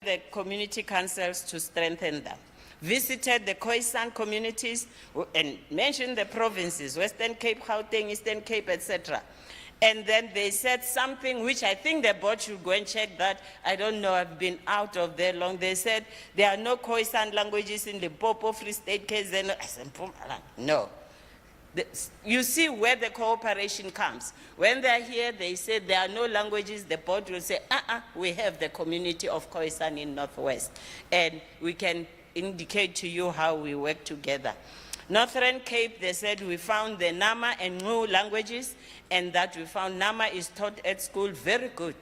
the community councils to strengthen them. Visited the Khoisan communities and mentioned the provinces, Western Cape, Gauteng, Eastern Cape, etc. And then they said something which I think the board should go and check that. I don't know, I've been out of there long. They said there are no Khoisan languages in the Limpopo, Free State, KZN. I said, no. You see where the cooperation comes. When they're here, they say there are no languages. The board will say, we have the community of Khoisan in Northwest. And we can indicate to you how we work together. Northern Cape, they said we found the Nama and Ngu languages, and that we found Nama is taught at school, very good.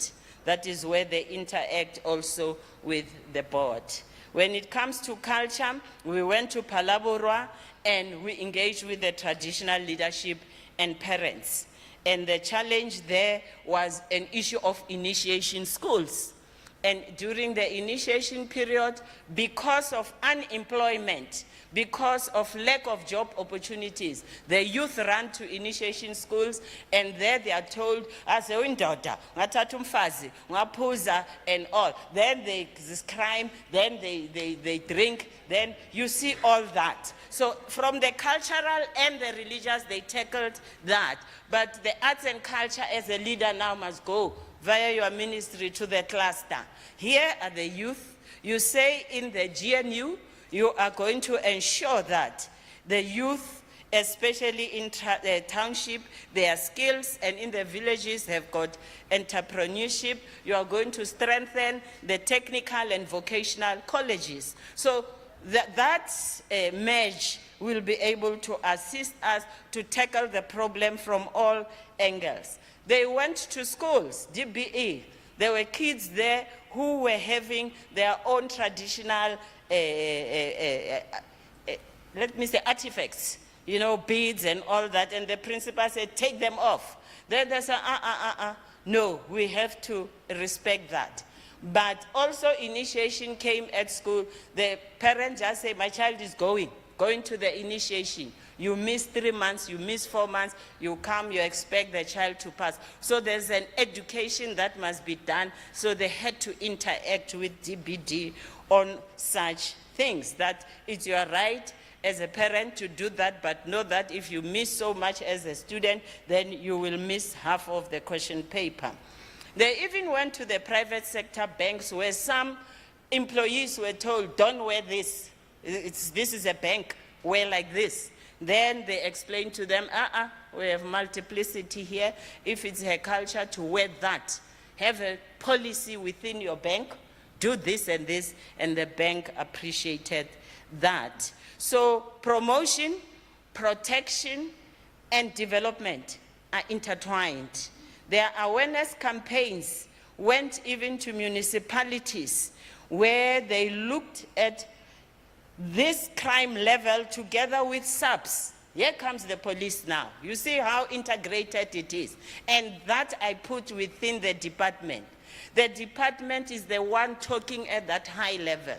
That is where they interact also with the board. When it comes to culture, we went to Palaburwa and we engaged with the traditional leadership and parents. And the challenge there was an issue of initiation schools. And during the initiation period, because of unemployment, because of lack of job opportunities, the youth run to initiation schools, and there they are told, as a windoda, and all. Then they crime, then they drink, then you see all that. So from the cultural and the religious, they tackled that. But the arts and culture as a leader now must go via your ministry to the cluster. Here are the youth. You say in the GNU, you are going to ensure that the youth, especially in the township, their skills, and in the villages have got entrepreneurship. You are going to strengthen the technical and vocational colleges. So that merge will be able to assist us to tackle the problem from all angles. They went to schools, DBE. There were kids there who were having their own traditional, let me say, artifacts, you know, beads and all that. And the principal said, take them off. Then they said, no, we have to respect that. But also initiation came at school. The parents just say, my child is going to the initiation. You miss 3 months, you miss 4 months, you come, you expect the child to pass. So there's an education that must be done. So they had to interact with DBD on such things, that it's your right as a parent to do that, but know that if you miss so much as a student, then you will miss half of the question paper. They even went to the private sector banks where some employees were told, don't wear this. This is a bank, wear like this. Then they explained to them, we have multiplicity here. If it's a culture, to wear that. Have a policy within your bank, do this and this, and the bank appreciated that. So promotion, protection, and development are intertwined. Their awareness campaigns went even to municipalities where they looked at this crime level together with subs. Here comes the police now. You see how integrated it is. And that I put within the department. The department is the one talking at that high level.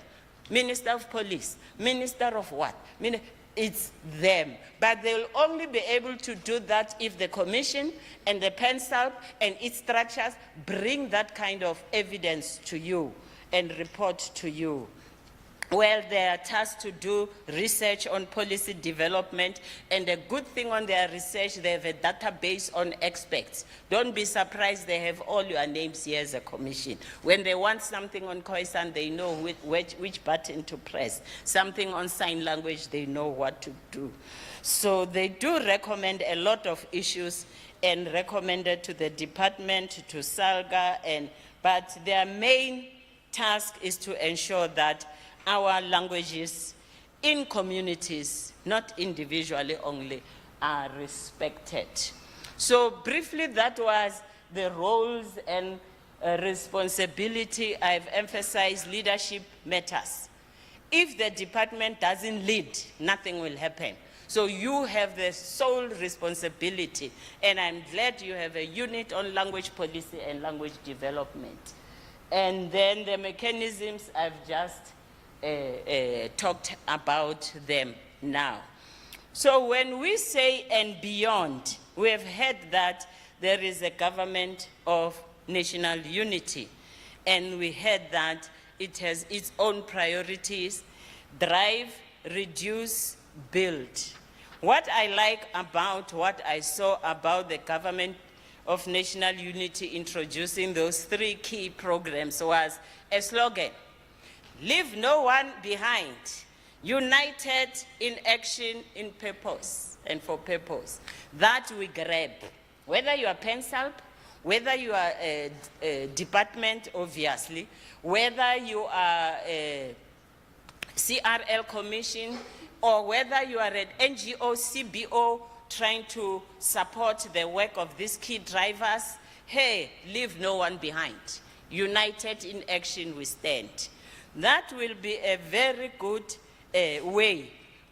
Minister of Police, Minister of what? It's them. But they'll only be able to do that if the commission and the PENSALP and its structures bring that kind of evidence to you and report to you. Well, they are tasked to do research on policy development, and a good thing on their research, they have a database on experts. Don't be surprised they have all your names here as a commission. When they want something on Khoisan, they know which button to press. Something on sign language, they know what to do. So they do recommend a lot of issues and recommended to the department, to SALGA, but their main task is to ensure that our languages in communities, not individually only, are respected. So briefly, that was the roles and responsibility. I've emphasized leadership matters. If the department doesn't lead, nothing will happen. So you have the sole responsibility, and I'm glad you have a unit on language policy and language development. And then the mechanisms, I've just talked about them now. So when we say and beyond, we have heard that there is a government of national unity. And we heard that it has its own priorities: drive, reduce, build. What I like about what I saw about the government of national unity introducing those 3 key programs was a slogan: leave no one behind, united in action, in purpose, and for purpose. That we grab. Whether you are PENSALP, whether you are a department, obviously, whether you are a CRL commission, or whether you are an NGO, CBO, trying to support the work of these key drivers, hey, leave no one behind. United in action we stand. That will be a very good way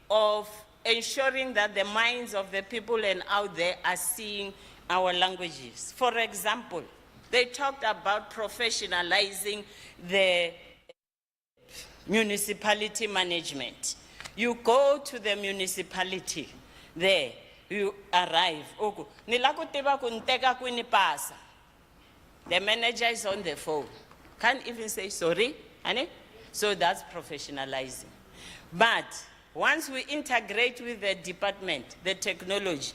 of ensuring that the minds of the people and out there are seeing our languages. For example, they talked about professionalizing the municipality management. You go to the municipality, there, you arrive. The manager is on the phone. Can't even say sorry, honey? So that's professionalizing. But once we integrate with the department, the technology,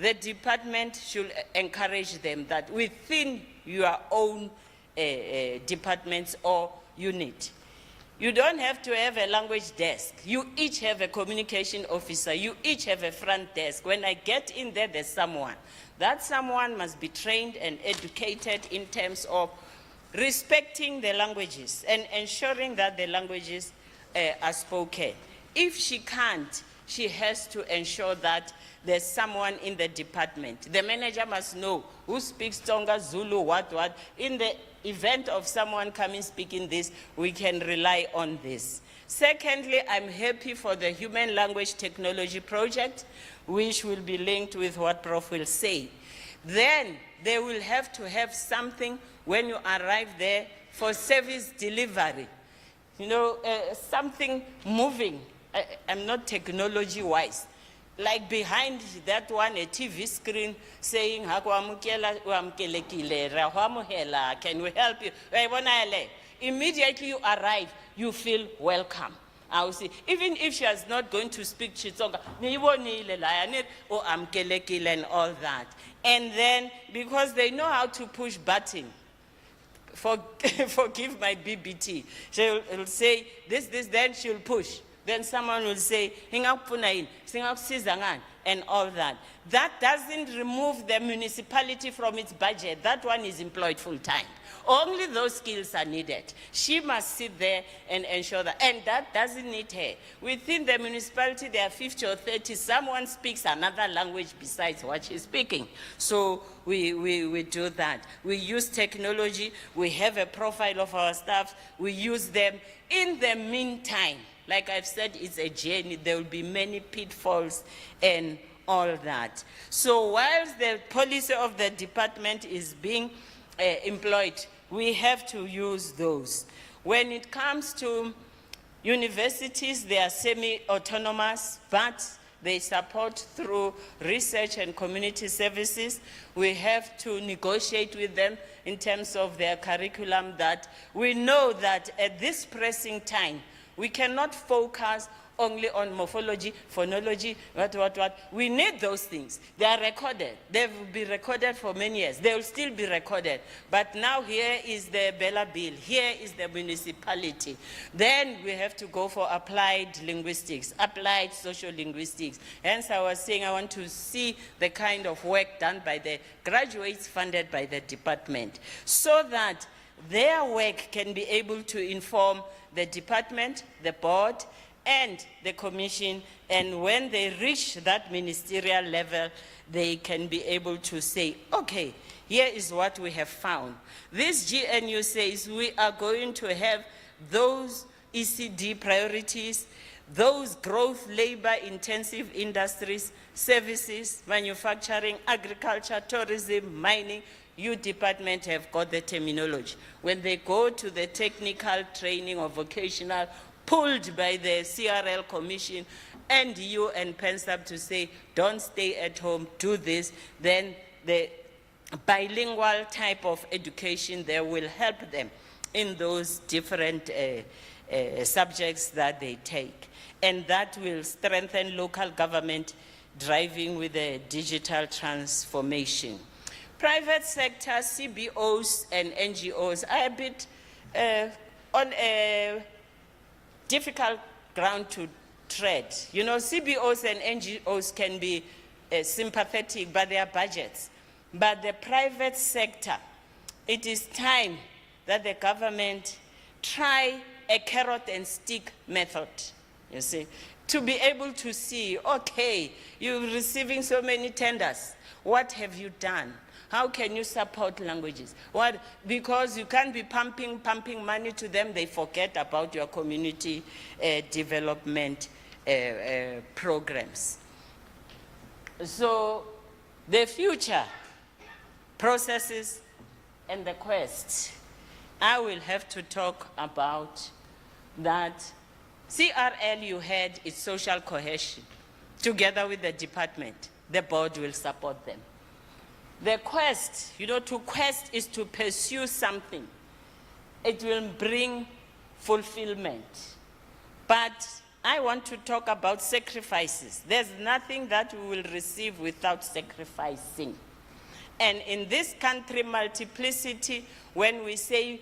the department should encourage them that within your own departments or unit, you don't have to have a language desk. You each have a communication officer. You each have a front desk. When I get in there, there's someone. That someone must be trained and educated in terms of respecting the languages and ensuring that the languages are spoken. If she can't, she has to ensure that there's someone in the department. The manager must know who speaks Tonga, Zulu, what. In the event of someone coming speaking this, we can rely on this. Secondly, I'm happy for the Human Language Technology Project, which will be linked with what Prof will say. Then they will have to have something when you arrive there for service delivery. You know, something moving. I'm not technology-wise. Like behind that one, a TV screen saying, can we help you? Immediately you arrive, you feel welcome. I will see. Even if she is not going to speak Chitsonga, and all that. And then, because they know how to push button, forgive my BBT, she'll say this, then she'll push. Then someone will say, and all that. That doesn't remove the municipality from its budget. That one is employed full time. Only those skills are needed. She must sit there and ensure that. And that doesn't need her. Within the municipality, there are 50 or 30. Someone speaks another language besides what she's speaking. So we do that. We use technology. We have a profile of our staff. We use them. In the meantime, like I've said, it's a journey. There will be many pitfalls and all that. So whilst the policy of the department is being employed, we have to use those. When it comes to universities, they are semi-autonomous, but they support through research and community services. We have to negotiate with them in terms of their curriculum, that we know that at this pressing time, we cannot focus only on morphology, phonology, what. We need those things. They are recorded. They will be recorded for many years. They will still be recorded. But now here is the Bella Bill. Here is the municipality. Then we have to go for applied linguistics, applied social linguistics. Hence I was saying I want to see the kind of work done by the graduates funded by the department, so that their work can be able to inform the department, the board, and the commission, and when they reach that ministerial level, they can be able to say, okay, here is what we have found. This GNU says we are going to have those ECD priorities, those growth labor-intensive industries, services, manufacturing, agriculture, tourism, mining. You department have got the terminology. When they go to the technical training or vocational, pulled by the CRL Commission and you and PENSAP to say, don't stay at home, do this, then the bilingual type of education there will help them in those different subjects that they take. And that will strengthen local government driving with the digital transformation. Private sector, CBOs and NGOs are a bit on a difficult ground to tread. You know, CBOs and NGOs can be sympathetic, but their budgets. But the private sector, it is time that the government try a carrot and stick method, you see, to be able to see, okay, you're receiving so many tenders. What have you done? How can you support languages? What? Because you can't be pumping money to them, they forget about your community development programs. So the future processes and the quest, I will have to talk about that. CRL, you had its social cohesion. Together with the department, the board will support them. The quest, you know, to quest is to pursue something. It will bring fulfillment. But I want to talk about sacrifices. There's nothing that we will receive without sacrificing. And in this country, multiplicity, when we say,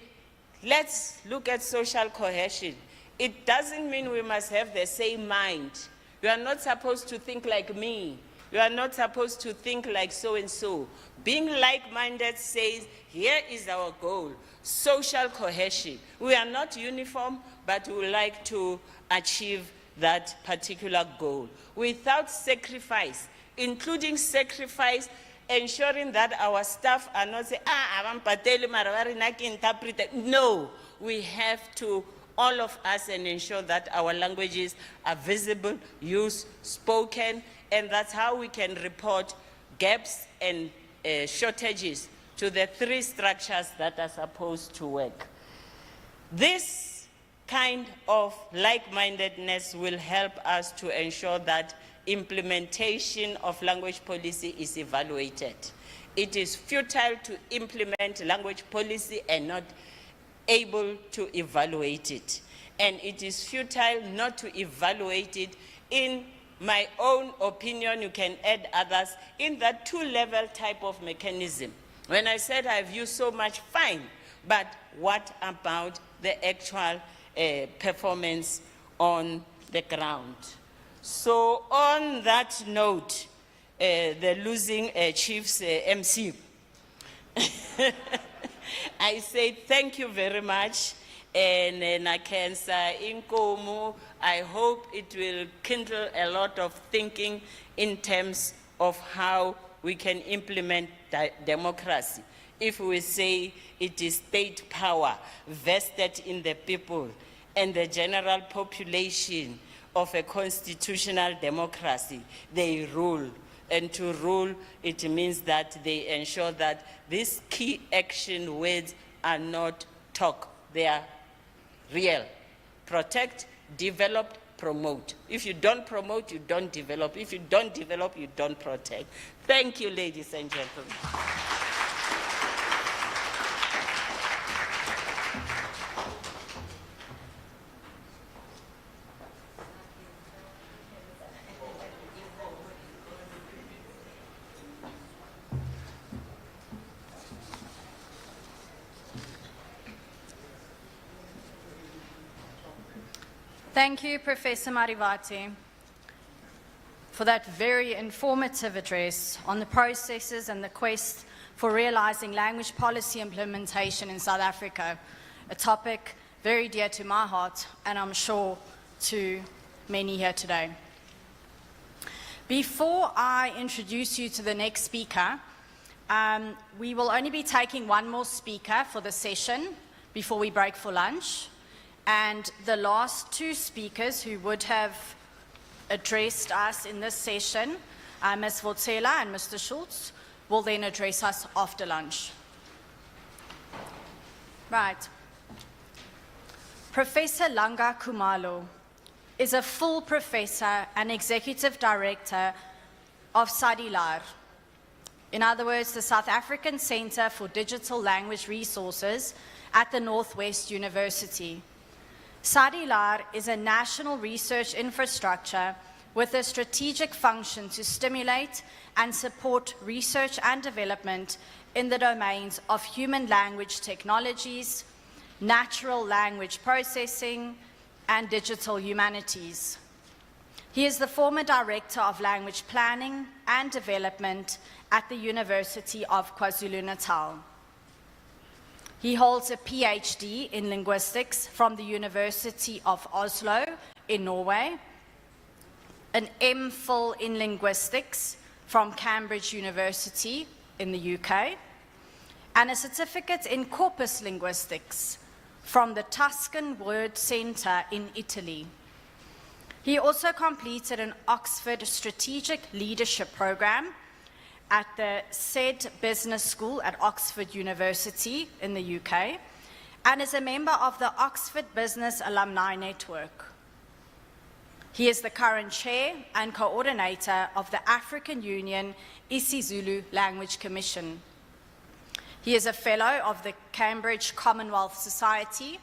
let's look at social cohesion, it doesn't mean we must have the same mind. You are not supposed to think like me. You are not supposed to think like so-and-so. Being like-minded says, here is our goal, social cohesion. We are not uniform, but we would like to achieve that particular goal. Without sacrifice, including sacrifice, ensuring that our staff are not saying, no, we have to, all of us, and ensure that our languages are visible, used, spoken, and that's how we can report gaps and shortages to the three structures that are supposed to work. This kind of like-mindedness will help us to ensure that implementation of language policy is evaluated. It is futile to implement language policy and not able to evaluate it. And it is futile not to evaluate it. In my own opinion, you can add others, in that two-level type of mechanism. When I said I've used so much, fine, but what about the actual performance on the ground? So on that note, the losing chief's MC, I say thank you very much. And Nakensa Inkomu, I hope it will kindle a lot of thinking in terms of how we can implement democracy. If we say it is state power vested in the people and the general population of a constitutional democracy, they rule. And to rule, it means that they ensure that these key action words are not talk, they are real. Protect, develop, promote. If you don't promote, you don't develop. If you don't develop, you don't protect. Thank you, ladies and gentlemen. Thank you, Professor Marivate, for that very informative address on the processes and the quest for realizing language policy implementation in South Africa, a topic very dear to my heart and I'm sure to many here today. Before I introduce you to the next speaker, we will only be taking one more speaker for the session before we break for lunch. And the last two speakers who would have addressed us in this session, Ms. Votsela and Mr. Schultz, will then address us after lunch. Right. Professor Langa Khumalo is a full professor and executive director of SADiLaR, In other words, the South African Centre for Digital Language Resources at the Northwest University. SADiLaR is a national research infrastructure with a strategic function to stimulate and support research and development in the domains of human language technologies, natural language processing, and digital humanities. He is the former Director of Language Planning and Development at the University of KwaZulu-Natal. He holds a PhD in linguistics from the University of Oslo in Norway, an MPhil in linguistics from Cambridge University in the UK, and a certificate in corpus linguistics from the Tuscan Word Centre in Italy. He also completed an Oxford Strategic Leadership Program at the SED Business School at Oxford University in the UK, and is a member of the Oxford Business Alumni Network. He is the current chair and coordinator of the African Union isiZulu Language Commission. He is a fellow of the Cambridge Commonwealth Society,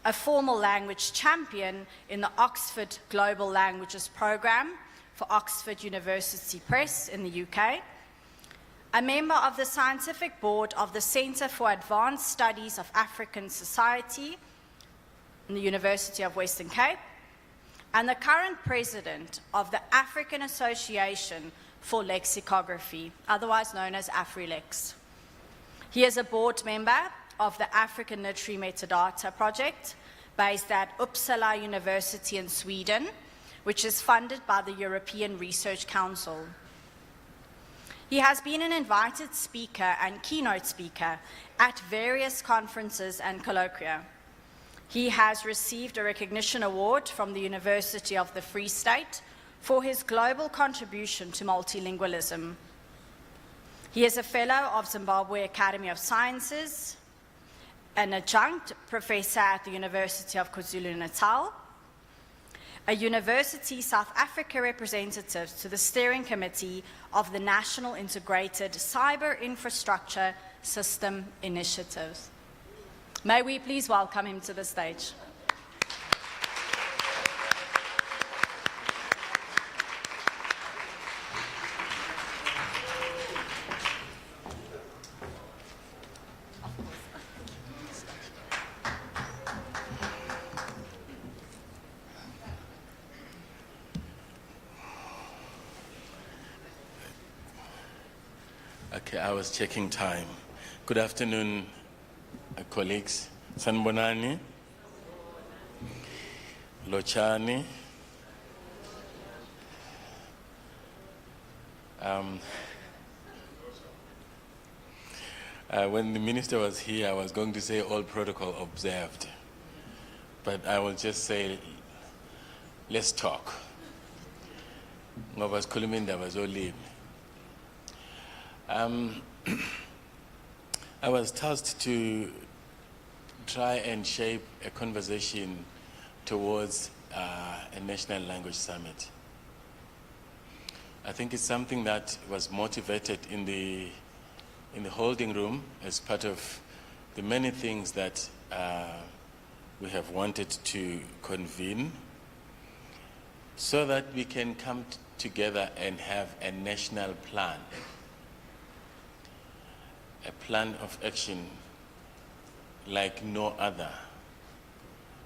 a formal language champion in the Oxford Global Languages Programme for Oxford University Press in the UK, a member of the Scientific Board of the Centre for Advanced Studies of African Society in the University of Western Cape, and the current president of the African Association for Lexicography, otherwise known as AfriLex. He is a board member of the African Literary Metadata Project, based at Uppsala University in Sweden, which is funded by the European Research Council. He has been an invited speaker and keynote speaker at various conferences and colloquia. He has received a recognition award from the University of the Free State for his global contribution to multilingualism. He is a fellow of Zimbabwe Academy of Sciences, an adjunct professor at the University of KwaZulu-Natal, a University South Africa representative to the steering committee of the National Integrated Cyber Infrastructure System Initiative. May we please welcome him to the stage. Okay, I was checking time. Good afternoon, colleagues. Sanbonani, Lochani. When the minister was here, I was going to say all protocol observed, but I will just say, let's talk. Ngoba sikhuluma indaba zolimi. I was tasked to try and shape a conversation towards a national language summit. I think it's something that was motivated in the holding room as part of the many things that we have wanted to convene so that we can come together and have a national plan. A plan of action like no other,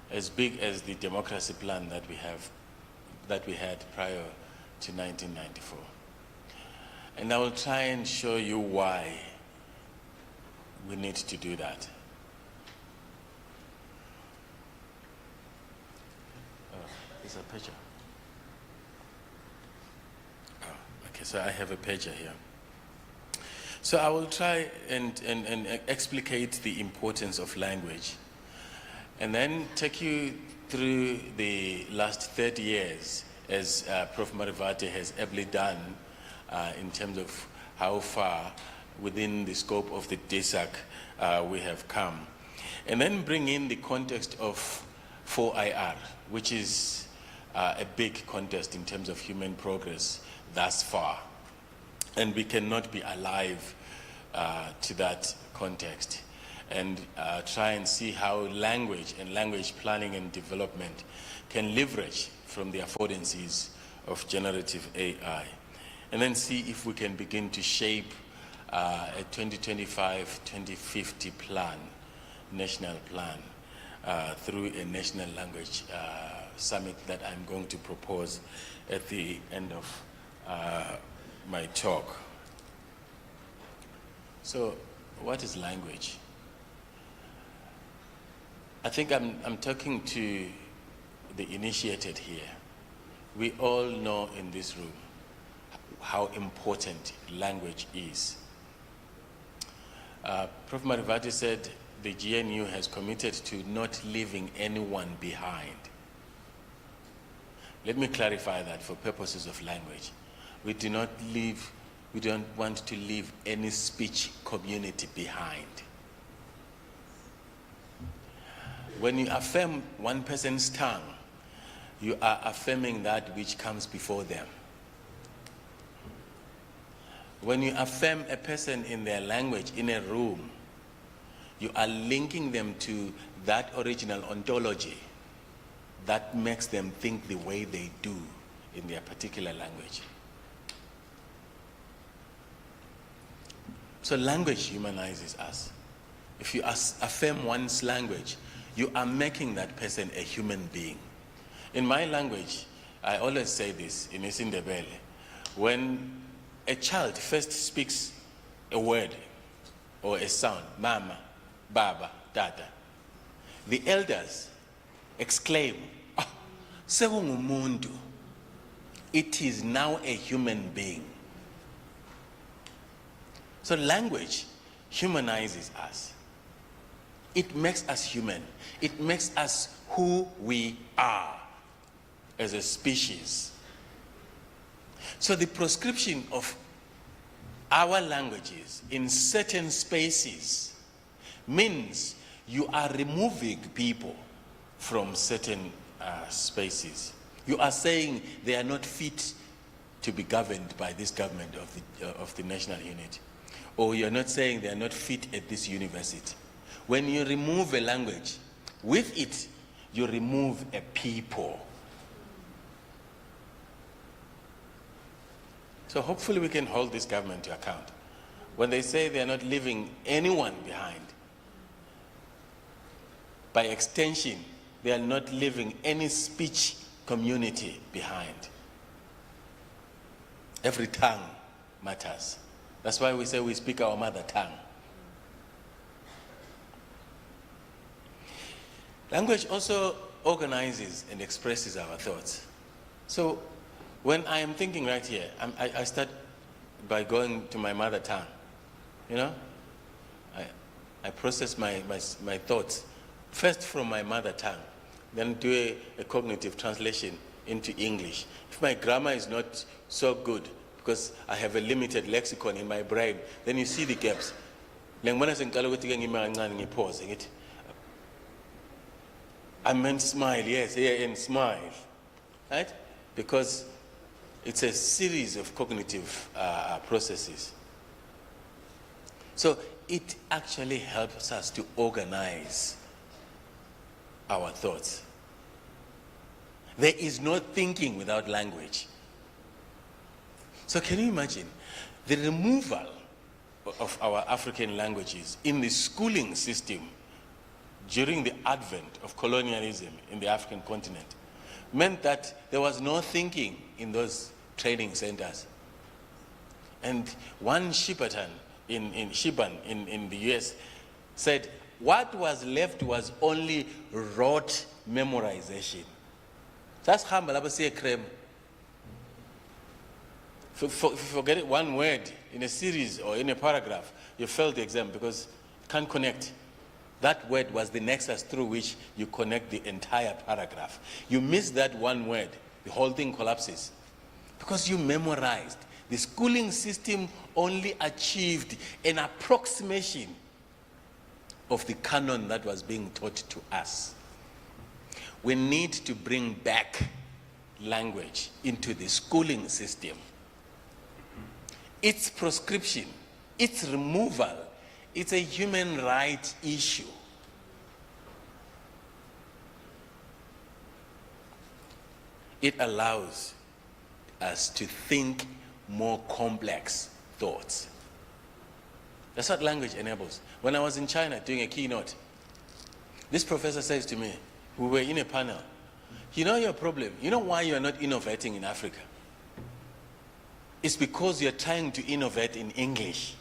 as big as the democracy plan that we had prior to 1994. And I will try and show you why we need to do that. There's a pager. Oh, okay, so I have a pager here. So I will try and explicate the importance of language and then take you through the last 30 years as Prof. Marivate has ably done in terms of how far within the scope of the DESAC we have come. And then bring in the context of 4IR, which is a big contest in terms of human progress thus far. And we cannot be alive to that context. And try and see how language and language planning and development can leverage from the affordances of generative AI. And then see if we can begin to shape a 2025-2050 plan, national plan, through a national language summit that I'm going to propose at the end of my talk. So, what is language? I think I'm talking to the initiated here. We all know in this room how important language is. Prof. Marivati said the GNU has committed to not leaving anyone behind. Let me clarify that for purposes of language. We don't want to leave any speech community behind. When you affirm one person's tongue, you are affirming that which comes before them. When you affirm a person in their language in a room, you are linking them to that original ontology that makes them think the way they do in their particular language. So language humanizes us. If you affirm one's language, you are making that person a human being. In my language, I always say this in isiNdebele. When a child first speaks a word or a sound, mama, baba, dada, the elders exclaim, "Ah, sekungumuntu." It is now a human being. So language humanizes us. It makes us human. It makes us who we are as a species. So the proscription of our languages in certain spaces means you are removing people from certain spaces. You are saying they are not fit to be governed by this government of the national unit. Or you're not saying they are not fit at this university. When you remove a language, with it, you remove a people. So hopefully we can hold this government to account. When they say they are not leaving anyone behind, by extension, they are not leaving any speech community behind. Every tongue matters. That's why we say we speak our mother tongue. Language also organizes and expresses our thoughts. So when I am thinking right here, I start by going to my mother tongue. You know, I process my thoughts first from my mother tongue, then do a cognitive translation into English. If my grammar is not so good, because I have a limited lexicon in my brain, then you see the gaps. I meant smile, yes, and smile, right? Because it's a series of cognitive processes. So it actually helps us to organize our thoughts. There is no thinking without language. So can you imagine the removal of our African languages in the schooling system during the advent of colonialism in the African continent meant that there was no thinking in those training centers. And one Shiban in the US said, what was left was only rote memorization. That's humble, I say creme. If you forget one word in a series or in a paragraph, you failed the exam because you can't connect. That word was the nexus through which you connect the entire paragraph. You miss that one word, the whole thing collapses. Because you memorized. The schooling system only achieved an approximation of the canon that was being taught to us. We need to bring back language into the schooling system. its proscription, its removal, it's a human rights issue. It allows us to think more complex thoughts. That's what language enables. When I was in China doing a keynote, this professor says to me, we were in a panel, you know your problem, you know why you're not innovating in Africa? It's because you're trying to innovate in English.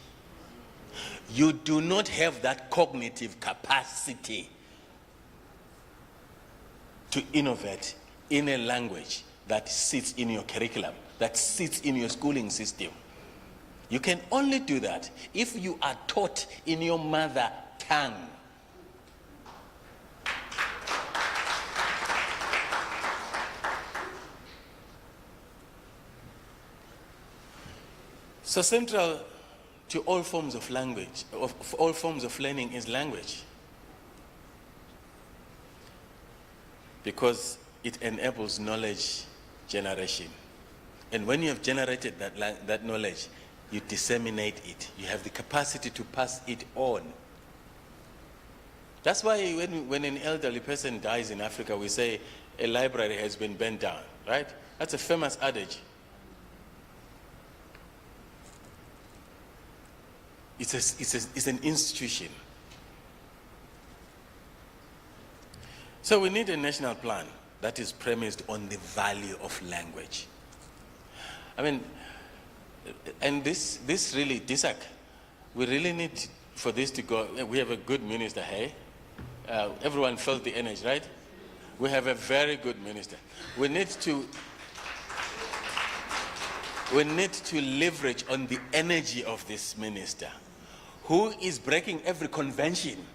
You do not have that cognitive capacity to innovate in a language that sits in your curriculum, that sits in your schooling system. You can only do that if you are taught in your mother tongue. So central to all forms of language, of all forms of learning, is language. Because it enables knowledge generation. And when you have generated that knowledge, you disseminate it. You have the capacity to pass it on. That's why when an elderly person dies in Africa, we say a library has been burnt down, right? That's a famous adage. It's an institution. So we need a national plan that is premised on the value of language. I mean, and this really, we really need for this to go. We have a good minister, hey? Everyone felt the energy, right? We have a very good minister. We need to leverage on the energy of this minister, who is breaking every convention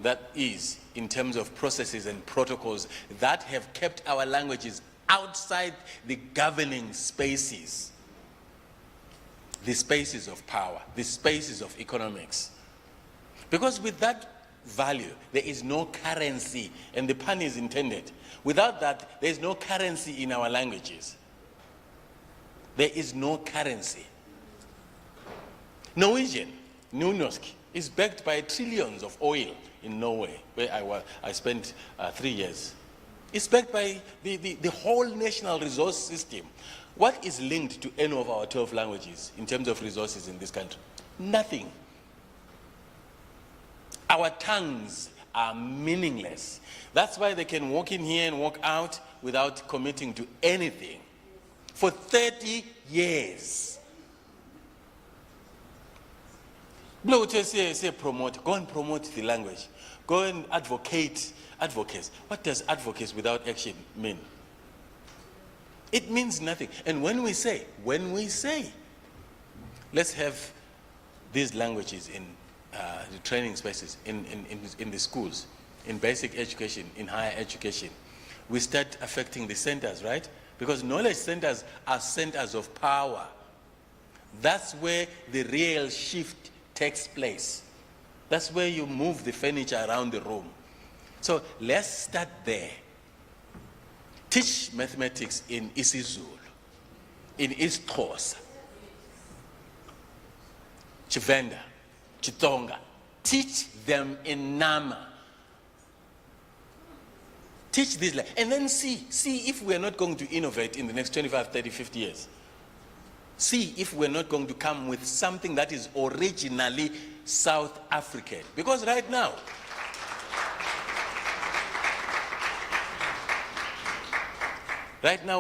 that is in terms of processes and protocols that have kept our languages outside the governing spaces, the spaces of power, the spaces of economics. Because with that value, there is no currency, and the pun is intended. Without that, there is no currency in our languages. There is no currency. Norwegian, Nynorsk, is backed by trillions of oil in Norway, where I spent 3 years. It's backed by the whole national resource system. What is linked to any of our 12 languages in terms of resources in this country? Nothing. Our tongues are meaningless. That's why they can walk in here and walk out without committing to anything for 30 years. No, say promote. Go and promote the language. Go and advocates. What does advocates without action mean? It means nothing. And when we say, let's have these languages in the training spaces, in the schools, in basic education, in higher education, we start affecting the centers, right? Because knowledge centers are centers of power. That's where the real shift takes place. That's where you move the furniture around the room. So let's start there. Teach mathematics in isiZulu, in isiXhosa, Tshivenda, Chitonga. Teach them in Nama. Teach this, and then see if we're not going to innovate in the next 25, 30, 50 years. See if we're not going to come with something that is originally South African. Because right now,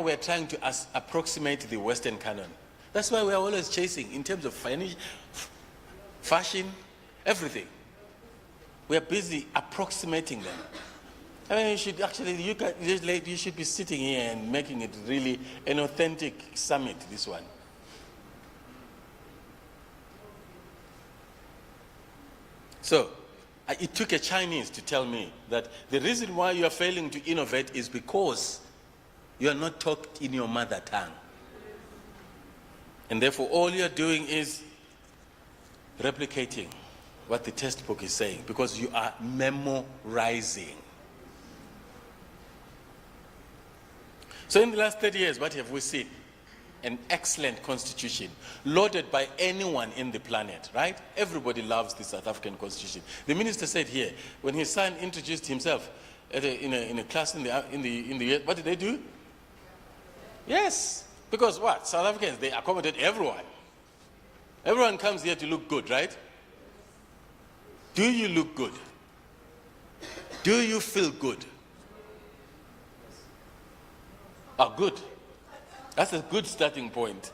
we're trying to approximate the Western canon. That's why we're always chasing in terms of fashion, everything. We're busy approximating them. I mean, you should be sitting here and making it really an authentic summit, this one. So, it took a Chinese to tell me that the reason why you are failing to innovate is because you are not taught in your mother tongue. And therefore, all you're doing is replicating what the textbook is saying, because you are memorizing. So in the last 30 years, what have we seen? an excellent constitution, lauded by anyone in the planet, right? Everybody loves the South African constitution. The minister said here, when his son introduced himself in a class in the what did they do? Yes, because what? South Africans, they accommodate everyone. Everyone comes here to look good, right? Do you look good? Do you feel good? Oh, good. That's a good starting point.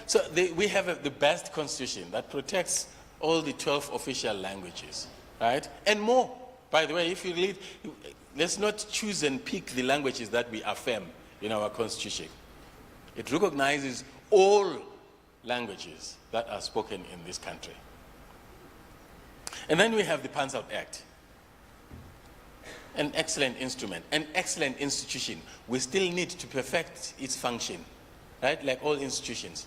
So we have the best constitution that protects all the 12 official languages, right? And more. By the way, if you read, let's not choose and pick the languages that we affirm in our constitution. It recognizes all languages that are spoken in this country. And then we have the Pansal Act. An excellent instrument, an excellent institution. We still need to perfect its function, right? Like all institutions.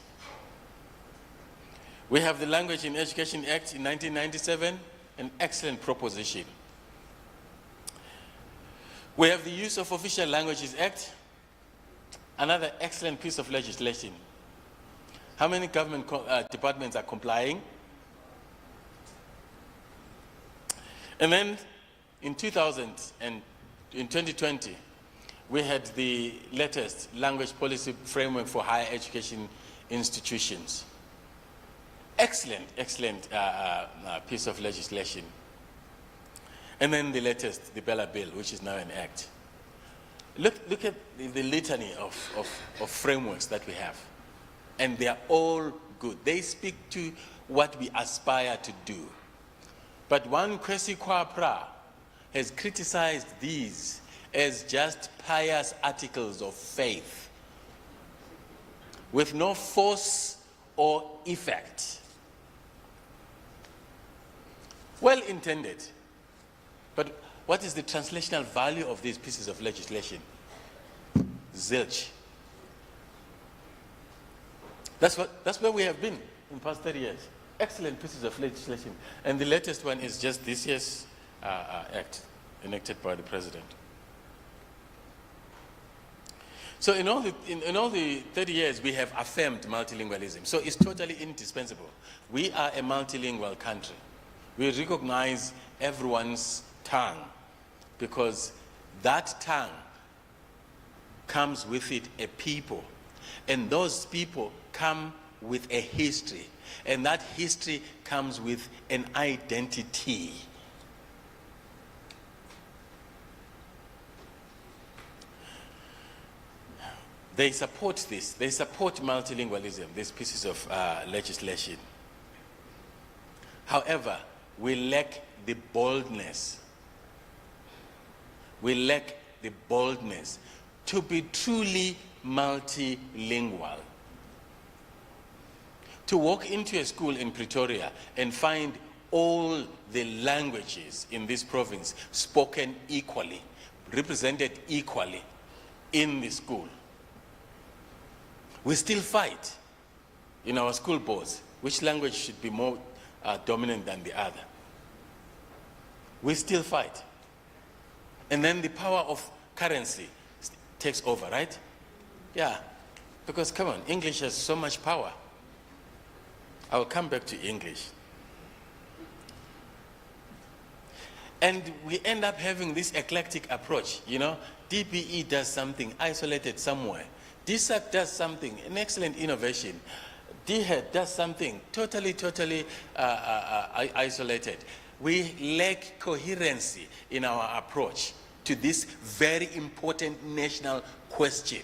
We have the Language in Education Act in 1997, an excellent proposition. We have the Use of Official Languages Act, another excellent piece of legislation. How many government departments are complying? And then in 2020, we had the latest language policy framework for higher education institutions. Excellent, excellent piece of legislation. And then the latest, the Bella Bill, which is now an act. Look at the litany of frameworks that we have. And they are all good. They speak to what we aspire to do. But one Kwesi Kwapra has criticized these as just pious articles of faith with no force or effect. Well intended, but what is the translational value of these pieces of legislation? Zilch. That's where we have been in the past 30 years. Excellent pieces of legislation. And the latest one is just this year's act enacted by the president. So in all the 30 years, we have affirmed multilingualism. So it's totally indispensable. We are a multilingual country. We recognize everyone's tongue because that tongue comes with it a people. And those people come with a history. And that history comes with an identity. They support this. They support multilingualism, these pieces of legislation. However, we lack the boldness. We lack the boldness to be truly multilingual. To walk into a school in Pretoria and find all the languages in this province spoken equally, represented equally in the school. We still fight in our school boards which language should be more dominant than the other. We still fight. And then the power of currency takes over, right? Yeah, because come on, English has so much power. I'll come back to English. And we end up having this eclectic approach, you know. DPE does something isolated somewhere. DSAC does something, an excellent innovation. DHED does something totally isolated. We lack coherency in our approach to this very important national question.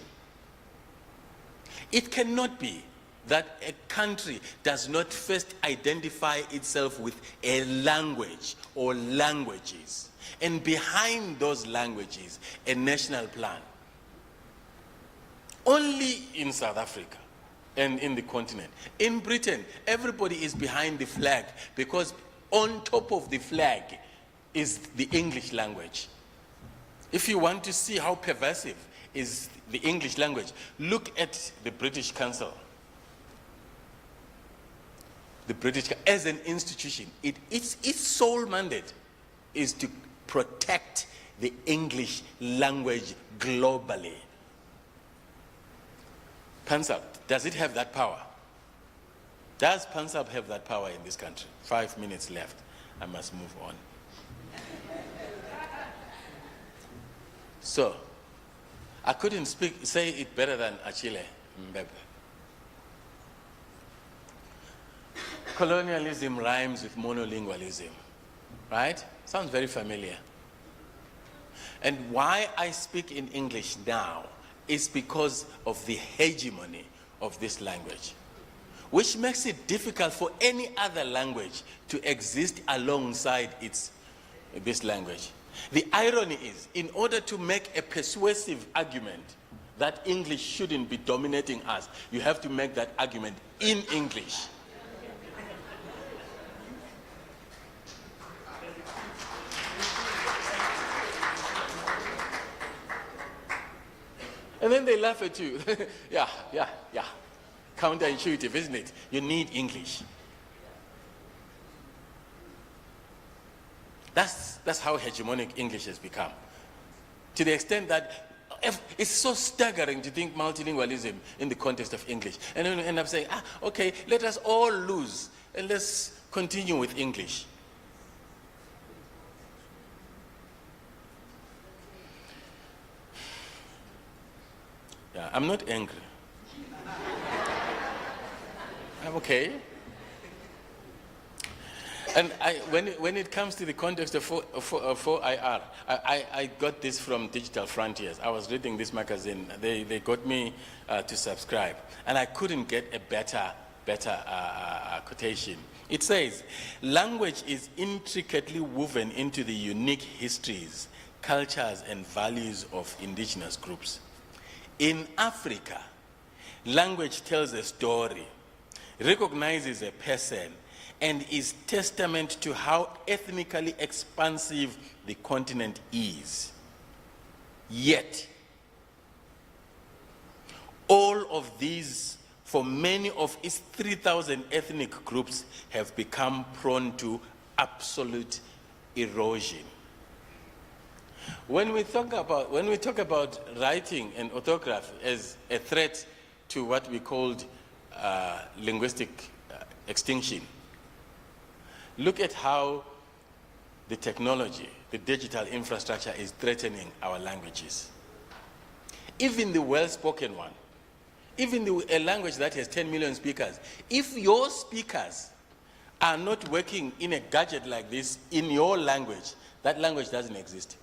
It cannot be that a country does not first identify itself with a language or languages, and behind those languages, a national plan. Only in South Africa and in the continent. In Britain, everybody is behind the flag because on top of the flag is the English language. If you want to see how pervasive is the English language, look at the British Council. The British, as an institution, its sole mandate is to protect the English language globally. PANSAP, does it have that power? Does PANSAP have that power in this country? 5 minutes left. I must move on. So, I couldn't say it better than Achille Mbebe. Colonialism rhymes with monolingualism, right? Sounds very familiar. And why I speak in English now is because of the hegemony of this language, which makes it difficult for any other language to exist alongside this language. The irony is, in order to make a persuasive argument that English shouldn't be dominating us, you have to make that argument in English. And then they laugh at you. Yeah. Counterintuitive, isn't it? You need English. That's how hegemonic English has become. To the extent that it's so staggering to think multilingualism in the context of English. And then you end up saying, okay, let us all lose and let's continue with English. Yeah, I'm not angry. I'm okay. And when it comes to the context of 4IR, I got this from Digital Frontiers. I was reading this magazine. They got me to subscribe. And I couldn't get a better quotation. It says, language is intricately woven into the unique histories, cultures, and values of indigenous groups. In Africa, language tells a story, recognizes a person, and is testament to how ethnically expansive the continent is. Yet, all of these, for many of its 3,000 ethnic groups, have become prone to absolute erosion. When we talk about writing and orthography as a threat to what we called linguistic extinction, look at how the technology, the digital infrastructure is threatening our languages. Even the well-spoken one, even a language that has 10 million speakers, if your speakers are not working in a gadget like this in your language, that language doesn't exist.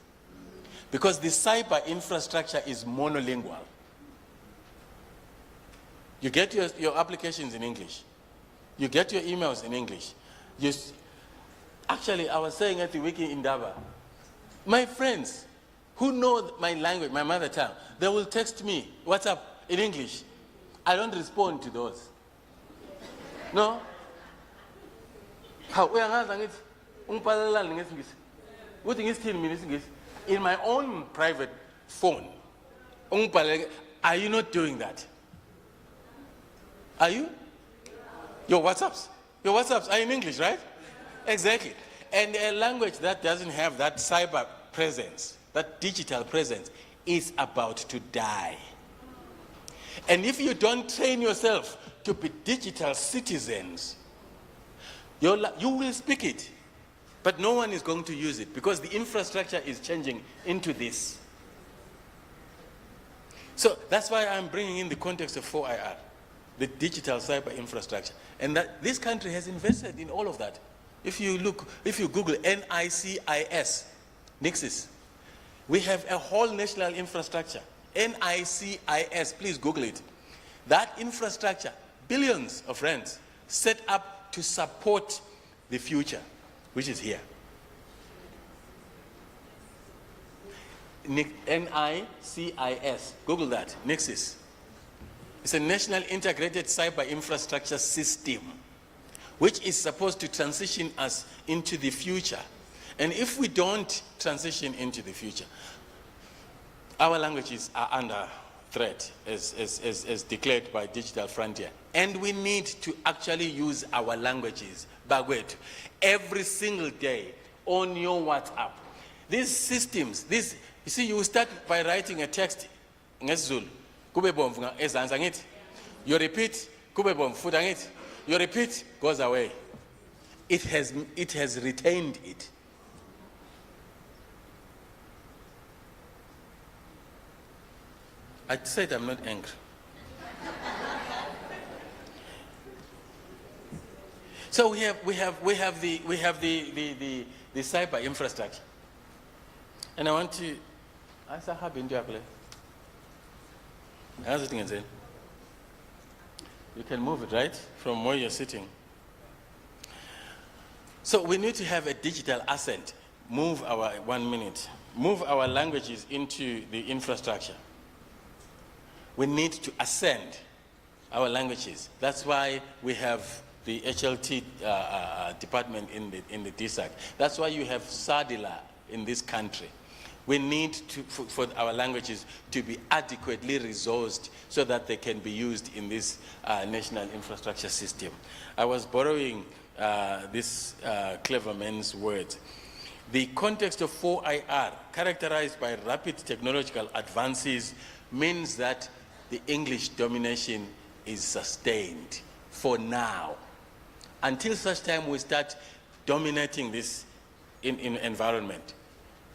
Because the cyber infrastructure is monolingual. You get your applications in English. You get your emails in English. Actually, I was saying at the Wiki Indaba, my friends who know my language, my mother tongue, they will text me, what's up, in English. I don't respond to those. No? In my own private phone, are you not doing that? Are you? Your WhatsApps are in English, right? Exactly. And a language that doesn't have that cyber presence, that digital presence, is about to die. And if you don't train yourself to be digital citizens, you will speak it, but no one is going to use it because the infrastructure is changing into this. So that's why I'm bringing in the context of 4IR, the digital cyber infrastructure. And that this country has invested in all of that. If you Google NICIS, Nixis, we have a whole national infrastructure. NICIS, please Google it. That infrastructure, billions of rands, set up to support the future, which is here. NICIS, Google that, Nixis. It's a national integrated cyber infrastructure system, which is supposed to transition us into the future. And if we don't transition into the future, our languages are under threat, as declared by Digital Frontier. And we need to actually use our languages, Bagwet, every single day on your WhatsApp. These systems, you see, you start by writing a text, ngesiZulu, kube bomvu ezanza ngithi. You repeat, kube bomfuta ngithi. You repeat, goes away. It has retained it. I said I'm not angry. So we have the cyber infrastructure. And I want to answer how been doing. You can move it, right? From where you're sitting. So we need to have a digital ascent. Move our 1 minute. Move our languages into the infrastructure. We need to ascend our languages. That's why we have the HLT department in the DSAC. That's why you have SADILA in this country. We need for our languages to be adequately resourced so that they can be used in this national infrastructure system. I was borrowing this clever man's words. The context of 4IR, characterized by rapid technological advances, means that the English domination is sustained for now. Until such time we start dominating this in environment,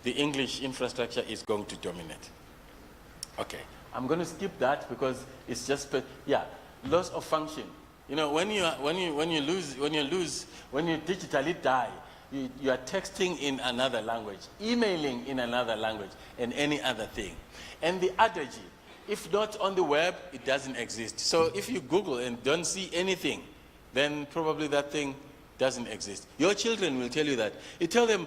the English infrastructure is going to dominate. Okay, I'm going to skip that because it's just, yeah, loss of function. You know, when you digitally die, you are texting in another language, emailing in another language, and any other thing. And the adage, if not on the web, it doesn't exist. So if you Google and don't see anything, then probably that thing doesn't exist. Your children will tell you that. You tell them,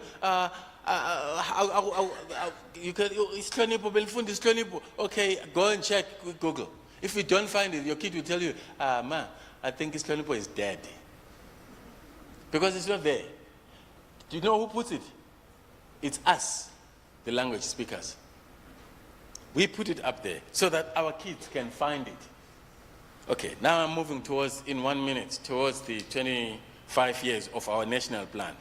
okay, go and check with Google. If you don't find it, your kid will tell you, ma, I think Islonipo is dead. Because it's not there. Do you know who puts it? It's us, the language speakers. We put it up there so that our kids can find it. Okay, now I'm moving towards, in 1 minute, towards the 25 years of our national plan.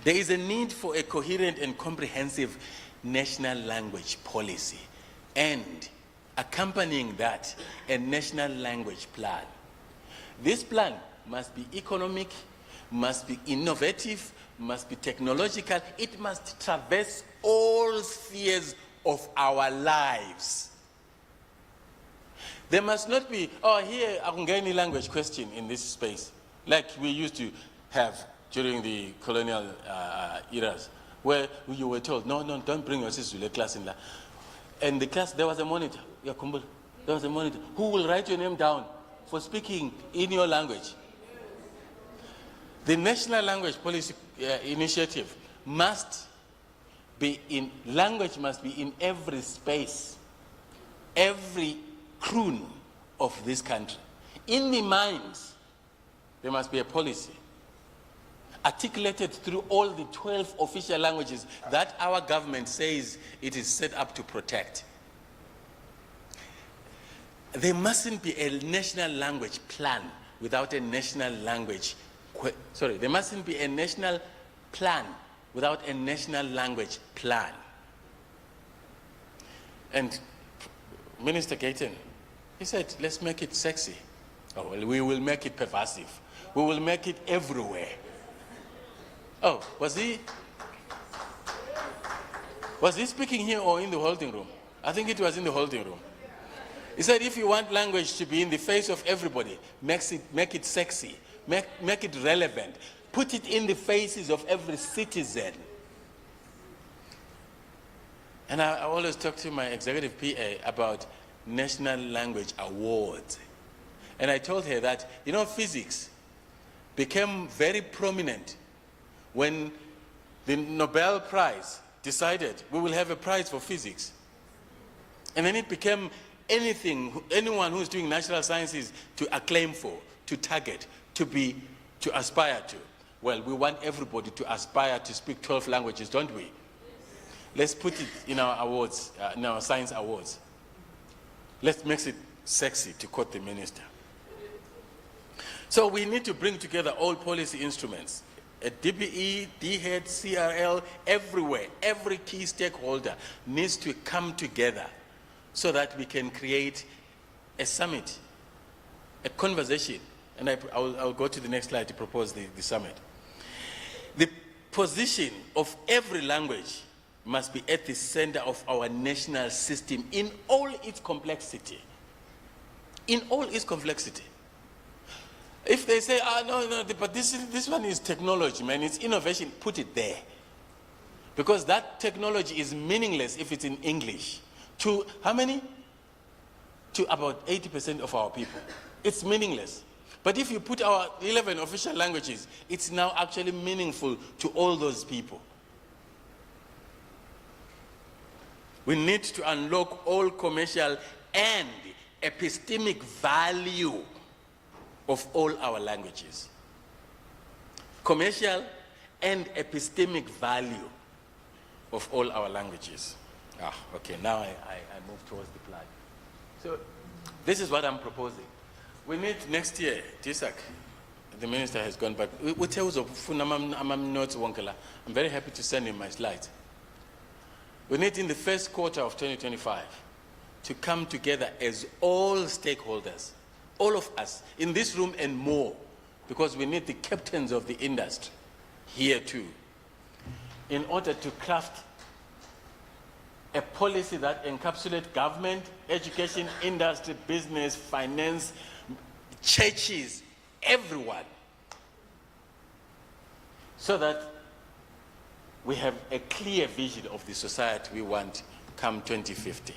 There is a need for a coherent and comprehensive national language policy, and accompanying that, a national language plan. This plan must be economic, must be innovative, must be technological. It must traverse all spheres of our lives. There must not be, oh, here, I can get any language question in this space, like we used to have during the colonial eras, where you were told, no, don't bring your sister to the class in that. And the class, there was a monitor, there was a monitor, who will write your name down for speaking in your language. The National Language Policy Initiative must be in, language must be in every space, every croon of this country. In the minds, there must be a policy articulated through all the 12 official languages that our government says it is set up to protect. There mustn't be a national language plan without a national language, there mustn't be a national plan without a national language plan. And Minister Gayton, he said, let's make it sexy. Oh, well, we will make it pervasive. We will make it everywhere. Oh, was he speaking here or in the holding room? I think it was in the holding room. He said, if you want language to be in the face of everybody, make it sexy, make it relevant, put it in the faces of every citizen. And I always talk to my executive PA about National Language Awards. And I told her that, you know, physics became very prominent when the Nobel Prize decided we will have a prize for physics. And then it became anyone who's doing natural sciences to acclaim for, to target, to aspire to. Well, we want everybody to aspire to speak 12 languages, don't we? Let's put it in our awards, in our science awards. Let's make it sexy, to quote the minister. So we need to bring together all policy instruments. At DBE, DHEAD, CRL, everywhere, every key stakeholder needs to come together so that we can create a summit a conversation, and I'll go to the next slide to propose the summit. The position of every language must be at the center of our national system in all its complexity. In all its complexity. If they say, no, but this one is technology, man, it's innovation, put it there. Because that technology is meaningless if it's in English. To how many? To about 80% of our people. It's meaningless. But if you put our 11 official languages, it's now actually meaningful to all those people. We need to unlock all commercial and epistemic value of all our languages. Commercial and epistemic value of all our languages. Okay, now I move towards the plan. So this is what I'm proposing. We need next year, Tisak, the minister has gone, but I'm very happy to send him my slides. We need in the first quarter of 2025 to come together as all stakeholders, all of us in this room and more, because we need the captains of the industry here too, in order to craft a policy that encapsulates government, education, industry, business, finance, churches, everyone, so that we have a clear vision of the society we want come 2050.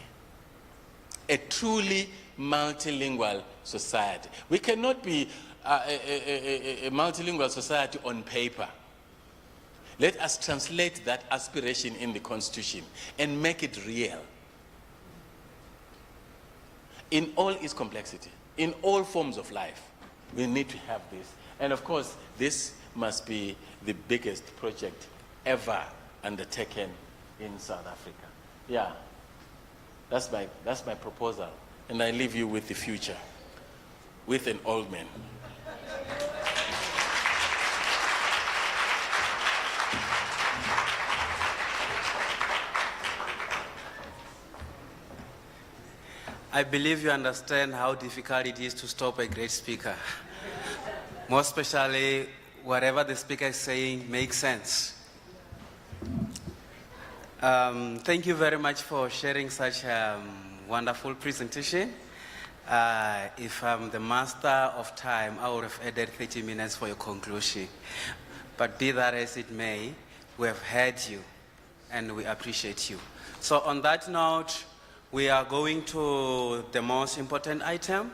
A truly multilingual society. We cannot be a multilingual society on paper. Let us translate that aspiration in the Constitution and make it real. In all its complexity, in all forms of life, we need to have this. And of course, this must be the biggest project ever undertaken in South Africa. Yeah, that's my proposal. And I leave you with the future, with an old man. I believe you understand how difficult it is to stop a great speaker. More especially, whatever the speaker is saying makes sense. Thank you very much for sharing such a wonderful presentation. If I'm the master of time, I would have added 30 minutes for your conclusion. But be that as it may, we have heard you and we appreciate you. So on that note, we are going to the most important item,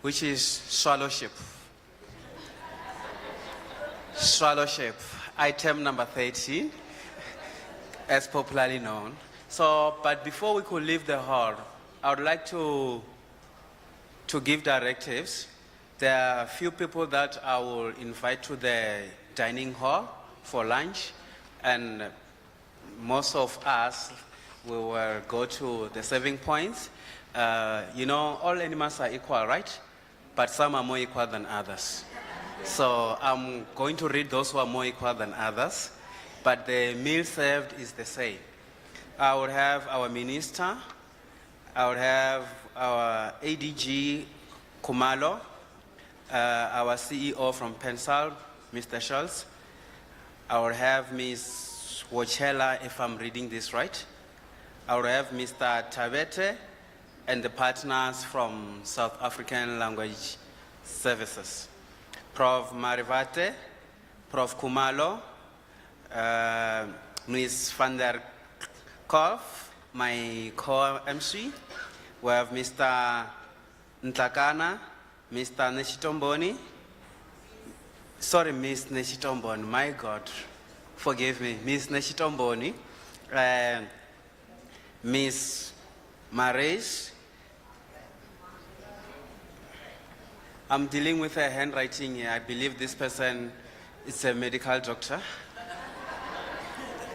which is swallowship. Swallowship, item number 13, as popularly known. So, but before we could leave the hall, I would like to give directives. There are a few people that I will invite to the dining hall for lunch, and most of us we will go to the serving points. You know, all animals are equal, right? But some are more equal than others. So I'm going to read those who are more equal than others, but the meal served is the same. I would have our minister, I would have our ADG Kumalo, our CEO from Pensal, Mr. Schultz. I would have Ms. Wochela, if I'm reading this right. I would have Mr. Tabete and the partners from South African Language Services. Prof. Marivate, Prof. Kumalo, Ms. van der Kolf, my co-MC. We have Mr. Ntakana, Mr. Neshitomboni. Sorry, Ms. Neshitomboni, my God, forgive me, Ms. Neshitomboni. Ms. Marais. I'm dealing with her handwriting here. I believe this person is a medical doctor.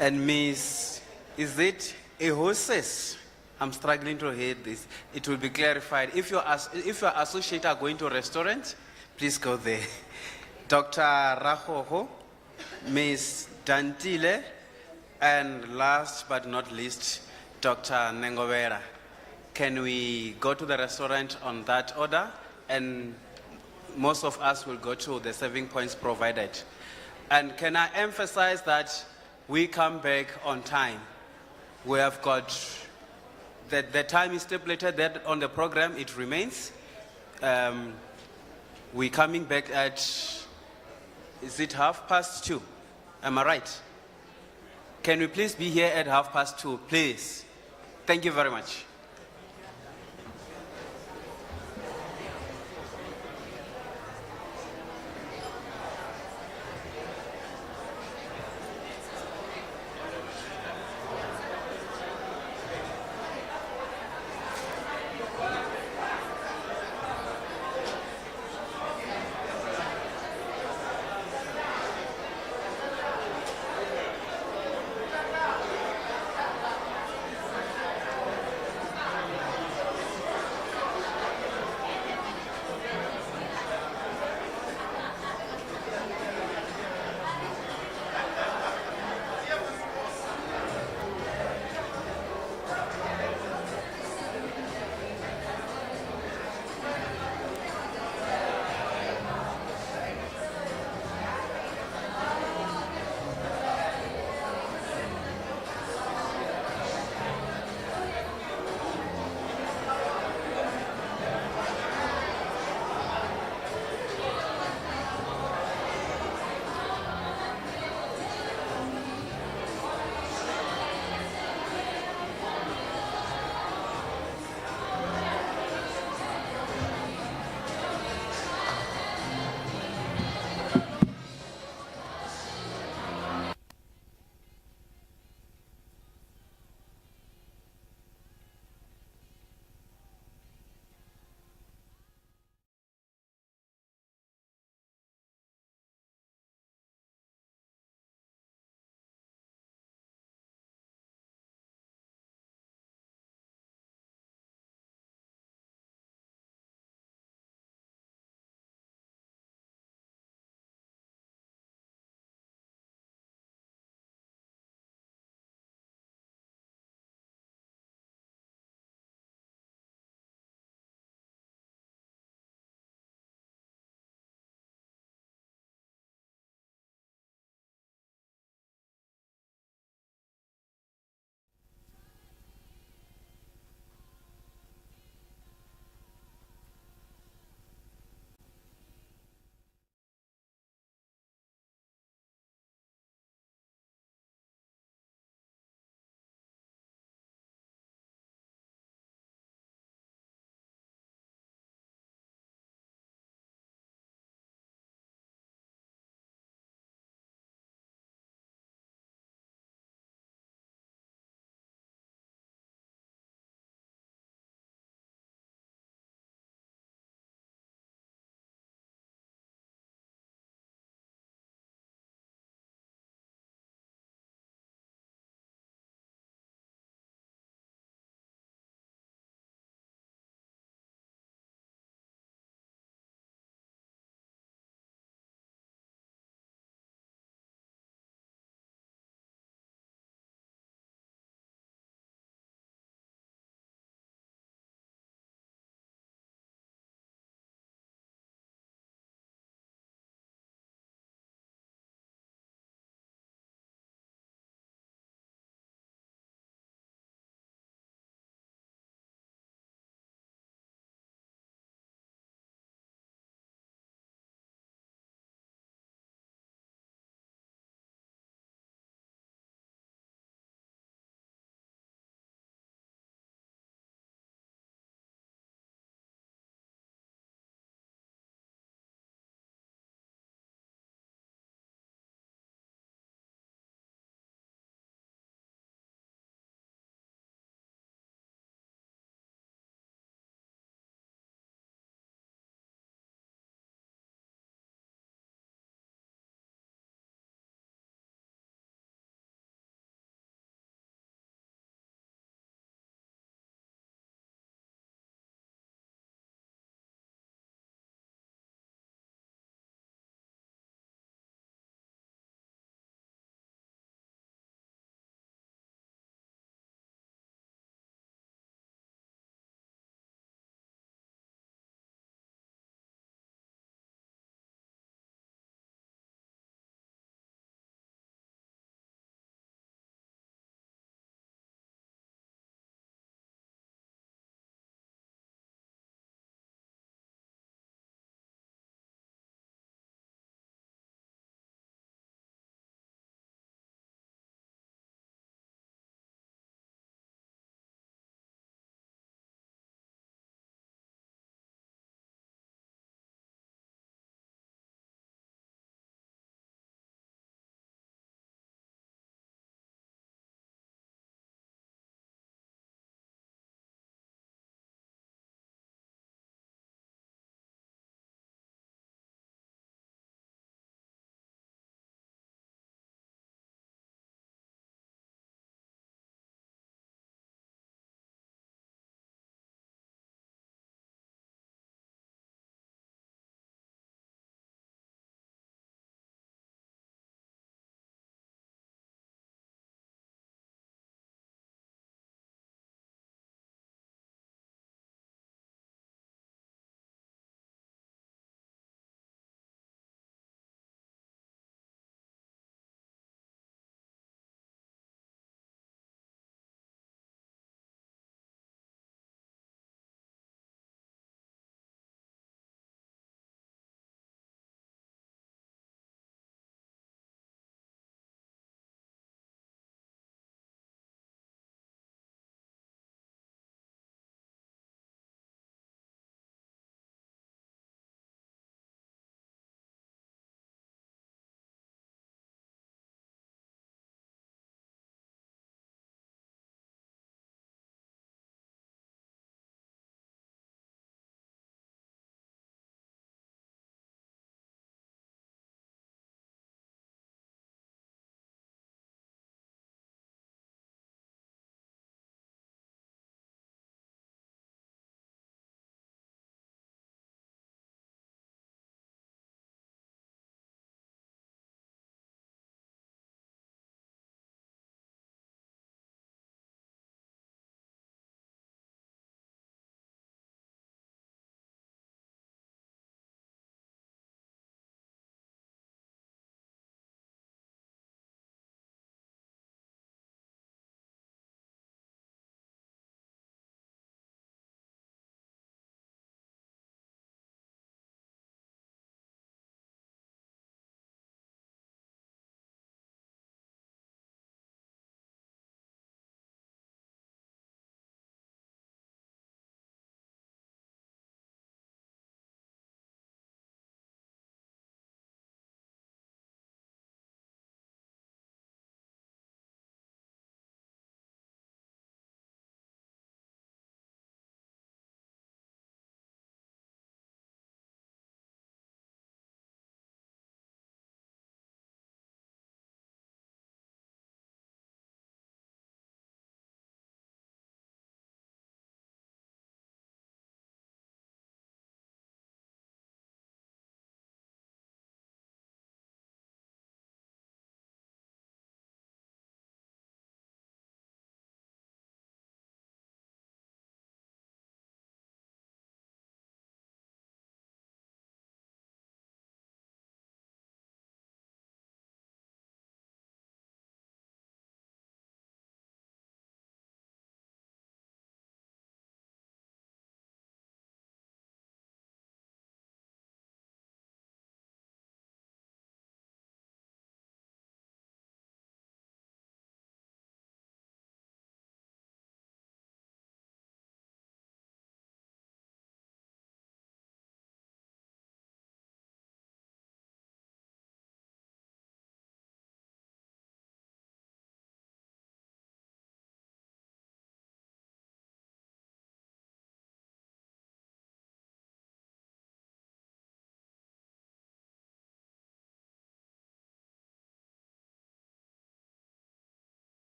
And Ms. Is it Ehoses? I'm struggling to hear this. It will be clarified. If your associate are going to a restaurant, please go there. Dr. Rahoho, Ms. Dantile, and last but not least, Dr. Nengovera. Can we go to the restaurant on that order? And most of us will go to the serving points provided. And can I emphasize that we come back on time? We have got, the time is stipulated that on the program, it remains. We're coming back at, is it 2:30? Am I right? Can we please be here at 2:30, please? Thank you very much.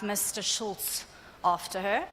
Mr. Schultz after her.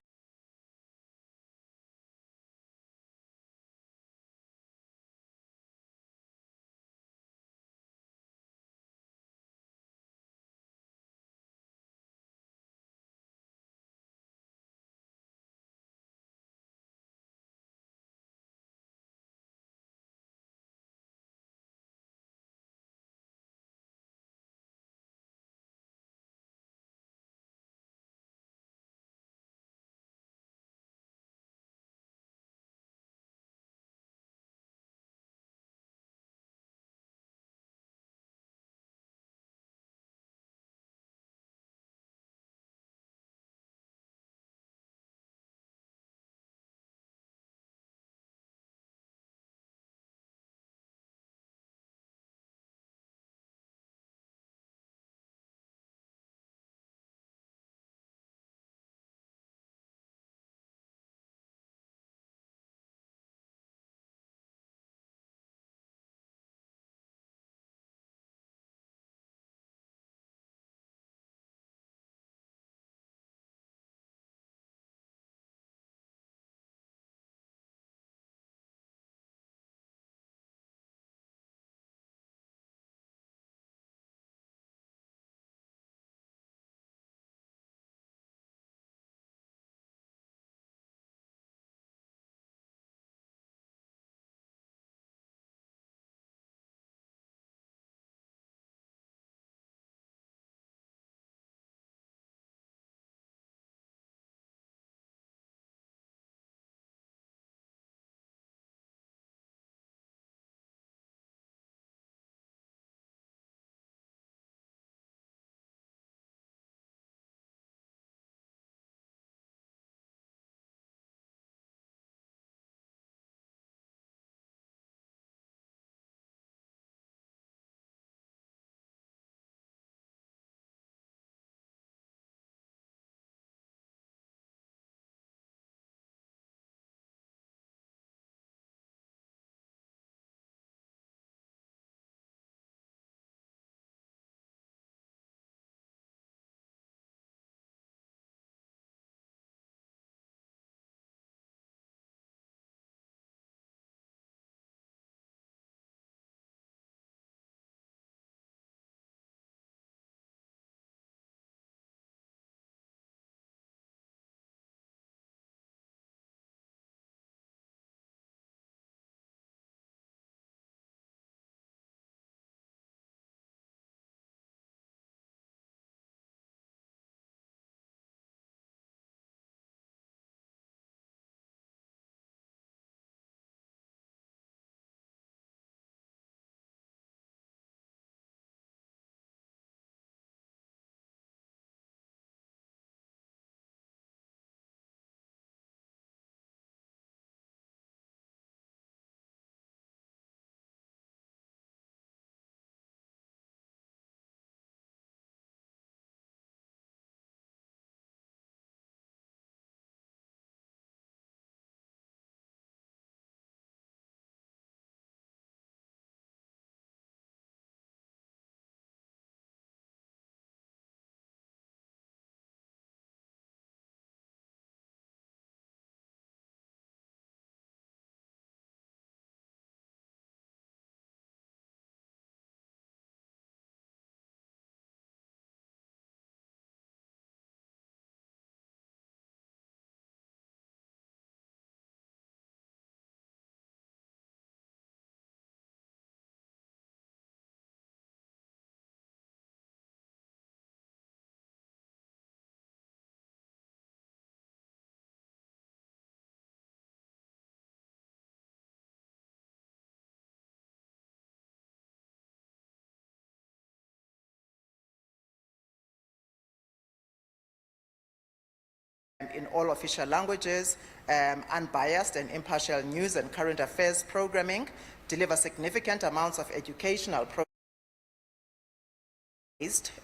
In all official languages, unbiased and impartial news and current affairs programming, deliver significant amounts of educational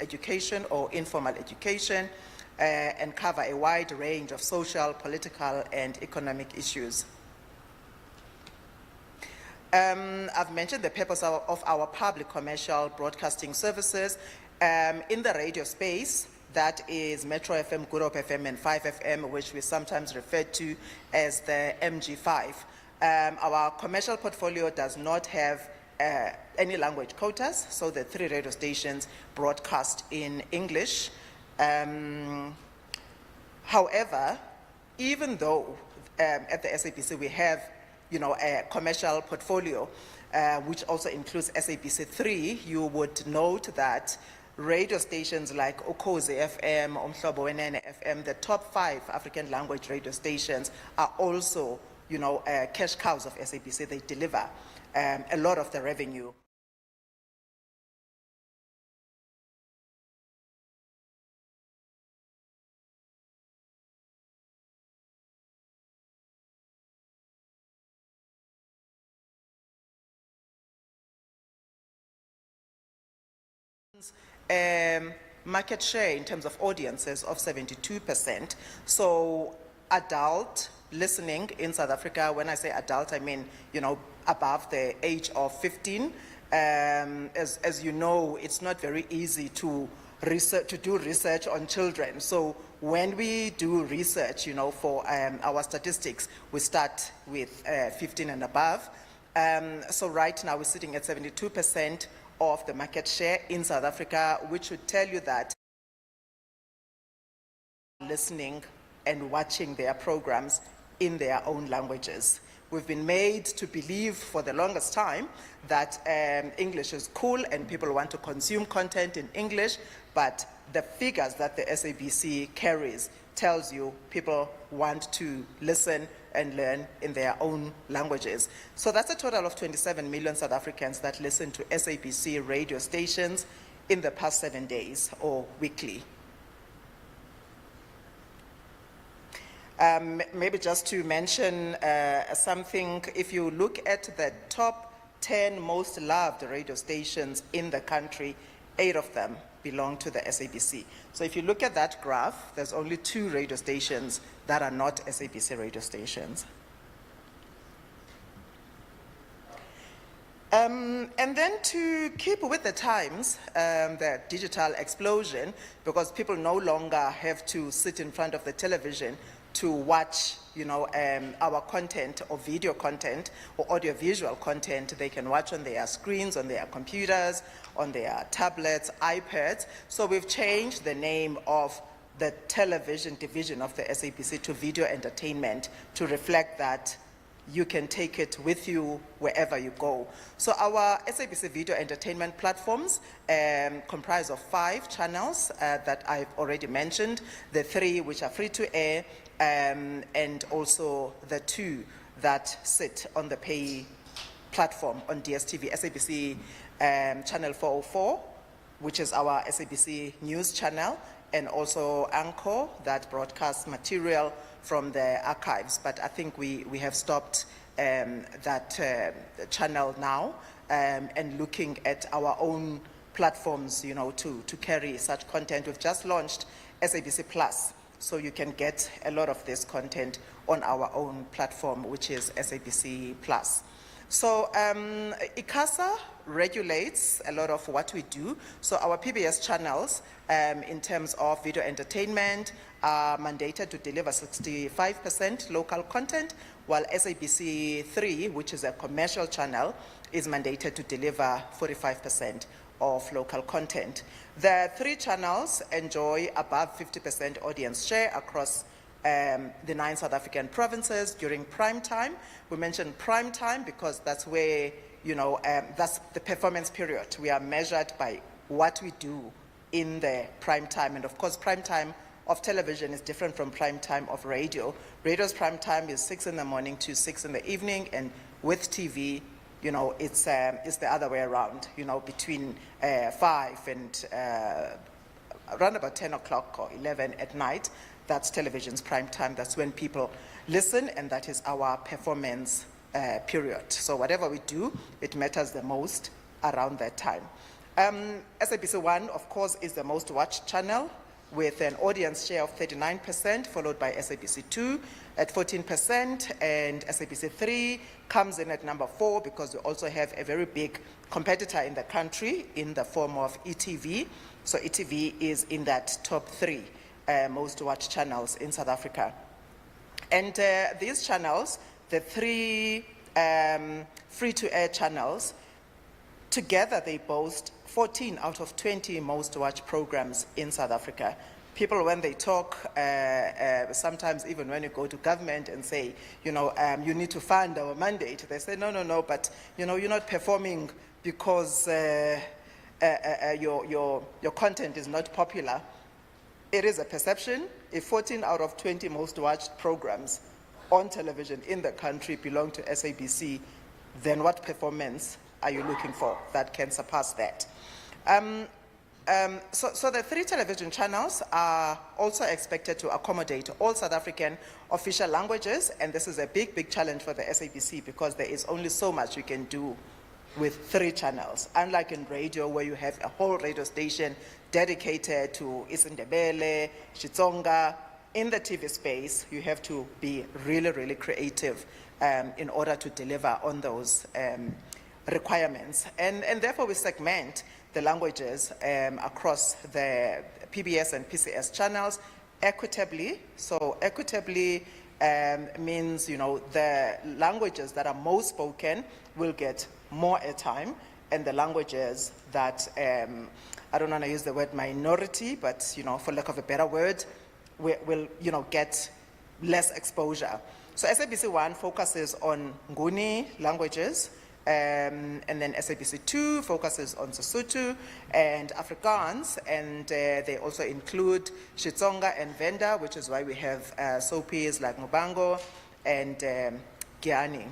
education or informal education, and cover a wide range of social, political, and economic issues. I've mentioned the purpose of our public commercial broadcasting services in the radio space. that is Metro FM, Good Hope FM, and 5FM, which we sometimes refer to as the MG5. Our commercial portfolio does not have any language quotas, so the 3 radio stations broadcast in English. However, even though at the SABC we have, a commercial portfolio, which also includes SABC 3, you would note that radio stations like Ukhozi FM, Umhlobo Wenene FM, the top 5 African language radio stations are also, cash cows of SABC. They deliver a lot of the revenue. Market share in terms of audiences of 72%. So adult listening in South Africa, when I say adult, I mean, above the age of 15. As you know, it's not very easy to do research on children. So when we do research, for our statistics, we start with 15 and above. So right now we're sitting at 72% of the market share in South Africa, which would tell you that listening and watching their programs in their own languages. We've been made to believe for the longest time that English is cool and people want to consume content in English, but the figures that the SABC carries tells you people want to listen and learn in their own languages. So that's a total of 27 million South Africans that listen to SABC radio stations in the past 7 days or weekly. Maybe just to mention something, if you look at the top 10 most loved radio stations in the country, 8 of them belong to the SABC. So if you look at that graph, there's only 2 radio stations that are not SABC radio stations. And then to keep with the times, the digital explosion, because people no longer have to sit in front of the television to watch, our content or video content or audiovisual content. They can watch on their screens, on their computers, on their tablets, iPads. So we've changed the name of the television division of the SABC to video entertainment to reflect that you can take it with you wherever you go. So our SABC video entertainment platforms comprise of 5 channels that I've already mentioned, the 3 which are free to air, and also the 2 that sit on the pay platform on DSTV, SABC channel 404, which is our SABC news channel, and also Anchor that broadcasts material from the archives. But I think we have stopped that channel now and looking at our own platforms, to carry such content. We've just launched SABC Plus, so you can get a lot of this content on our own platform, which is SABC Plus. So ICASA regulates a lot of what we do. So our PBS channels, in terms of video entertainment, are mandated to deliver 65% local content, while SABC 3, which is a commercial channel, is mandated to deliver 45% of local content. The 3 channels enjoy above 50% audience share across the 9 South African provinces during prime time. We mentioned prime time because that's where, that's the performance period. We are measured by what we do in the prime time. And of course, prime time of television is different from prime time of radio. Radio's prime time is 6 in the morning to 6 in the evening, and with TV, it's the other way around, between 5 and around about 10 o'clock or 11 at night. That's television's prime time. That's when people listen, and that is our performance period. So whatever we do, it matters the most around that time. SABC 1, of course, is the most watched channel with an audience share of 39%, followed by SABC2 at 14%, and SABC3 comes in at number 4 because we also have a very big competitor in the country in the form of ETV. So ETV is in that top 3 most watched channels in South Africa. And these channels, the 3 free-to-air channels, together they boast 14 out of 20 most watched programs in South Africa. People, when they talk, sometimes even when you go to government and say, you you need to fund our mandate, they say, no, but, you're not performing because your content is not popular. It is a perception. If 14 out of 20 most watched programs on television in the country belong to SABC, then what performance are you looking for that can surpass that? So the 3 television channels are also expected to accommodate all South African official languages, and this is a big challenge for the SABC because there is only so much you can do with 3 channels. Unlike in radio, where you have a whole radio station dedicated to isiNdebele, Xitsonga, in the TV space, you have to be really creative in order to deliver on those requirements. And therefore, we segment the languages across the PBS and PCS channels equitably. So equitably means, the languages that are most spoken will get more airtime, and the languages that, I don't want to use the word minority, but, for lack of a better word, will get less exposure. So SABC1 focuses on Nguni languages, and then SABC2 focuses on Sesotho and Afrikaans, and they also include Xitsonga and Venda, which is why we have soapies like Mubango and Giani.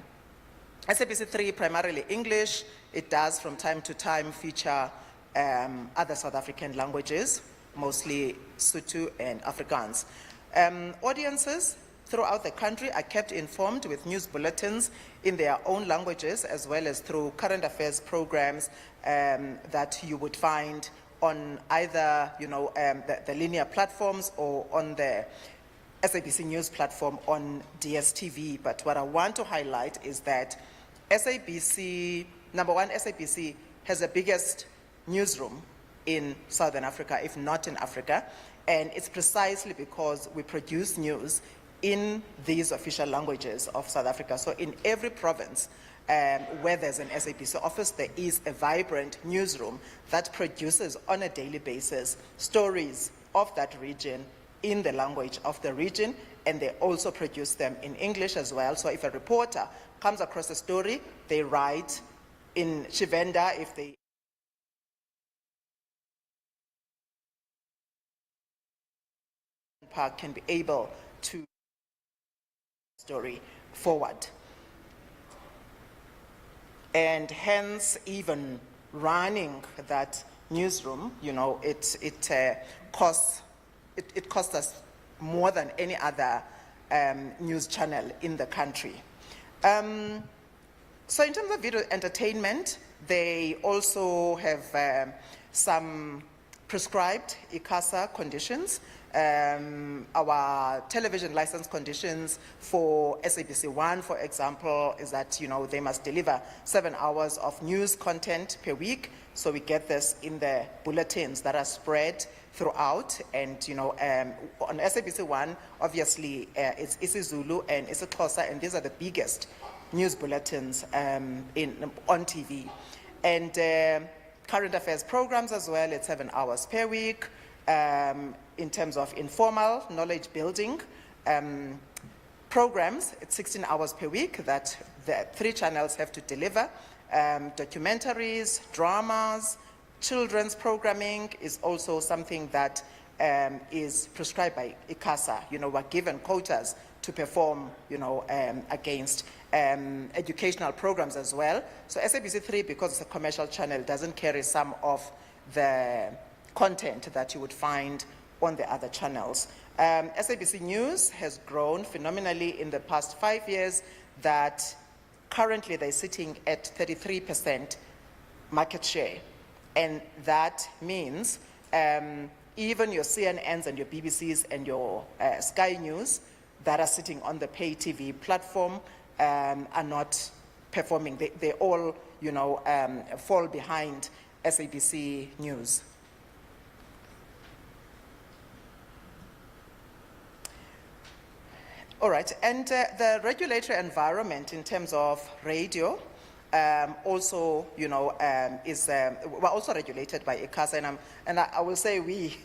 SABC3 primarily English. It does from time to time feature other South African languages, mostly Sotho and Afrikaans. Audiences throughout the country are kept informed with news bulletins in their own languages, as well as through current affairs programs that you would find on either the linear platforms or on the SABC News platform on DSTV. But what I want to highlight is that SABC, number one, SABC has the biggest newsroom in Southern Africa, if not in Africa, and it's precisely because we produce news in these official languages of South Africa. So in every province where there's an SABC office, there is a vibrant newsroom that produces on a daily basis stories of that region in the language of the region, and they also produce them in English as well. So if a reporter comes across a story, they write in Shivenda if they can be able to story forward. And hence, even running that newsroom, it costs us more than any other news channel in the country. So in terms of video entertainment, they also have some prescribed ICASA conditions. Our television license conditions for SABC1, for example, is that, they must deliver 7 hours of news content per week. So we get this in the bulletins that are spread throughout. And, on SABC1, obviously, it's isiZulu and isiXhosa, and these are the biggest news bulletins on TV. And current affairs programs as well, it's 7 hours per week. In terms of informal knowledge building programs, it's 16 hours per week that the 3 channels have to deliver. Documentaries, dramas, children's programming is also something that is prescribed by ICASA. We're given quotas to perform, against educational programs as well. So SABC3, because it's a commercial channel, doesn't carry some of the content that you would find on the other channels. SABC News has grown phenomenally in the past 5 years, that currently they're sitting at 33% market share. And that means even your CNNs and your BBCs and your Sky News that are sitting on the pay TV platform are not performing. They all, fall behind SABC News. All right, and the regulatory environment in terms of radio also, is we're also regulated by ICASA, and I will say we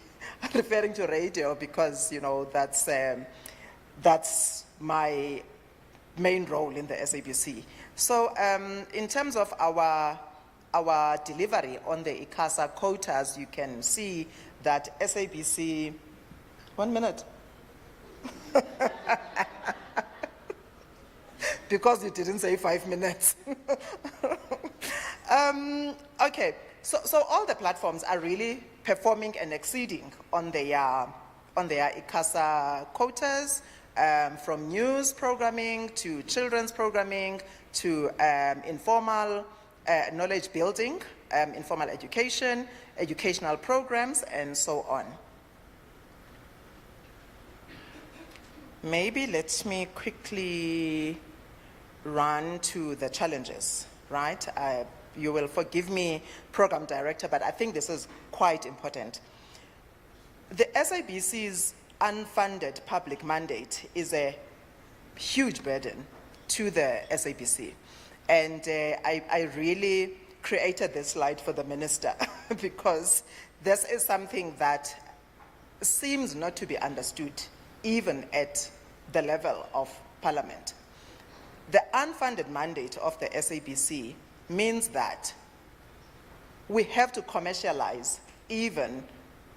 are referring to radio because that's my main role in the SABC. So in terms of our delivery on the ICASA quotas, you can see that SABC. 1 minute. Because you didn't say 5 minutes. Okay, so all the platforms are really performing and exceeding on their ICASA quotas, from news programming to children's programming to informal knowledge building, informal education, educational programs, and so on. Maybe let me quickly run to the challenges, right? You will forgive me, Program Director, but I think this is quite important. The SABC's unfunded public mandate is a huge burden to the SABC. And I really created this slide for the Minister because this is something that seems not to be understood even at the level of Parliament. The unfunded mandate of the SABC means that we have to commercialize even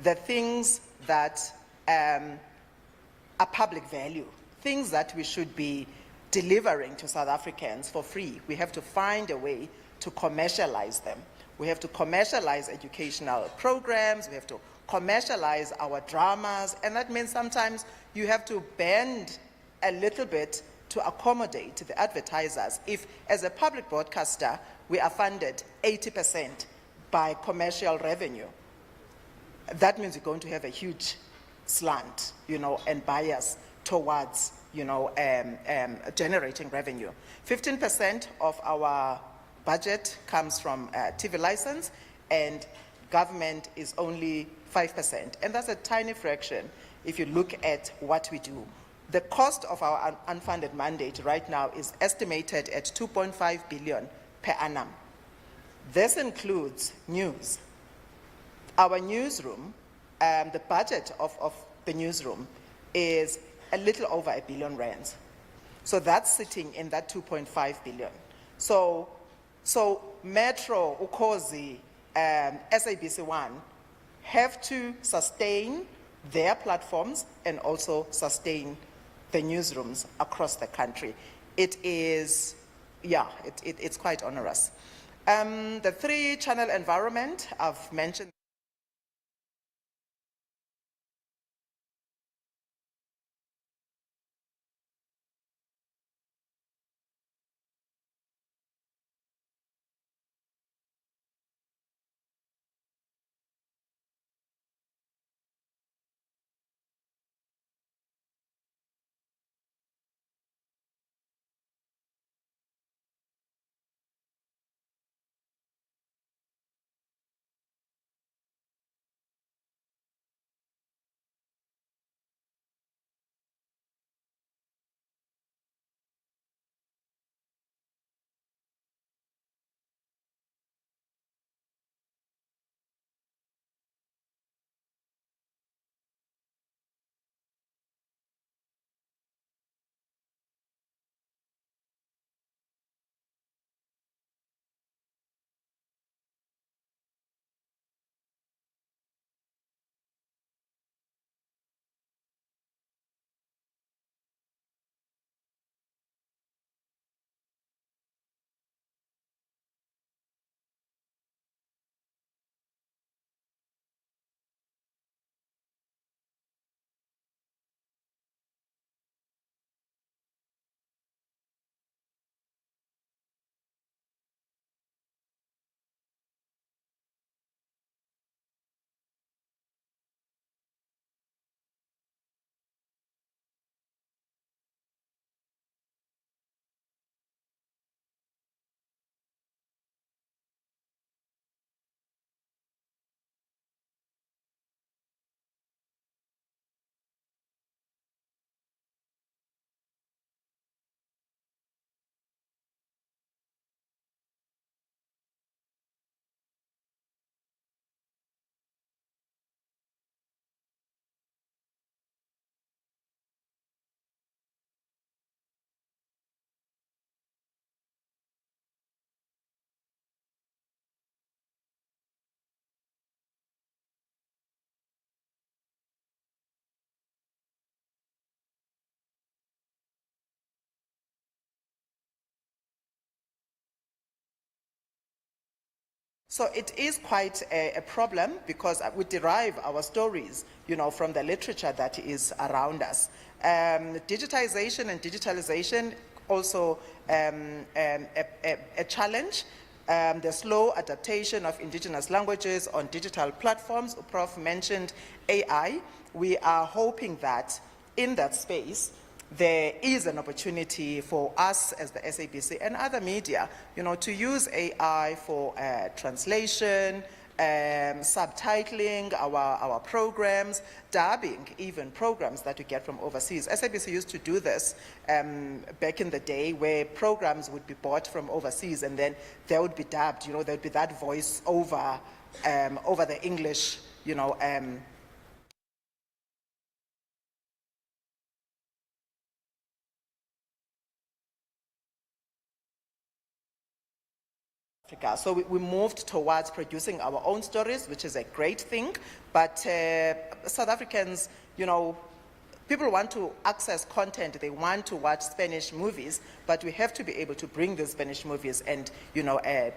the things that are public value, things that we should be delivering to South Africans for free. We have to find a way to commercialize them. We have to commercialize educational programs, we have to commercialize our dramas, and that means sometimes you have to bend a little bit to accommodate the advertisers. If, as a public broadcaster, we are funded 80% by commercial revenue, that means you're going to have a huge slant, and bias towards, generating revenue. 15% of our budget comes from TV license, and government is only 5%. And that's a tiny fraction if you look at what we do. The cost of our unfunded mandate right now is estimated at 2.5 billion per annum. This includes news. Our newsroom, the budget of the newsroom is a little over R1 billion. So that's sitting in that 2.5 billion. So Metro, Ukhozi, SABC1 have to sustain their platforms and also sustain the newsrooms across the country. It is, it's quite onerous. The 3-channel environment, I've mentioned. So it is quite a problem because we derive our stories, from the literature that is around us. Digitization and digitalization also a challenge. The slow adaptation of indigenous languages on digital platforms. Prof mentioned AI. We are hoping that in that space, there is an opportunity for us as the SABC and other media, to use AI for translation, subtitling our programs, dubbing even programs that we get from overseas. SABC used to do this back in the day where programs would be bought from overseas and then they would be dubbed, there would be that voice over the English, Africa. So we moved towards producing our own stories, which is a great thing. But South Africans, people want to access content. They want to watch Spanish movies, but we have to be able to bring the Spanish movies and,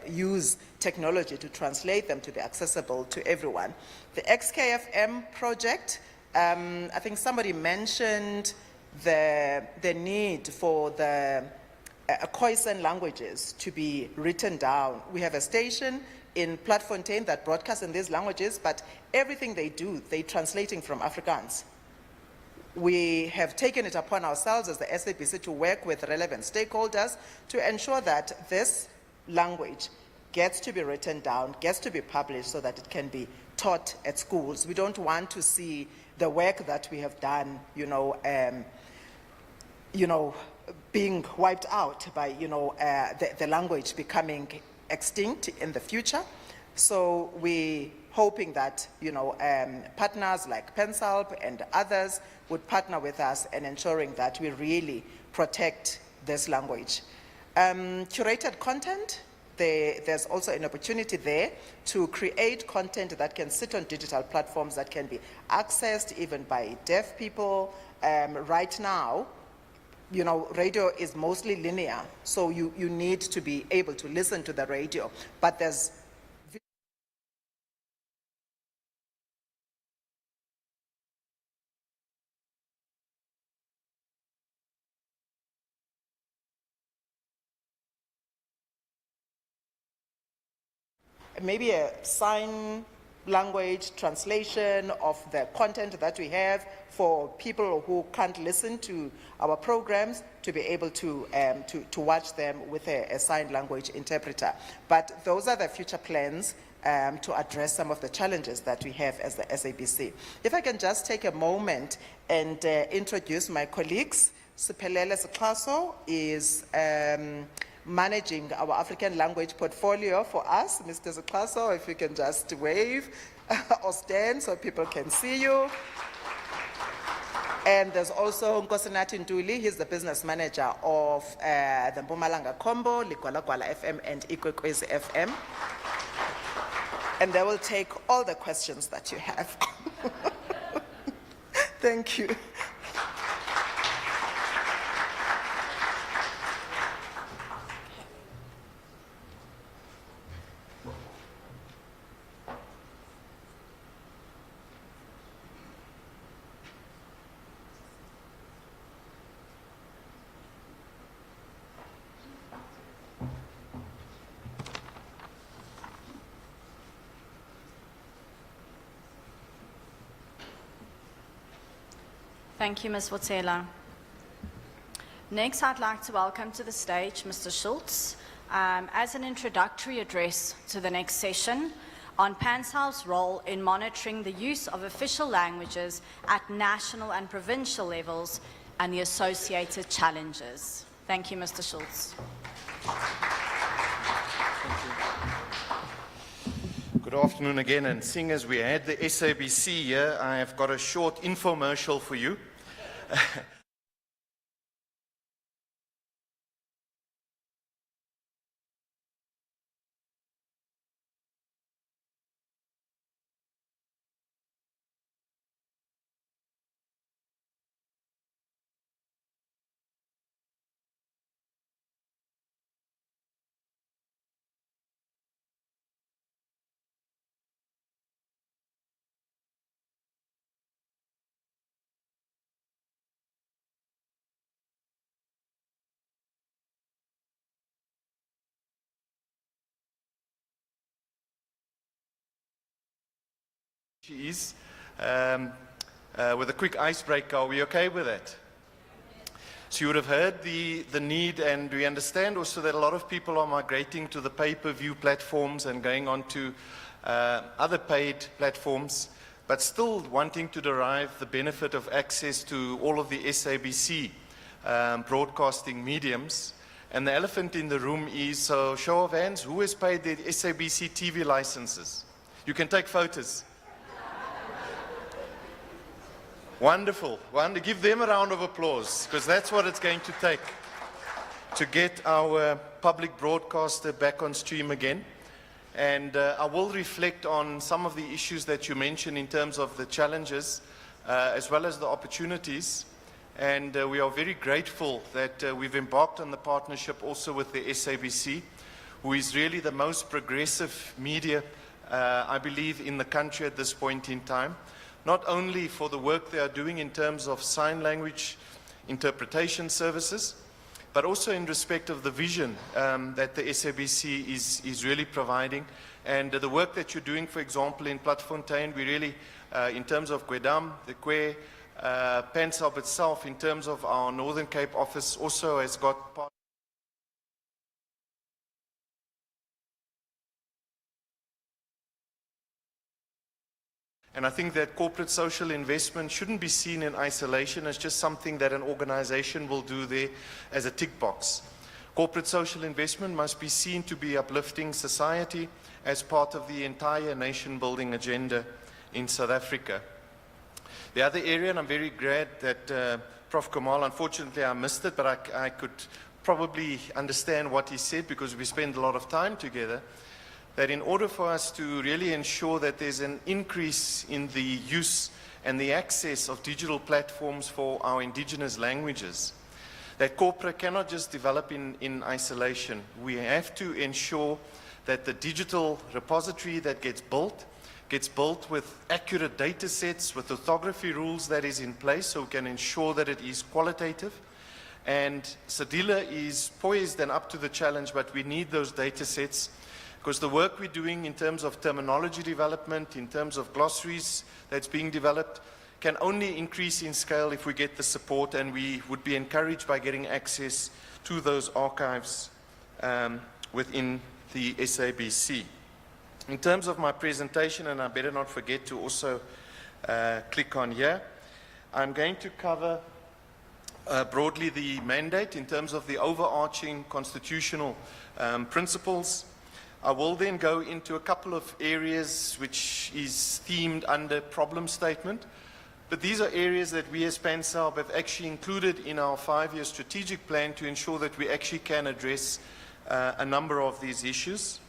use technology to translate them to be accessible to everyone. The XKFM project, I think somebody mentioned the need for the Khoisan languages to be written down. We have a station in Platfontein that broadcasts in these languages, but everything they do, they're translating from Afrikaans. We have taken it upon ourselves as the SABC to work with relevant stakeholders to ensure that this language gets to be written down, gets to be published so that it can be taught at schools. We don't want to see the work that we have done, being wiped out by, the language becoming extinct in the future. So we're hoping that, partners like PenSalp and others would partner with us in ensuring that we really protect this language. Curated content, there's also an opportunity there to create content that can sit on digital platforms that can be accessed even by deaf people. Right now, radio is mostly linear, so you need to be able to listen to the radio, but there's maybe a sign language translation of the content that we have for people who can't listen to our programs to be able to watch them with a sign language interpreter. But those are the future plans to address some of the challenges that we have as the SABC. If I can just take a moment and introduce my colleagues. Siphelele Sixaso is managing our African language portfolio for us. Mr. Sixaso, if you can just wave or stand so people can see you. And there's also Nkosinathi Ntuli, he's the business manager of the Mpumalanga Combo, Ligwala Gwala FM and Ikwekwezi FM. And they will take all the questions that you have. Thank you. Thank you, Ms. Wotela. Next, I'd like to welcome to the stage Mr. Schultz as an introductory address to the next session on PanSal's role in monitoring the use of official languages at national and provincial levels and the associated challenges. Thank you, Mr. Schultz. Good afternoon again, and seeing as we had the SABC here, I have got a short infomercial for you. is with a quick icebreaker. Are we okay with that? So you would have heard the need, and we understand also that a lot of people are migrating to the pay-per-view platforms and going on to other paid platforms, but still wanting to derive the benefit of access to all of the SABC broadcasting mediums. And the elephant in the room is, so show of hands, who has paid their SABC TV licenses? You can take photos. Wonderful. Give them a round of applause, because that's what it's going to take to get our public broadcaster back on stream again. And I will reflect on some of the issues that you mentioned in terms of the challenges as well as the opportunities. And we are very grateful that we've embarked on the partnership also with the SABC, who is really the most progressive media, I believe, in the country at this point in time. Not only for the work they are doing in terms of sign language interpretation services, but also in respect of the vision that the SABC is really providing. And the work that you're doing, for example, in Platfontein, we really, in terms of Gwedam, the Kwe, Pensop itself, in terms of our Northern Cape office, also has got part. And I think that corporate social investment shouldn't be seen in isolation as just something that an organization will do there as a tick box. Corporate social investment must be seen to be uplifting society as part of the entire nation-building agenda in South Africa. The other area, and I'm very glad that Prof. Kamal, unfortunately I missed it, but I could probably understand what he said because we spend a lot of time together, that in order for us to really ensure that there's an increase in the use and the access of digital platforms for our indigenous languages, that corporate cannot just develop in isolation. We have to ensure that the digital repository that gets built with accurate data sets, with orthography rules that is in place, so we can ensure that it is qualitative. And Sadila is poised and up to the challenge, but we need those data sets, because the work we're doing in terms of terminology development, in terms of glossaries that's being developed, can only increase in scale if we get the support, and we would be encouraged by getting access to those archives within the SABC. In terms of my presentation, and I better not forget to also click on here, I'm going to cover broadly the mandate in terms of the overarching constitutional principles. I will then go into a couple of areas which is themed under problem statement, but these are areas that we as PANSAB have actually included in our 5-year strategic plan to ensure that we actually can address a number of these issues.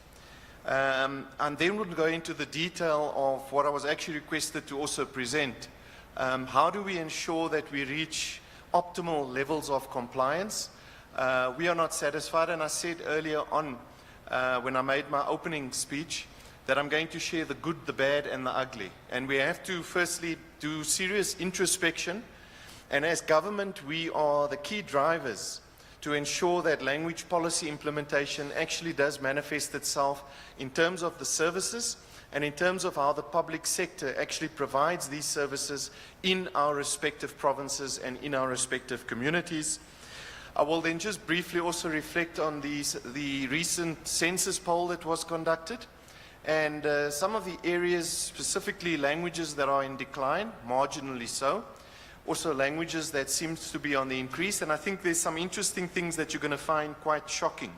And then we'll go into the detail of what I was actually requested to also present. How do we ensure that we reach optimal levels of compliance? We are not satisfied, and I said earlier on when I made my opening speech that I'm going to share the good, the bad, and the ugly. And we have to firstly do serious introspection, and as government we are the key drivers to ensure that language policy implementation actually does manifest itself in terms of the services and in terms of how the public sector actually provides these services in our respective provinces and in our respective communities. I will then just briefly also reflect on the recent census poll that was conducted, and some of the areas, specifically languages that are in decline, marginally so, also languages that seems to be on the increase, and I think there's some interesting things that you're going to find quite shocking.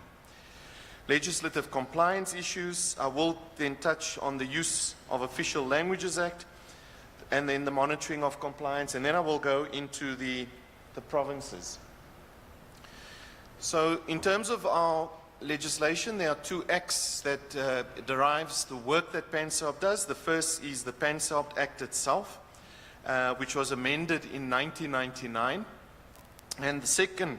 Legislative compliance issues. I will then touch on the Use of Official Languages Act, and then the monitoring of compliance, and then I will go into the provinces. So in terms of our legislation, there are 2 acts that derives the work that PANSAB does. The first is the PANSAB Act itself, which was amended in 1999, and the second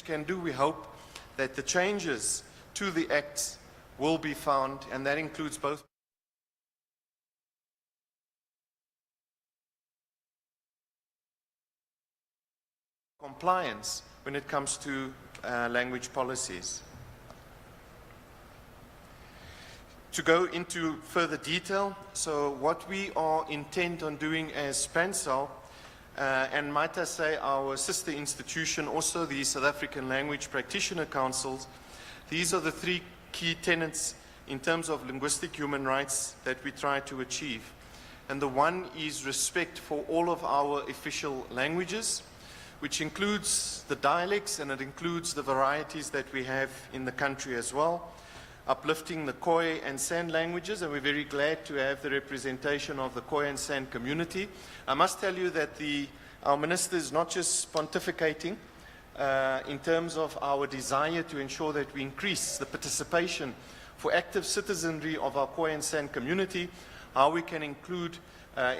can do, we hope that the changes to the acts will be found, and that includes both compliance when it comes to language policies. To go into further detail, so what we are intent on doing as PANCEL, and might I say our sister institution, also the South African Language Practitioner Councils, these are the three key tenets in terms of linguistic human rights that we try to achieve. And the one is respect for all of our official languages, which includes the dialects and it includes the varieties that we have in the country as well, uplifting the Khoi and San languages, and we're very glad to have the representation of the Khoi and San community. I must tell you that our minister is not just pontificating in terms of our desire to ensure that we increase the participation for active citizenry of our Khoi and San community, how we can include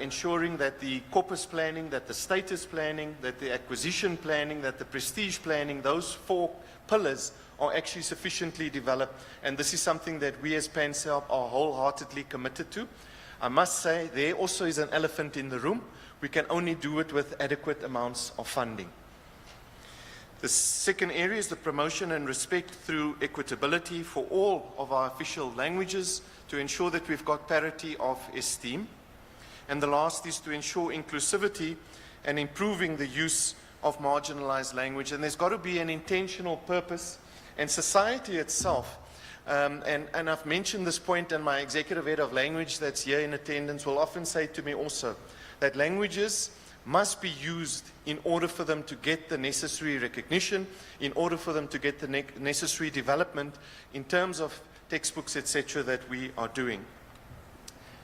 ensuring that the corpus planning, that the status planning, that the acquisition planning, that the prestige planning, those 4 pillars are actually sufficiently developed, and this is something that we as PANCEL are wholeheartedly committed to. I must say there also is an elephant in the room. We can only do it with adequate amounts of funding. The second area is the promotion and respect through equitability for all of our official languages to ensure that we've got parity of esteem. And the last is to ensure inclusivity and improving the use of marginalized language. And there's got to be an intentional purpose, and society itself, and I've mentioned this point, and my executive head of language that's here in attendance will often say to me also, that languages must be used in order for them to get the necessary recognition, in order for them to get the necessary development in terms of textbooks, etc., that we are doing.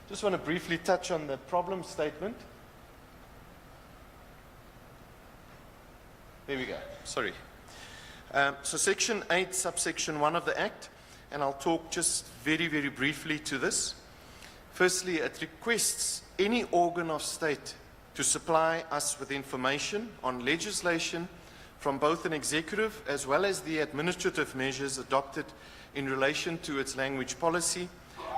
Just want to briefly touch on the problem statement. There we go. Sorry. So Section 8, subsection 1 of the Act, and I'll talk just very, very briefly to this. Firstly, it requests any organ of state to supply us with information on legislation from both an executive as well as the administrative measures adopted in relation to its language policy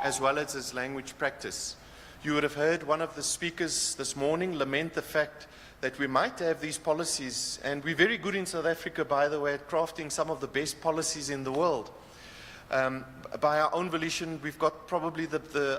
as well as its language practice. You would have heard one of the speakers this morning lament the fact that we might have these policies, and we're very good in South Africa, by the way, at crafting some of the best policies in the world. By our own volition, we've got probably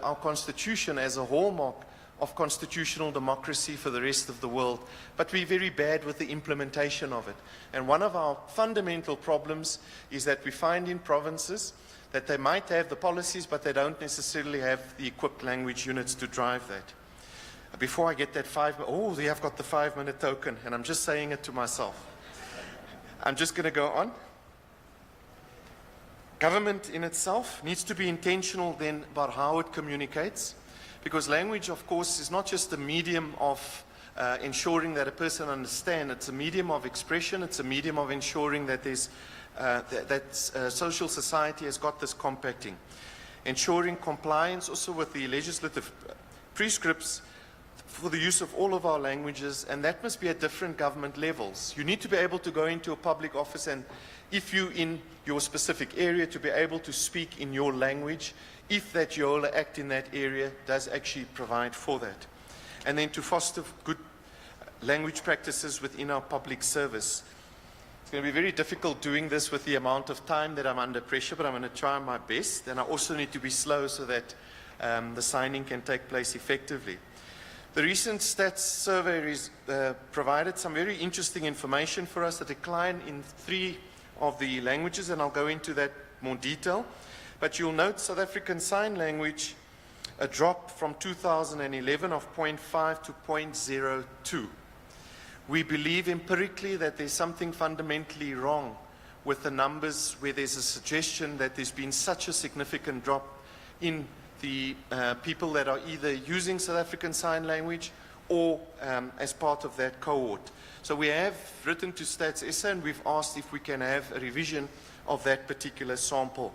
our constitution as a hallmark of constitutional democracy for the rest of the world, but we're very bad with the implementation of it. And one of our fundamental problems is that we find in provinces that they might have the policies, but they don't necessarily have the equipped language units to drive that. Before I get that they have got the 5-minute token, and I'm just saying it to myself. I'm just going to go on. Government in itself needs to be intentional then about how it communicates, because language, of course, is not just a medium of ensuring that a person understands. It's a medium of expression. It's a medium of ensuring that there's social society has got this compacting. Ensuring compliance also with the legislative prescripts for the use of all of our languages, and that must be at different government levels. You need to be able to go into a public office, and if you in your specific area, to be able to speak in your language, if that YOLA Act in that area does actually provide for that. And then to foster good language practices within our public service. It's going to be very difficult doing this with the amount of time that I'm under pressure, but I'm going to try my best, and I also need to be slow so that the signing can take place effectively. The recent stats survey provided some very interesting information for us, a decline in 3 of the languages, and I'll go into that more detail. But you'll note South African Sign Language, a drop from 2011 of 0.5 to 0.02. We believe empirically that there's something fundamentally wrong with the numbers where there's a suggestion that there's been such a significant drop in the people that are either using South African Sign Language or as part of that cohort. So we have written to Stats SA and we've asked if we can have a revision of that particular sample.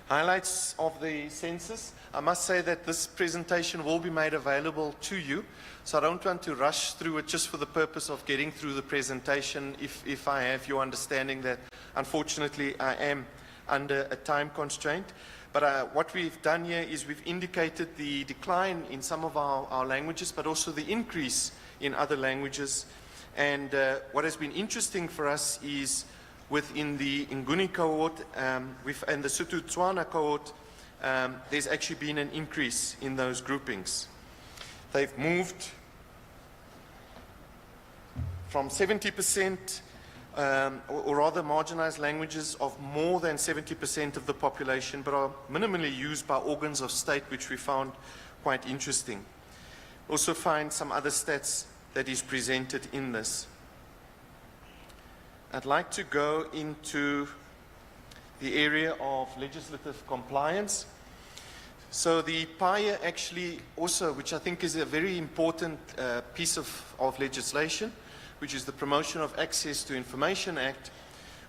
Highlights of the census. I must say that this presentation will be made available to you, so I don't want to rush through it just for the purpose of getting through the presentation if I have your understanding that unfortunately I am under a time constraint. But what we've done here is we've indicated the decline in some of our languages, but also the increase in other languages. And what has been interesting for us is within the Nguni cohort and the Sotho-Tswana cohort, there's actually been an increase in those groupings. They've moved from 70%, or rather marginalized languages of more than 70% of the population, but are minimally used by organs of state, which we found quite interesting. Also find some other stats that is presented in this. I'd like to go into the area of legislative compliance. So the PAIA actually also, which I think is a very important piece of legislation, which is the Promotion of Access to Information Act,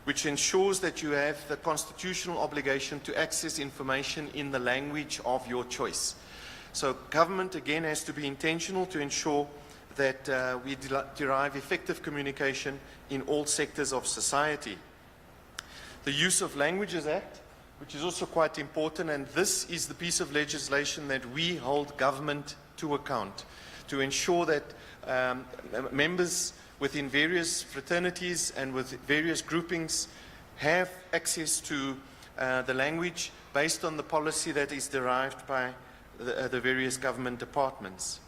which ensures that you have the constitutional obligation to access information in the language of your choice. So government again has to be intentional to ensure that we derive effective communication in all sectors of society. The Use of Languages Act, which is also quite important, and this is the piece of legislation that we hold government to account, to ensure that members within various fraternities and with various groupings have access to the language based on the policy that is derived by the various government departments.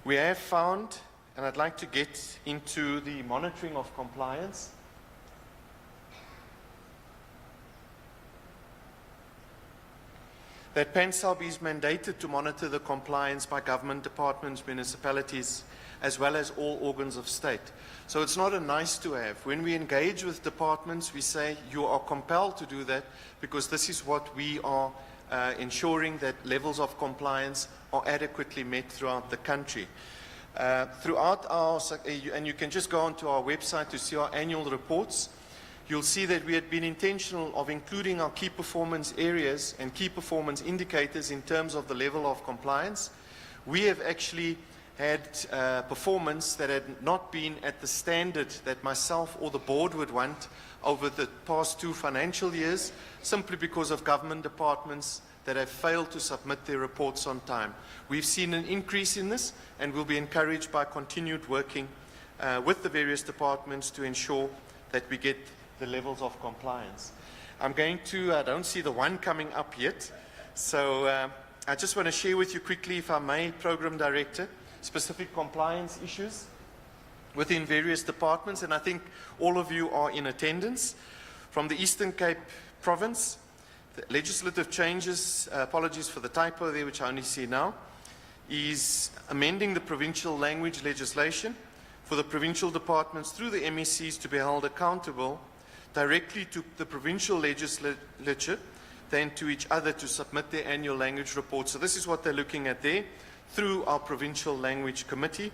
We have found, and I'd like to get into the monitoring of compliance. That PANSALB is mandated to monitor the compliance by government departments, municipalities, as well as all organs of state. So it's not a nice to have. When we engage with departments, we say you are compelled to do that because this is what we are ensuring that levels of compliance are adequately met throughout the country. Throughout our, and you can just go onto our website to see our annual reports, you'll see that we had been intentional of including our key performance areas and key performance indicators in terms of the level of compliance. We have actually had performance that had not been at the standard that myself or the board would want over the past 2 financial years, simply because of government departments that have failed to submit their reports on time. We've seen an increase in this, and we'll be encouraged by continued working with the various departments to ensure that we get the levels of compliance. I'm going to, I don't see the one coming up yet, so I just want to share with you quickly, if I may, Program Director, specific compliance issues within various departments, and I think all of you are in attendance. From the Eastern Cape Province, the legislative changes, apologies for the typo there, which I only see now, is amending the provincial language legislation for the provincial departments through the MECs to be held accountable directly to the provincial legislature than to each other to submit their annual language reports. So this is what they're looking at there through our Provincial Language Committee.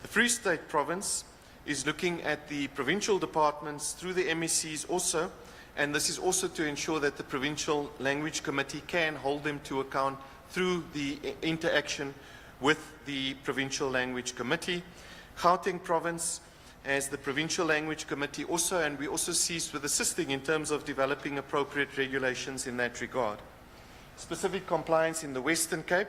The Free State Province is looking at the provincial departments through the MECs also, and this is also to ensure that the Provincial Language Committee can hold them to account through the interaction with the Provincial Language Committee. Gauteng Province as the Provincial Language Committee also, and we also ceased with assisting in terms of developing appropriate regulations in that regard. Specific compliance in the Western Cape,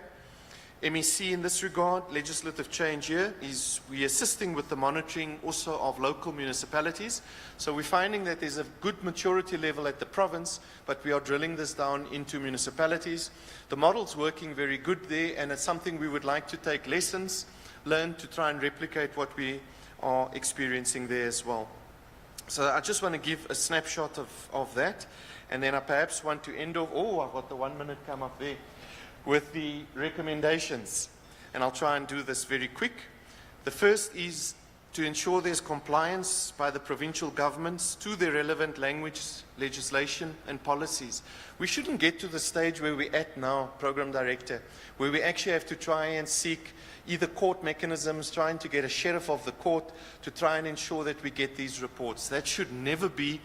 MEC in this regard, legislative change here is we assisting with the monitoring also of local municipalities. So we're finding that there's a good maturity level at the province, but we are drilling this down into municipalities. The model's working very good there, and it's something we would like to take lessons learned to try and replicate what we are experiencing there as well. So I just want to give a snapshot of that, and then I perhaps want to end off, I've got the 1 minute come up there, with the recommendations, and I'll try and do this very quick. The first is to ensure there's compliance by the provincial governments to the relevant language legislation and policies. We shouldn't get to the stage where we're at now, Program Director, where we actually have to try and seek either court mechanisms, trying to get a sheriff of the court to try and ensure that we get these reports. That should never be,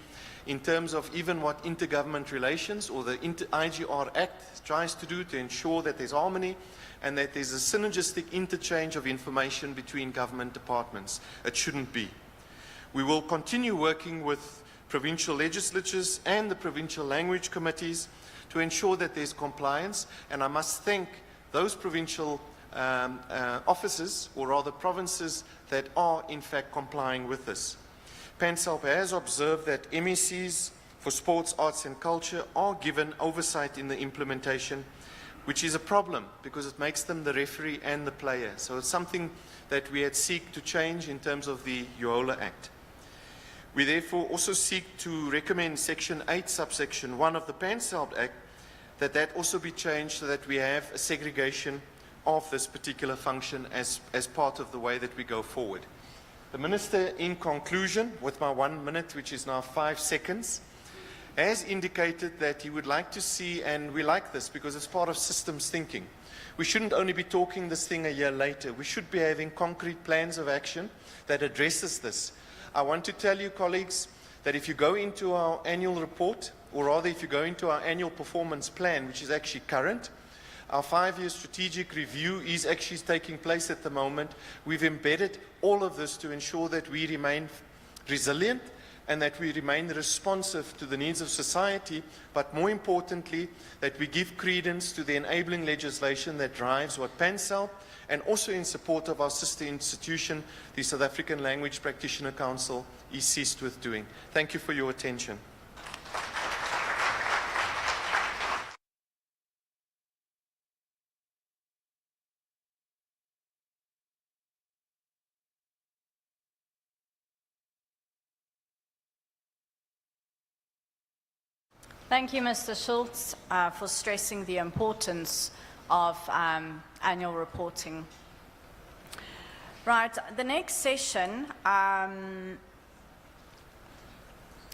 in terms of even what intergovernment relations or the IGR Act tries to do to ensure that there's harmony and that there's a synergistic interchange of information between government departments. It shouldn't be. We will continue working with provincial legislatures and the provincial language committees to ensure that there's compliance, and I must thank those provincial offices, or rather provinces, that are in fact complying with this. PANSALB has observed that MECs for sports, arts and culture are given oversight in the implementation, which is a problem because it makes them the referee and the player. So it's something that we had seek to change in terms of the UOLA Act. We therefore also seek to recommend Section 8, subsection 1 of the PANSALB Act, that also be changed so that we have a segregation of this particular function as part of the way that we go forward. The Minister, in conclusion, with my 1 minute, which is now 5 seconds, has indicated that he would like to see, and we like this because it's part of systems thinking. We shouldn't only be talking this thing a year later. We should be having concrete plans of action that addresses this. I want to tell you, colleagues, that if you go into our annual report, or rather if you go into our annual performance plan, which is actually current, our 5-year strategic review is actually taking place at the moment. We've embedded all of this to ensure that we remain resilient and that we remain responsive to the needs of society, but more importantly, that we give credence to the enabling legislation that drives what PANSALB, and also in support of our sister institution, the South African Language Practitioner Council, is ceased with doing. Thank you for your attention. Thank you, Mr. Schultz, for stressing the importance of annual reporting. Right, the next session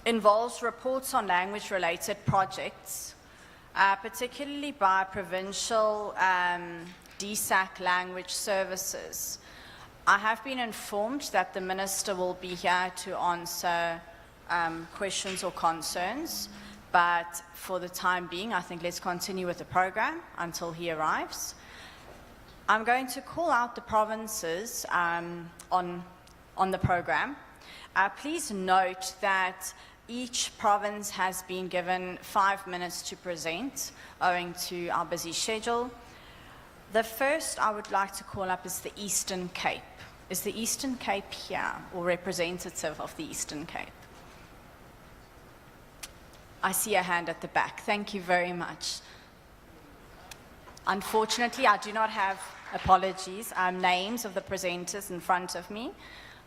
involves reports on language-related projects, particularly by provincial DSAC language services. I have been informed that the Minister will be here to answer questions or concerns. But for the time being, I think let's continue with the program until he arrives. I'm going to call out the provinces on the program. Please note that each province has been given 5 minutes to present, owing to our busy schedule. The first I would like to call up is the Eastern Cape. Is the Eastern Cape here, or representative of the Eastern Cape? I see a hand at the back. Thank you very much. Unfortunately, I do not have, apologies, names of the presenters in front of me,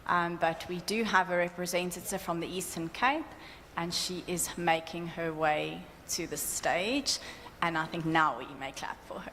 but we do have a representative from the Eastern Cape, and she is making her way to the stage, and I think now we may clap for her.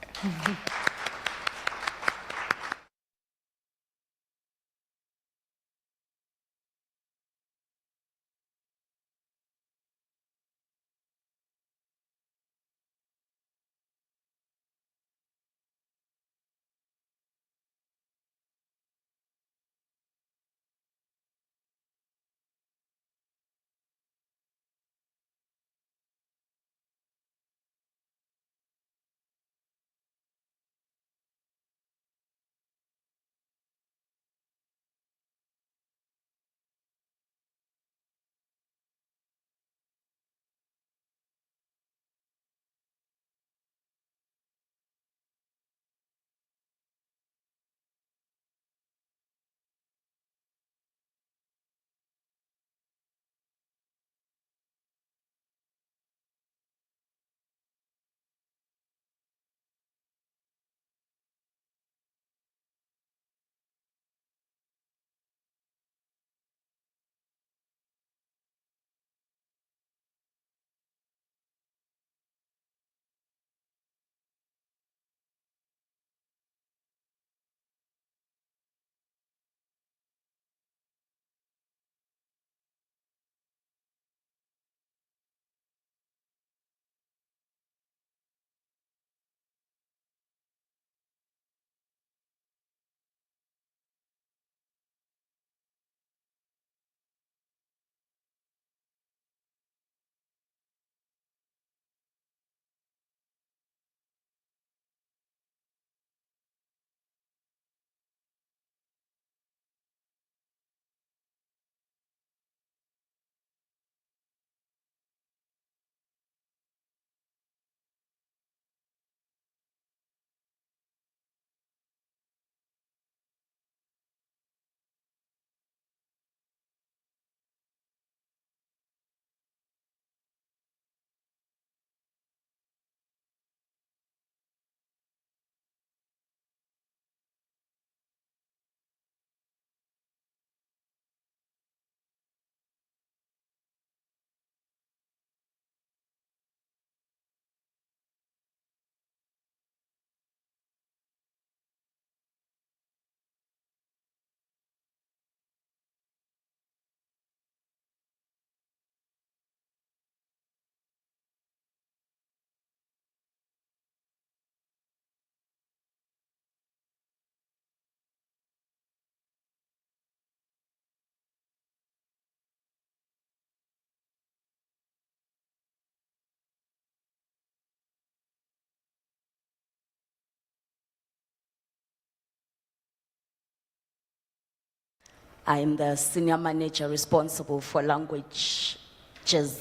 I am the senior manager responsible for languages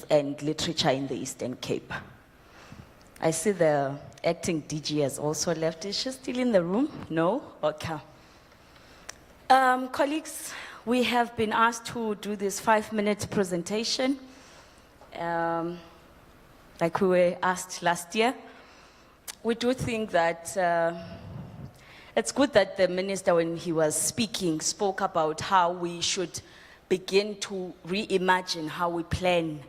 and literature in the Eastern Cape. I see the acting DG has also left. Is she still in the room? No? Okay. Colleagues, we have been asked to do this 5-minute presentation, like we were asked last year. We do think that it's good that the minister, when he was speaking, spoke about how we should begin to reimagine how we plan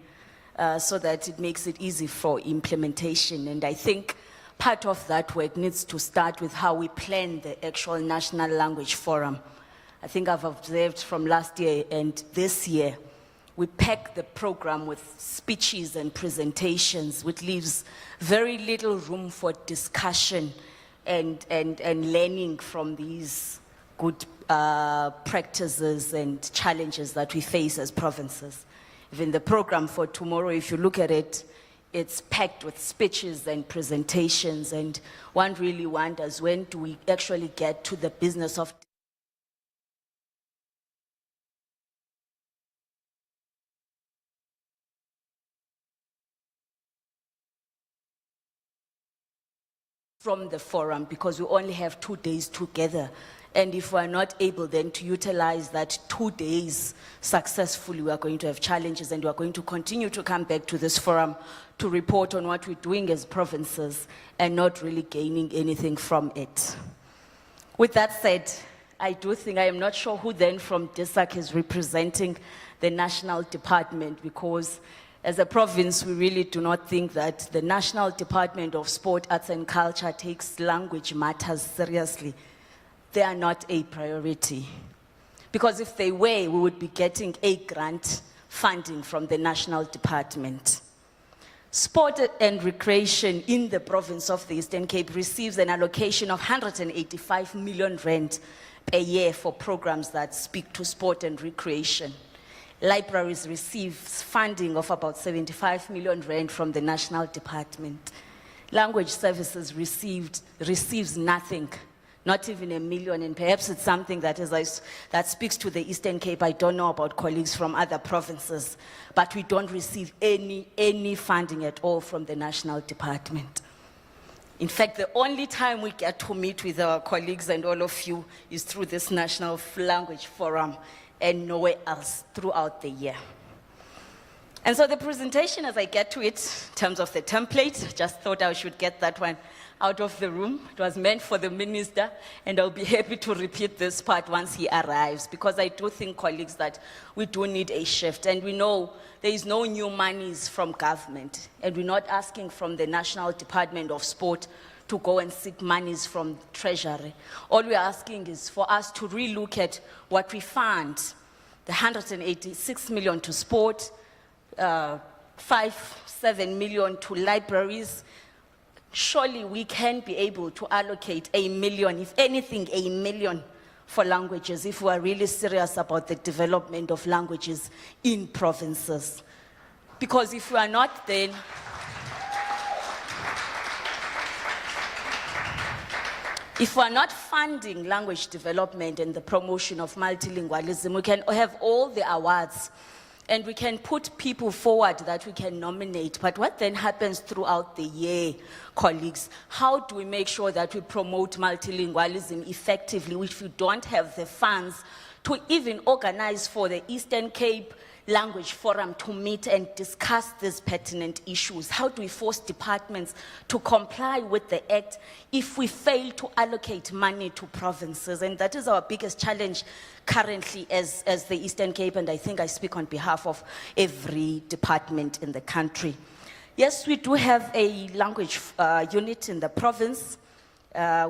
so that it makes it easy for implementation. And I think part of that work needs to start with how we plan the actual National Language Forum. I think I've observed from last year and this year, we pack the program with speeches and presentations, which leaves very little room for discussion and learning from these good practices and challenges that we face as provinces. Even the program for tomorrow, if you look at it, it's packed with speeches and presentations, and one really wonders, when do we actually get to the business of from the forum, because we only have 2 days together. And if we're not able then to utilize that 2 days successfully, we are going to have challenges, and we are going to continue to come back to this forum to report on what we're doing as provinces and not really gaining anything from it. With that said, I do think, I am not sure who then from DISAC is representing the national department, because as a province, we really do not think that the National Department of Sport, Arts and Culture takes language matters seriously. They are not a priority. Because if they were, we would be getting a grant funding from the National Department. Sport and recreation in the province of the Eastern Cape receives an allocation of 185 million rand per year for programs that speak to sport and recreation. Libraries receive funding of about 75 million rand from the National Department. Language services receives nothing, not even $1 million, and perhaps it's something that that speaks to the Eastern Cape. I don't know about colleagues from other provinces, but we don't receive any funding at all from the National Department. In fact, the only time we get to meet with our colleagues and all of you is through this National Language Forum, and nowhere else throughout the year. And so the presentation, as I get to it, in terms of the template, just thought I should get that one out of the room. It was meant for the minister, and I'll be happy to repeat this part once he arrives, because I do think, colleagues, that we do need a shift. And we know there is no new monies from government, and we're not asking from the National Department of Sport to go and seek monies from Treasury. All we're asking is for us to relook at what we fund, the 186 million to sport, 7 million to libraries. Surely we can be able to allocate $1 million, if anything, $1 million for languages, if we are really serious about the development of languages in provinces. Because if we are not, then if we're not funding language development and the promotion of multilingualism, we can have all the awards and we can put people forward that we can nominate. But what then happens throughout the year, colleagues? How do we make sure that we promote multilingualism effectively if we don't have the funds to even organize for the Eastern Cape Language Forum to meet and discuss these pertinent issues? How do we force departments to comply with the Act if we fail to allocate money to provinces? And that is our biggest challenge currently as the Eastern Cape, and I think I speak on behalf of every department in the country. Yes, we do have a language unit in the province,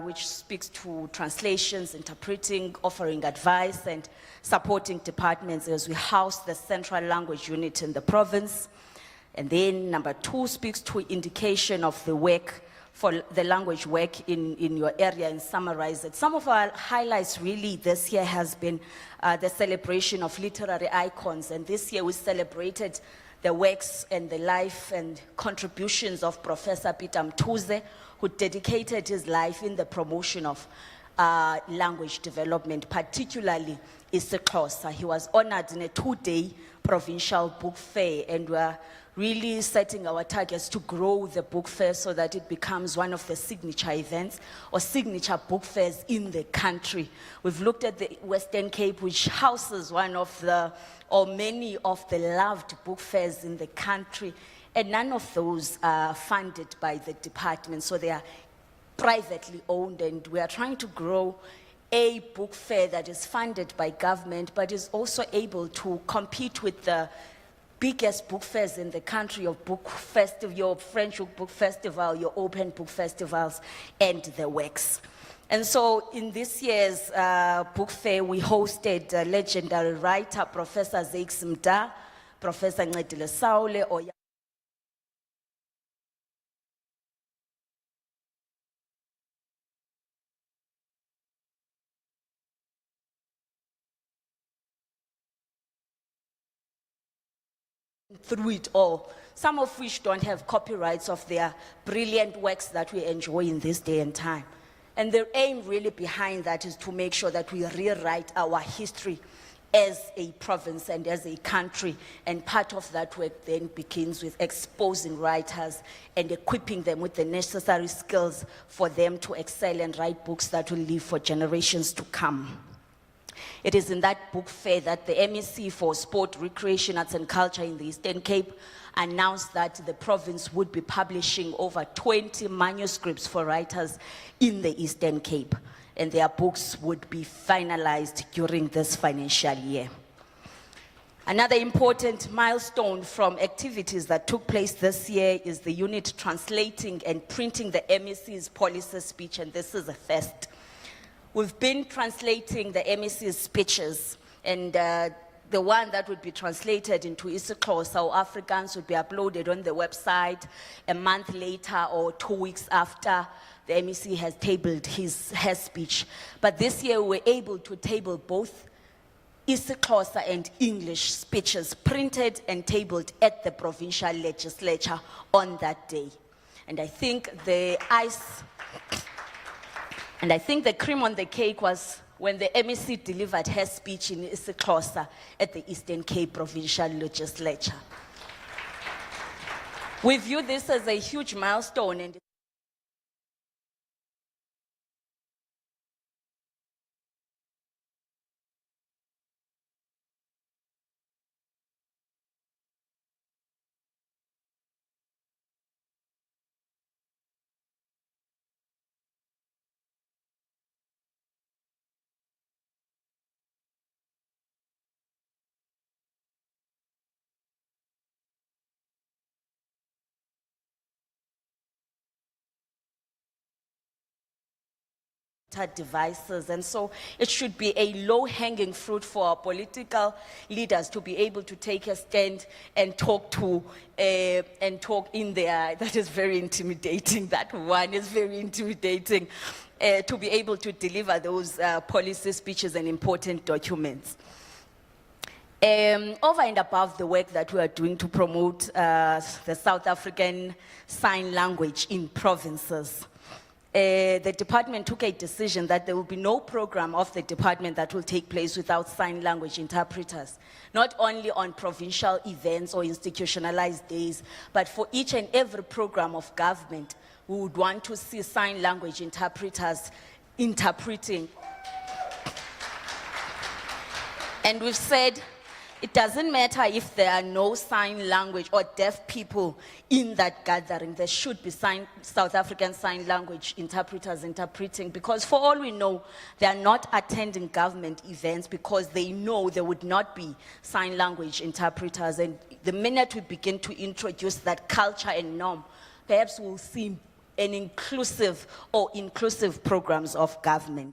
which speaks to translations, interpreting, offering advice, and supporting departments as we house the central language unit in the province. And then number 2 speaks to indication of the work for the language work in your area and summarize it. Some of our highlights really this year has been the celebration of literary icons. And this year we celebrated the works and the life and contributions of Professor Peter Mtuze, who dedicated his life in the promotion of language development, particularly isiXhosa. He was honored in a 2-day provincial book fair, and we're really setting our targets to grow the book fair so that it becomes one of the signature events or signature book fairs in the country. We've looked at the Western Cape, which houses one of the, or many of the loved book fairs in the country, and none of those are funded by the department, so they are privately owned, and we are trying to grow a book fair that is funded by government, but is also able to compete with the biggest book fairs in the country, of book festival, your French Book Festival, your Open Book Festivals, and the works. And so in this year's book fair, we hosted legendary writer, Professor Zakes Mda, Professor Ncedile Saule, through it all, some of which don't have copyrights of their brilliant works that we enjoy in this day and time. And the aim really behind that is to make sure that we rewrite our history as a province and as a country. And part of that work then begins with exposing writers and equipping them with the necessary skills for them to excel and write books that will live for generations to come. It is in that book fair that the MEC for Sport, Recreation, Arts and Culture in the Eastern Cape announced that the province would be publishing over 20 manuscripts for writers in the Eastern Cape, and their books would be finalized during this financial year. Another important milestone from activities that took place this year is the unit translating and printing the MEC's policy speech, and this is a first. We've been translating the MEC's speeches, and the one that would be translated into isiXhosa or Afrikaans would be uploaded on the website a month later or 2 weeks after the MEC has tabled her speech. But this year we were able to table both isiXhosa and English speeches, printed and tabled at the provincial legislature on that day. And I think the cream on the cake was when the MEC delivered her speech in isiXhosa at the Eastern Cape Provincial Legislature. We view this as a huge milestone, and devices, and so it should be a low-hanging fruit for our political leaders to be able to take a stand and talk in there. That is very intimidating. That one is very intimidating, to be able to deliver those policy speeches and important documents. Over and above the work that we are doing to promote the South African Sign Language in provinces, the department took a decision that there will be no program of the department that will take place without sign language interpreters, not only on provincial events or institutionalized days, but for each and every program of government, we would want to see sign language interpreters interpreting. And we've said, it doesn't matter if there are no sign language or deaf people in that gathering, there should be South African Sign Language interpreters interpreting, because for all we know, they are not attending government events because they know there would not be sign language interpreters. And the minute we begin to introduce that culture and norm, perhaps we'll see an inclusive programs of government.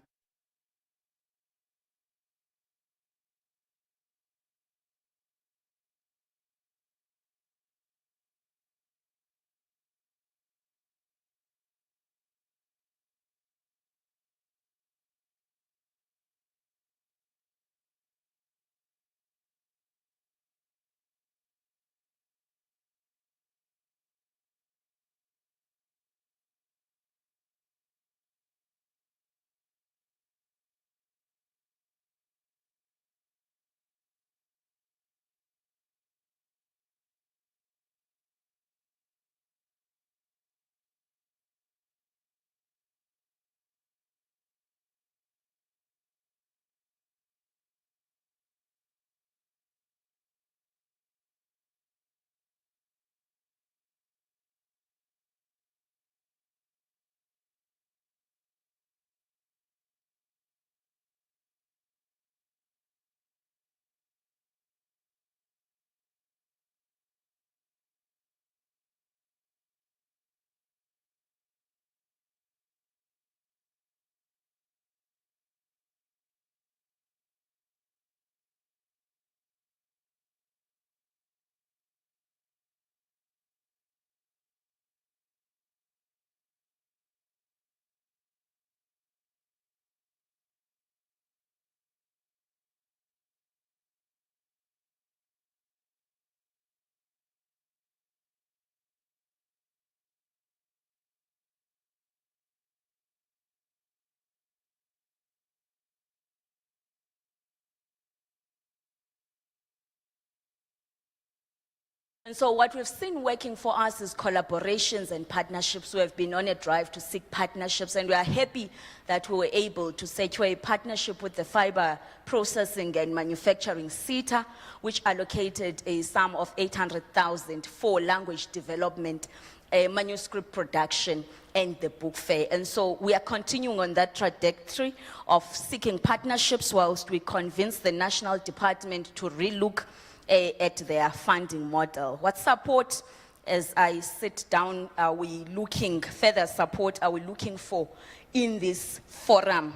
And so what we've seen working for us is collaborations and partnerships. We have been on a drive to seek partnerships, and we are happy that we were able to secure a partnership with the Fiber Processing and Manufacturing SETA, which allocated a sum of 800,000 for language development, manuscript production, and the book fair. And so we are continuing on that trajectory of seeking partnerships whilst we convince the National Department to relook at their funding model. What support, as I sit down, are we looking, further support are we looking for in this forum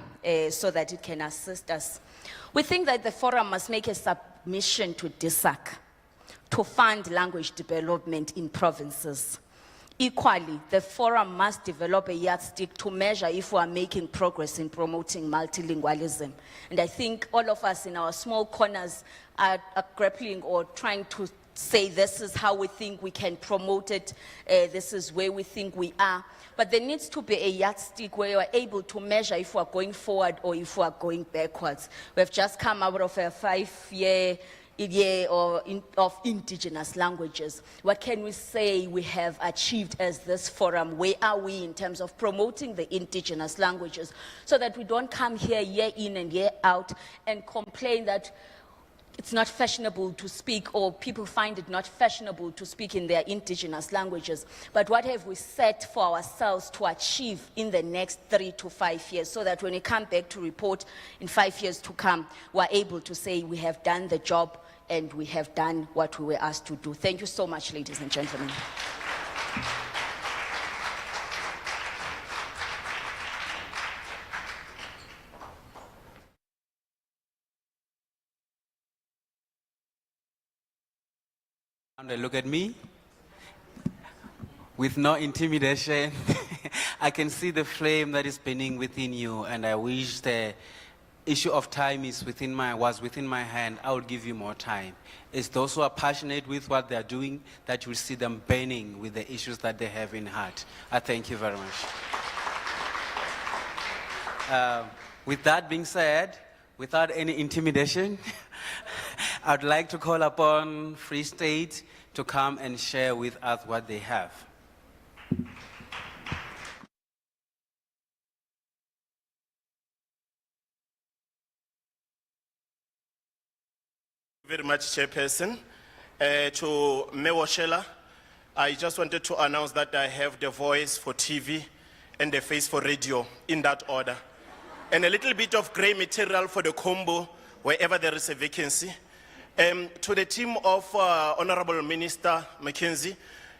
so that it can assist us? We think that the forum must make a submission to DISAC to fund language development in provinces. Equally, the forum must develop a yardstick to measure if we are making progress in promoting multilingualism. And I think all of us in our small corners are grappling or trying to say this is how we think we can promote it, this is where we think we are. But there needs to be a yardstick where you are able to measure if we are going forward or if we are going backwards. We have just come out of a 5-year of indigenous languages. What can we say we have achieved as this forum? Where are we in terms of promoting the indigenous languages, so that we don't come here year in and year out and complain that it's not fashionable to speak, or people find it not fashionable to speak in their indigenous languages. But what have we set for ourselves to achieve in the next 3 to 5 years, so that when we come back to report in 5 years to come, we're able to say we have done the job and we have done what we were asked to do. Thank you so much, ladies and gentlemen. And they look at me with no intimidation. I can see the flame that is burning within you, and I wish the issue of time was within my hand. I would give you more time. It's those who are passionate with what they're doing that you'll see them burning with the issues that they have in heart. I thank you very much. With that being said, without any intimidation, I'd like to call upon Free State to come and share with us what they have. Very much, Chairperson. To Mayor Shela, I just wanted to announce that I have the voice for TV and the face for radio, in that order. And a little bit of grey material for the combo wherever there is a vacancy. To the team of Honorable Minister Mackenzie,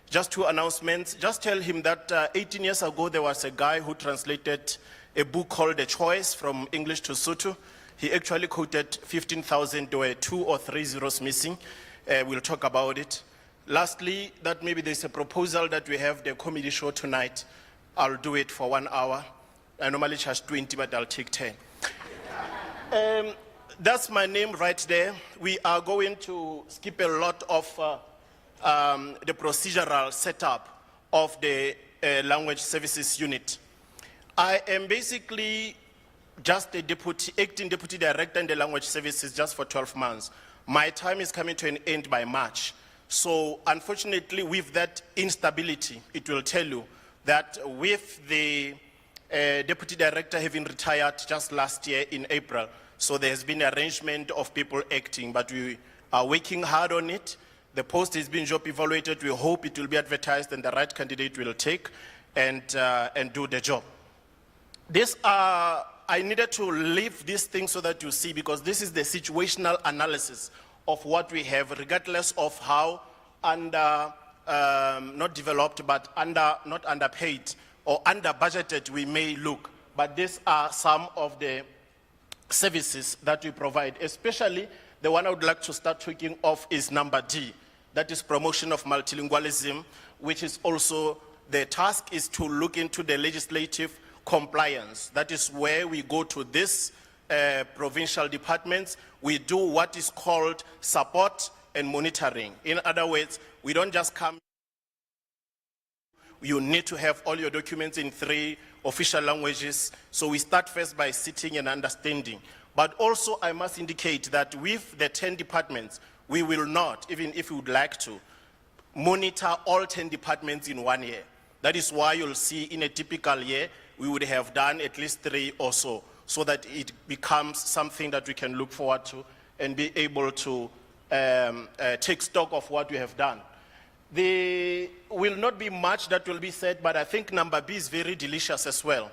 just 2 announcements. Just tell him that 18 years ago there was a guy who translated a book called The Choice from English to Sotho. He actually quoted 15,000, there were 2 or 3 zeros missing. We'll talk about it. Lastly, that maybe there's a proposal that we have the comedy show tonight. I'll do it for 1 hour. I normally charge 20, but I'll take 10. That's my name right there. We are going to skip a lot of the procedural setup of the Language Services Unit. I am basically just a acting deputy director in the Language Services just for 12 months. My time is coming to an end by March. So unfortunately, with that instability, it will tell you that with the deputy director having retired just last year in April, so there has been an arrangement of people acting, but we are working hard on it. The post is being job evaluated. We hope it will be advertised and the right candidate will take and do the job. I needed to leave this thing so that you see, because this is the situational analysis of what we have, regardless of how not developed, but not underpaid or under budgeted we may look. But these are some of the services that we provide, especially the one I would like to start talking of is number D, that is promotion of multilingualism, which is also, the task is to look into the legislative compliance. That is where we go to this provincial departments. We do what is called support and monitoring. In other words, we don't just come. You need to have all your documents in 3 official languages. So we start first by sitting and understanding. But also I must indicate that with the 10 departments, we will not, even if we would like to, monitor all 10 departments in 1 year. That is why you'll see in a typical year, we would have done at least 3 or so that it becomes something that we can look forward to and be able to take stock of what we have done. There will not be much that will be said, but I think number B is very delicious as well.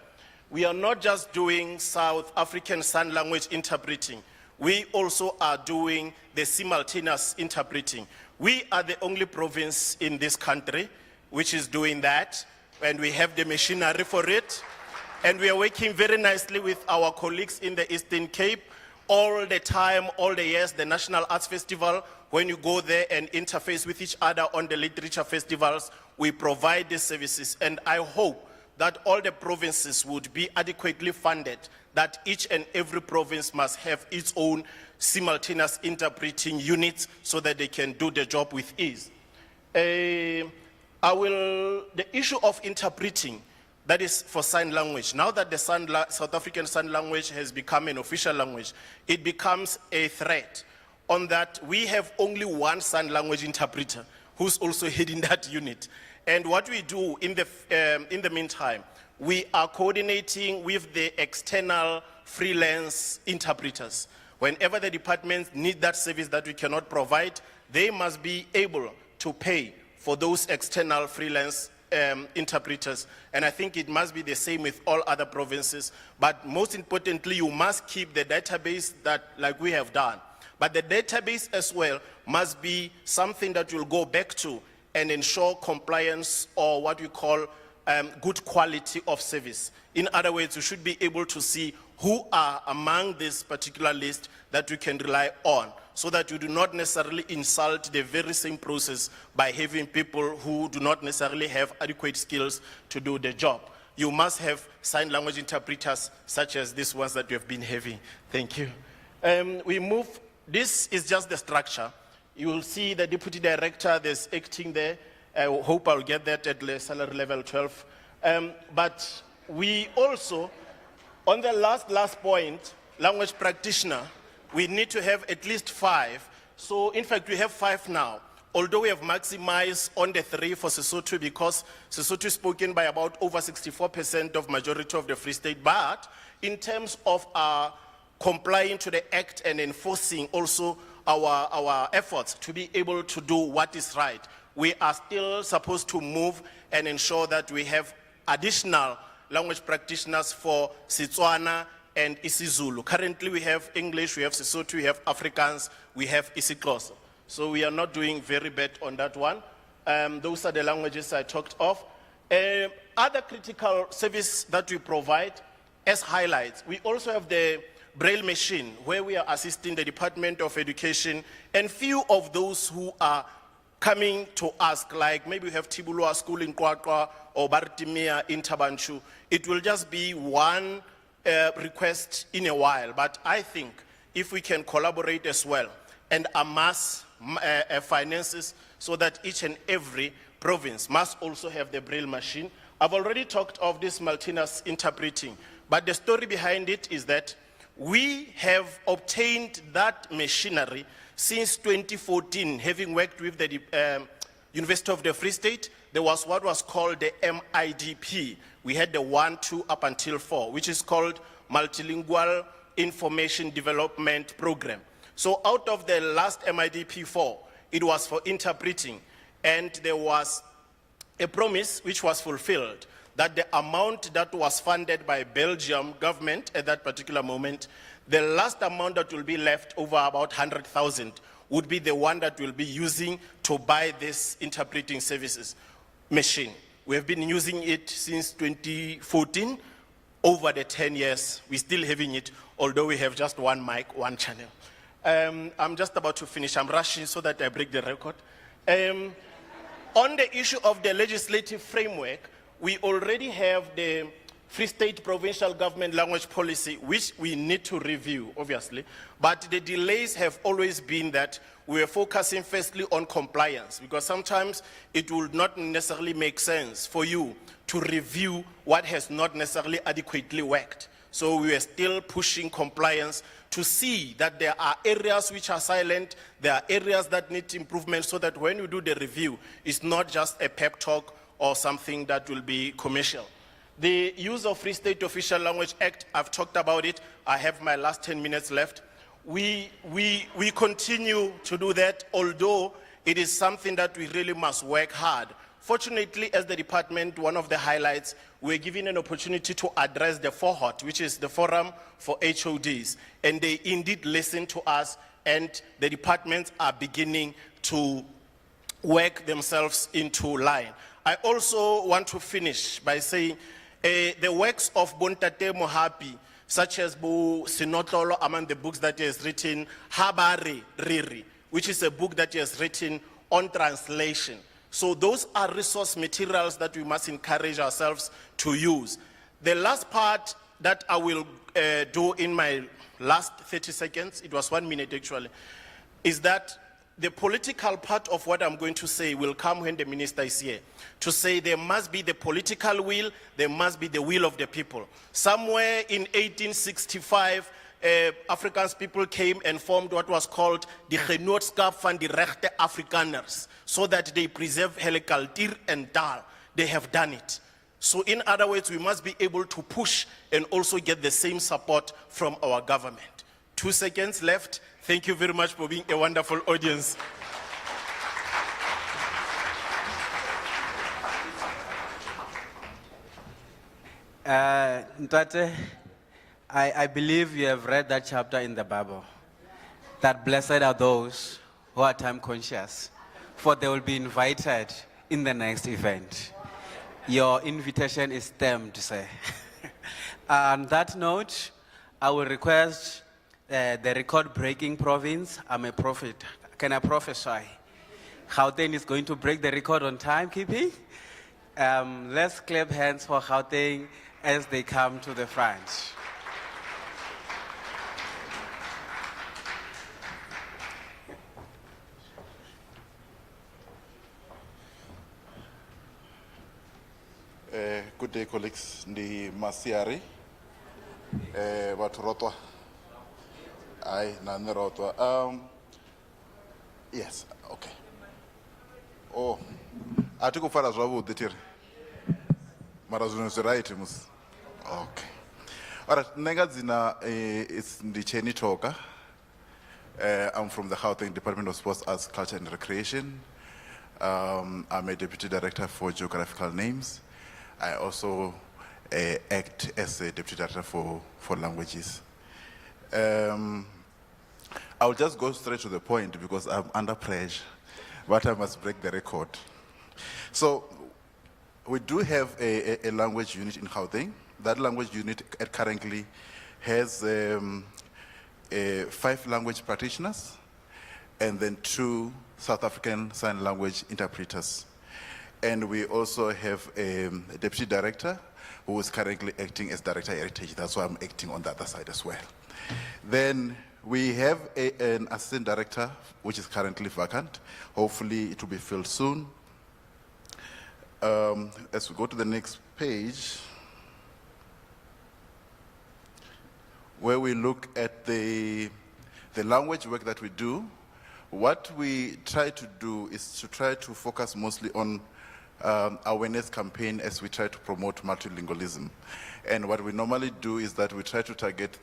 We are not just doing South African Sign Language interpreting. We also are doing the simultaneous interpreting. We are the only province in this country which is doing that, and we have the machinery for it. And we are working very nicely with our colleagues in the Eastern Cape all the time, all the years, the National Arts Festival. When you go there and interface with each other on the literature festivals, we provide these services. And I hope that all the provinces would be adequately funded, that each and every province must have its own simultaneous interpreting units so that they can do the job with ease. The issue of interpreting, that is for sign language. Now that the South African Sign Language has become an official language, it becomes a threat on that we have only one sign language interpreter who's also heading that unit. And what we do in the meantime, we are coordinating with the external freelance interpreters. Whenever the departments need that service that we cannot provide, they must be able to pay for those external freelance interpreters. And I think it must be the same with all other provinces. But most importantly, you must keep the database that, like we have done. But the database as well must be something that you'll go back to and ensure compliance, or what we call good quality of service. In other words, you should be able to see who are among this particular list that we can rely on, so that you do not necessarily insult the very same process by having people who do not necessarily have adequate skills to do the job. You must have sign language interpreters such as these ones that we have been having. Thank you. This is just the structure. You will see the deputy director, there's acting there. I hope I'll get that at the salary level 12. But we also, on the last point, language practitioner, we need to have at least 5. So in fact, we have 5 now. Although we have maximized on the 3 for Sesotho, because Sesotho is spoken by about over 64% of majority of the Free State. But in terms of complying to the act and enforcing also our efforts to be able to do what is right, we are still supposed to move and ensure that we have additional language practitioners for Setswana and isiZulu. Currently we have English, we have Sesotho, we have Afrikaans, we have isiXhosa. So we are not doing very bad on that one. Those are the languages I talked of. Other critical service that we provide as highlights, we also have the Braille machine, where we are assisting the Department of Education, and few of those who are coming to ask, like maybe we have Tibulua School in Kwakwa or Bartimia in Tabanchu. It will just be one request in a while, but I think if we can collaborate as well and amass finances so that each and every province must also have the Braille machine. I've already talked of this multinational interpreting, but the story behind it is that we have obtained that machinery since 2014, having worked with the University of the Free State. There was what was called the MIDP. We had the 1, 2, up until 4, which is called Multilingual Information Development Program. So out of the last MIDP 4, it was for interpreting. And there was a promise which was fulfilled, that the amount that was funded by Belgium government at that particular moment, the last amount that will be left, over about 100,000, would be the one that we'll be using to buy this interpreting services machine. We have been using it since 2014, over the 10 years. We're still having it, although we have just one mic, one channel. I'm just about to finish. I'm rushing so that I break the record. On the issue of the legislative framework, we already have the Free State Provincial Government Language Policy, which we need to review, obviously. But the delays have always been that we are focusing firstly on compliance, because sometimes it would not necessarily make sense for you to review what has not necessarily adequately worked. So we are still pushing compliance to see that there are areas which are silent, there are areas that need improvement, so that when you do the review, it's not just a pep talk or something that will be commercial. The use of Free State Official Language Act, I've talked about it. I have my last 10 minutes left. We continue to do that, although it is something that we really must work hard. Fortunately, as the department, one of the highlights, we're given an opportunity to address the FOHOT, which is the Forum for HODs, and they indeed listen to us, and the departments are beginning to work themselves into line. I also want to finish by saying the works of Bontate Mohapi, such as Bu Sinotolo, among the books that he has written, Habari Riri, which is a book that he has written on translation. So those are resource materials that we must encourage ourselves to use. The last part that I will do in my last 30 seconds, it was 1 minute actually, is that the political part of what I'm going to say will come when the minister is here. To say there must be the political will, there must be the will of the people. Somewhere in 1865, Afrikaans people came and formed what was called the Genootskap van die Regte Afrikaners, so that they preserve hele cultuur and taal. They have done it. So in other words, we must be able to push and also get the same support from our government. 2 seconds left. Thank you very much for being a wonderful audience. Ntate, I believe you have read that chapter in the Bible, that blessed are those who are time conscious, for they will be invited in the next event. Your invitation is stamped, sir. On that note, I will request the record-breaking province. I'm a prophet. Can I prophesy? Gauteng is going to break the record on timekeeping. Let's clap hands for Gauteng as they come to the front. Good day, colleagues. Ndi Masiari, Baturotwa. Aye, Nanerotwa. Yes, okay. Oh, I took a far as well with the tear. Marazun is right, Mus. Okay. All right, Negazina is the Cheni Toka. I'm from the Gauteng Department of Sports, Arts, Culture and Recreation. I'm a Deputy Director for Geographical Names. I also act as a Deputy Director for Languages. I'll just go straight to the point because I'm under pressure, but I must break the record. So we do have a language unit in Gauteng. That language unit currently has 5 language practitioners and then 2 South African Sign Language interpreters. And we also have a Deputy Director who is currently acting as Director Heritage. That's why I'm acting on the other side as well. Then we have an Assistant Director, which is currently vacant. Hopefully it will be filled soon. As we go to the next page, where we look at the language work that we do, what we try to do is to try to focus mostly on awareness campaign as we try to promote multilingualism. And what we normally do is that we try to target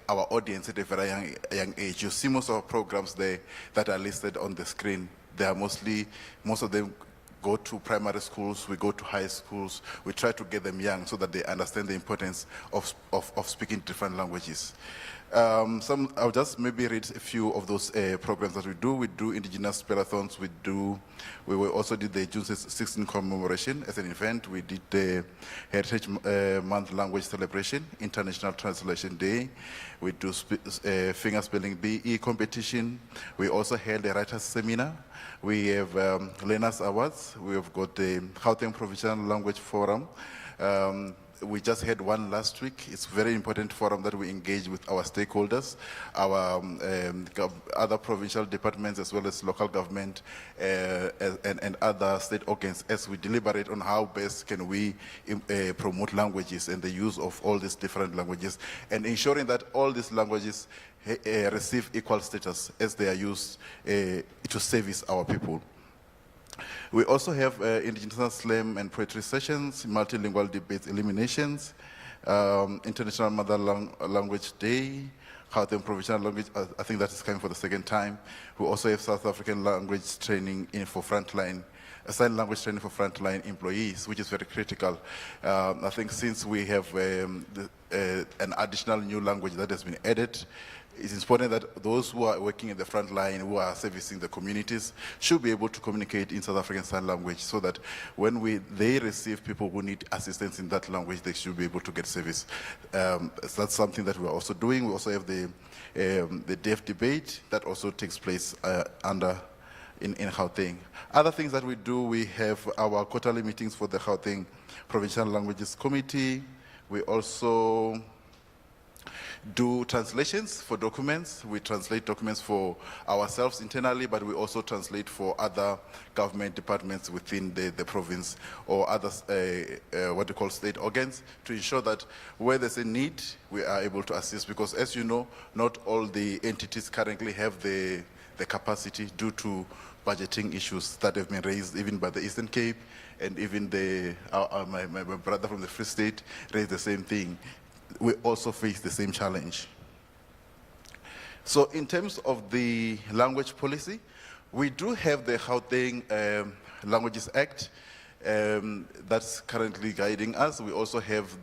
our audience at a very young age. You see most of our programs there that are listed on the screen. They are most of them go to primary schools, we go to high schools. We try to get them young so that they understand the importance of speaking different languages. I'll just maybe read a few of those programs that we do. We do indigenous spellathons. We will also did the June 16 commemoration as an event. We did the Heritage Month language celebration, International Translation Day. We do finger spelling BE competition. We also held a writers seminar. We have Learners Awards. We have got the Gauteng Provincial Language Forum. we just had one last week. It's a very important forum that we engage with our stakeholders, our other provincial departments, as well as local government and other state organs, as we deliberate on how best can we promote languages and the use of all these different languages, and ensuring that all these languages receive equal status as they are used to service our people. We also have indigenous slam and poetry sessions, multilingual debates, eliminations, International Mother Language Day, Gauteng Provincial Language, I think that is coming for the second time. We also have South African language training for frontline, sign language training for frontline employees, which is very critical. I think since we have an additional new language that has been added, it's important that those who are working in the front line, who are servicing the communities, should be able to communicate in South African Sign Language, so that when they receive people who need assistance in that language, they should be able to get service. So that's something that we're also doing. We also have the deaf debate that also takes place in Gauteng. Other things that we do, we have our quarterly meetings for the Gauteng Provincial Languages Committee. We also do translations for documents. We translate documents for ourselves internally, but we also translate for other government departments within the province or other, what we call state organs, to ensure that where there's a need, we are able to assist. Because as you know, not all the entities currently have the capacity due to budgeting issues that have been raised even by the Eastern Cape, and even my brother from the Free State raised the same thing. We also face the same challenge. So in terms of the language policy, we do have the Gauteng Languages Act that's currently guiding us. We also have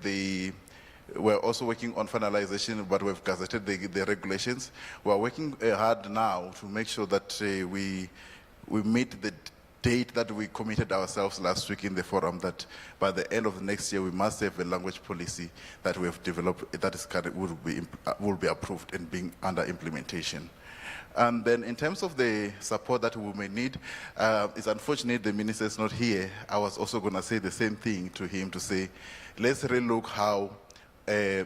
we're also working on finalization, but we've gazetted the regulations. We're working hard now to make sure that we meet the date that we committed ourselves last week in the forum, that by the end of the next year we must have a language policy that we have developed that is will be approved and being under implementation. And then in terms of the support that we may need, it's unfortunate the minister is not here. I was also going to say the same thing to him, to say, let's relook how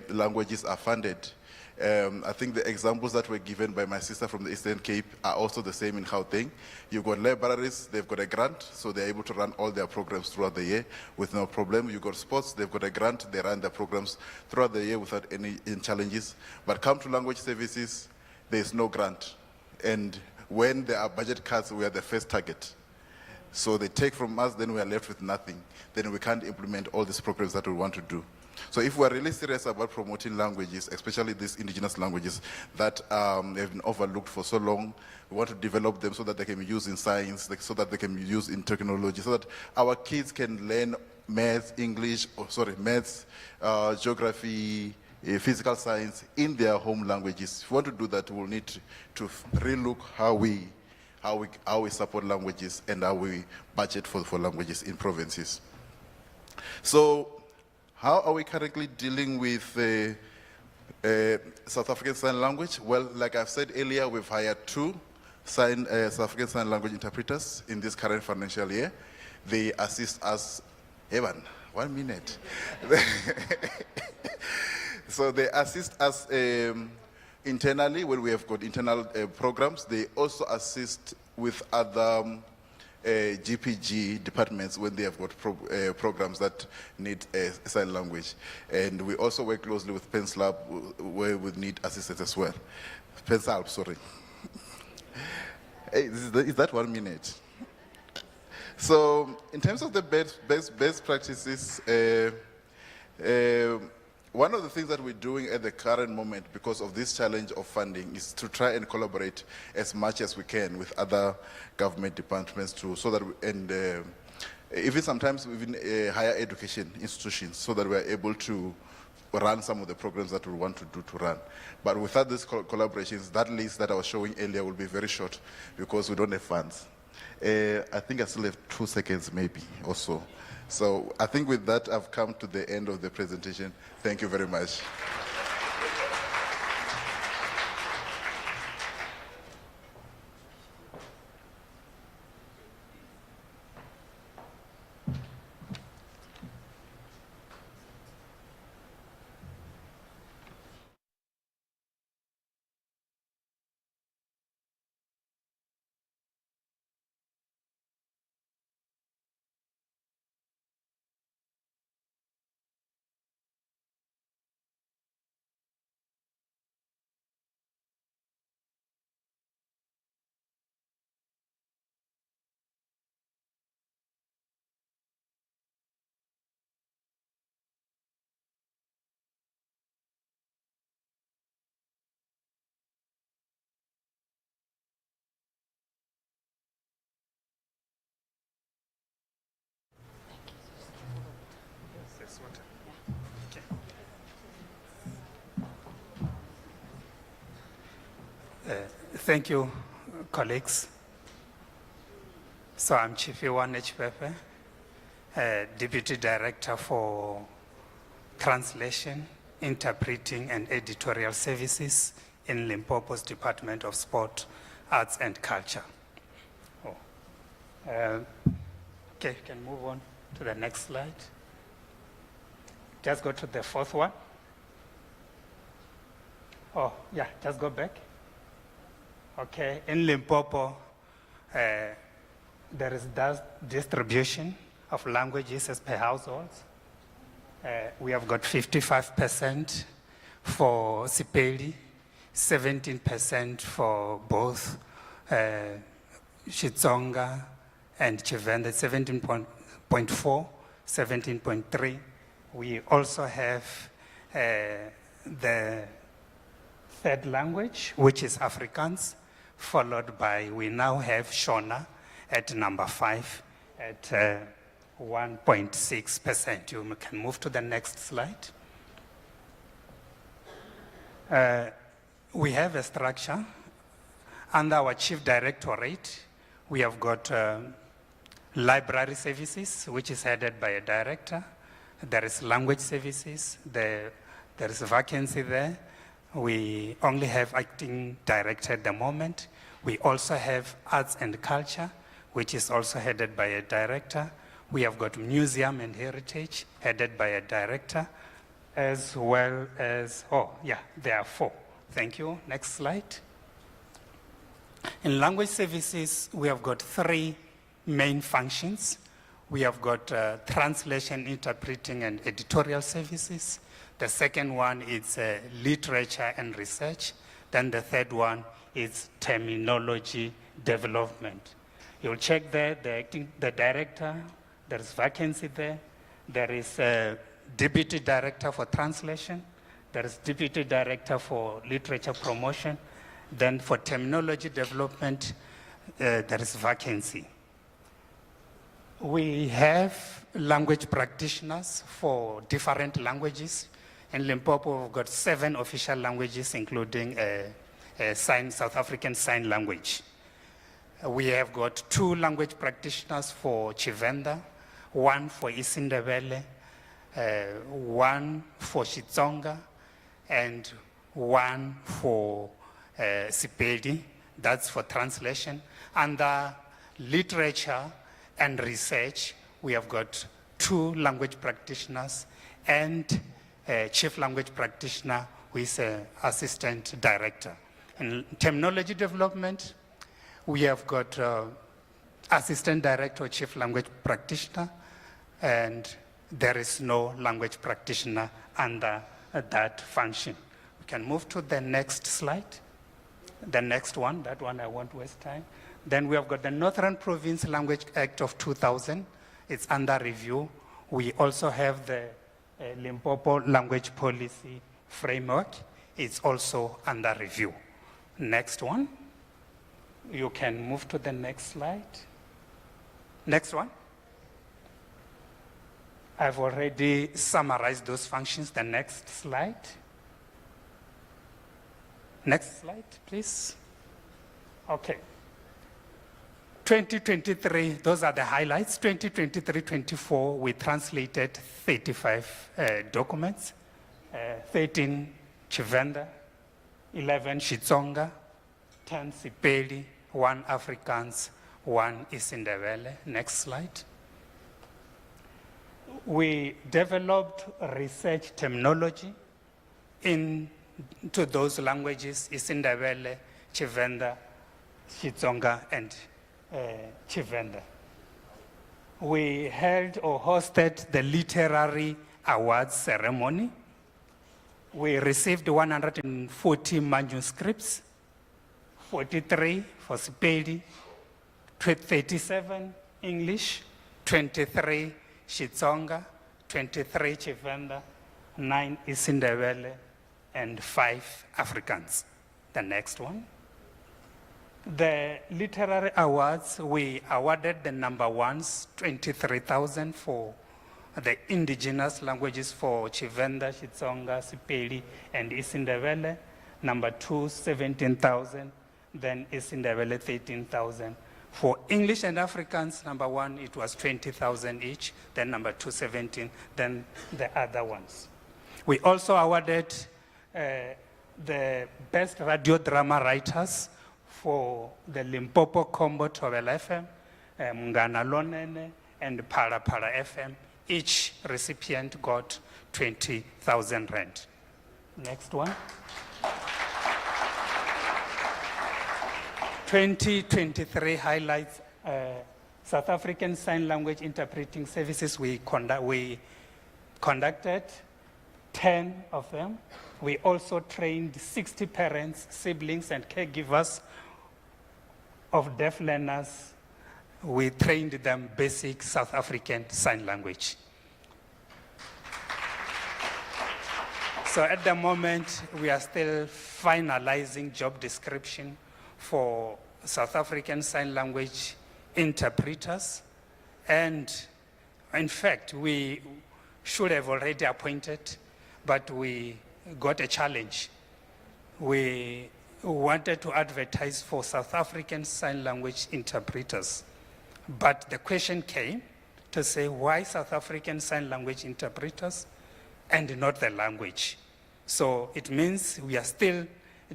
languages are funded. I think the examples that were given by my sister from the Eastern Cape are also the same in Gauteng. You've got libraries, they've got a grant, so they're able to run all their programs throughout the year with no problem. You've got sports, they've got a grant, they run their programs throughout the year without any challenges. But come to language services, there's no grant. And when there are budget cuts, we are the first target. So they take from us, then we are left with nothing. Then we can't implement all these programs that we want to do. So if we're really serious about promoting languages, especially these indigenous languages that have been overlooked for so long, we want to develop them so that they can be used in science, so that they can be used in technology, so that our kids can learn maths, geography, physical science in their home languages. If we want to do that, we'll need to relook how we support languages and how we budget for languages in provinces. So, how are we currently dealing with South African Sign Language? Well, like I've said earlier, we've hired 2 South African Sign Language interpreters in this current financial year. They assist us, Evan, 1 minute. So they assist us internally when we have got internal programs. They also assist with other GPG departments when they have got programs that need sign language. And we also work closely with PenSlab where we need assistance as well. PenSlab, sorry. Hey, is that 1 minute? So in terms of the best practices, one of the things that we're doing at the current moment, because of this challenge of funding, is to try and collaborate as much as we can with other government departments so that even sometimes even higher education institutions, so that we're able to run some of the programs that we want to do to run. But without these collaborations, that list that I was showing earlier will be very short because we don't have funds. I think I still have 2 seconds maybe or so. So I think with that, I've come to the end of the presentation. Thank you very much. Thank you, colleagues. So I'm Chief Iwan Pepe, Deputy Director for Translation, Interpreting and Editorial Services in Limpopo's Department of Sport, Arts and Culture. Okay, you can move on to the next slide. Just go to the fourth one. Oh, yeah, just go back. Okay, in Limpopo, there is distribution of languages as per households. We have got 55% for Sipeli, 17% for both Xitsonga and Chivenda, 17.4, 17.3. We also have the third language, which is Afrikaans, followed by, we now have Shona at number 5 at 1.6%. You can move to the next slide. We have a structure. Under our Chief Directorate, we have got library services, which is headed by a director. There is language services. There is a vacancy there. We only have acting director at the moment. We also have arts and culture, which is also headed by a director. We have got museum and heritage, headed by a director, as well as, there are 4. Thank you. Next slide. In language services, we have got 3 main functions. We have got translation, interpreting, and editorial services. The second one is literature and research. Then the third one is terminology development. You'll check there, the director, there is vacancy there. There is a deputy director for translation. There is deputy director for literature promotion. Then for terminology development, there is vacancy. We have language practitioners for different languages. In Limpopo, we've got 7 official languages, including South African Sign Language. We have got 2 language practitioners for Chivenda, 1 for isiNdebele, 1 for Xitsonga, and 1 for Sipedi. That's for translation. Under literature and research, we have got 2 language practitioners and a chief language practitioner who is an assistant director. In terminology development, we have got assistant director, chief language practitioner, and there is no language practitioner under that function. We can move to the next slide. The next one, that one I won't waste time. Then we have got the Northern Province Language Act of 2000. It's under review. We also have the Limpopo Language Policy Framework. It's also under review. Next one. You can move to the next slide. Next one. I've already summarized those functions. The next slide. Next slide, please. Okay. 2023, those are the highlights. 2023-24, we translated 35 documents, 13 Chivenda, 11 Xitsonga, 10 Sipeli, 1 Afrikaans, 1 isiNdebele. Next slide. We developed research terminology into those languages, isiNdebele, Chivenda, Xitsonga, and Chivenda. We held or hosted the Literary Awards ceremony. We received 140 manuscripts, 43 for Sipedi, 37 English, 23 Xitsonga, 23 Chivenda, 9 isiNdebele, and 5 Afrikaans. The next one. The literary awards, we awarded the number 1s, 23,000 for the indigenous languages for Chivenda, Xitsonga, Sipeli, and isiNdebele. Number 2, 17,000. then Isindebele 13,000. For English and Africans, number 1, it was 20,000 each, then number 2, 17, then the other ones. We also awarded the best radio drama writers for the Limpopo Combo Tobel FM, Mungana Lonene, and Para Para FM. Each recipient got 20,000 rand. Next one. 2023 highlights South African Sign Language Interpreting Services. We conducted 10 of them. We also trained 60 parents, siblings, and caregivers of deaf learners. We trained them basic South African Sign Language. So at the moment, we are still finalizing job description for South African Sign Language interpreters. And in fact, we should have already appointed, but we got a challenge. We wanted to advertise for South African Sign Language interpreters. But the question came to say, why South African Sign Language interpreters and not the language? So it means we are still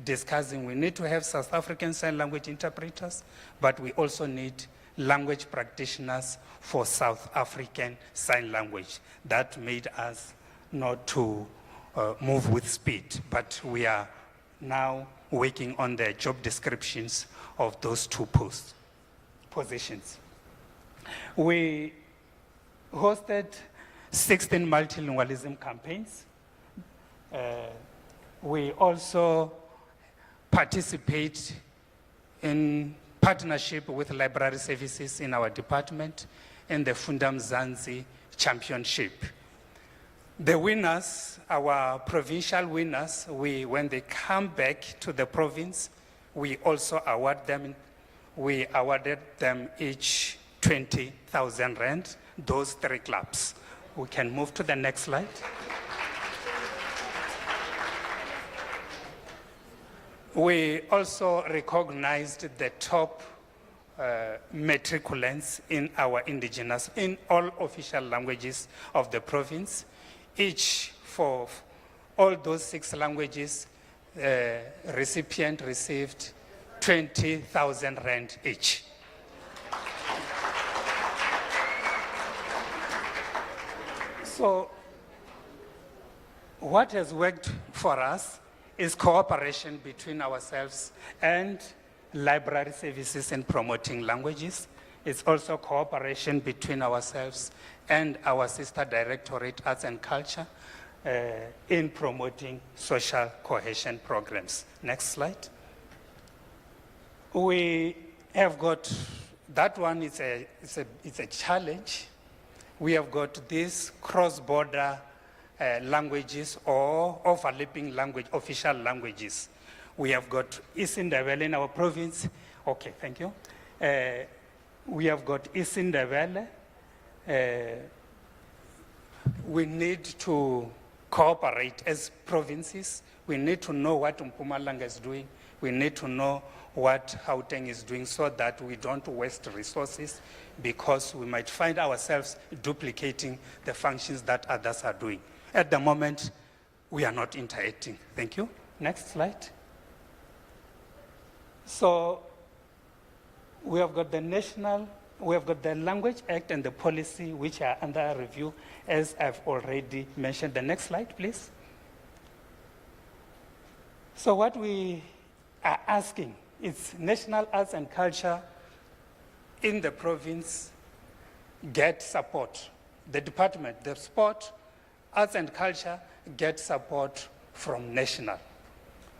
discussing, we need to have South African Sign Language interpreters, but we also need language practitioners for South African Sign Language. That made us not to move with speed, but we are now working on the job descriptions of those two positions. We hosted 16 multilingualism campaigns. We also participate in partnership with library services in our department in the Fundam Zanzi Championship. The winners, our provincial winners, when they come back to the province, we also award them, we awarded them each 20,000 rand, those 3 clubs. We can move to the next slide. We also recognized the top matriculants in our indigenous, in all official languages of the province. Each for all those 6 languages, recipient received 20,000 rand each. So what has worked for us is cooperation between ourselves and library services in promoting languages. It's also cooperation between ourselves and our sister directorate, Arts and Culture, in promoting social cohesion programs. Next slide. We have got, that one is a challenge. We have got these cross-border languages or overlapping language, official languages. We have got Isindebele in our province. Okay, thank you. We have got Isindebele. We need to cooperate as provinces. We need to know what Mpumalanga is doing. We need to know what Gauteng is doing so that we don't waste resources, because we might find ourselves duplicating the functions that others are doing. At the moment, we are not interacting. Thank you. Next slide. So we have got the Language Act and the policy which are under review, as I've already mentioned. The next slide, please. So what we are asking is national arts and culture in the province get support. The department, the sport, arts and culture get support from national.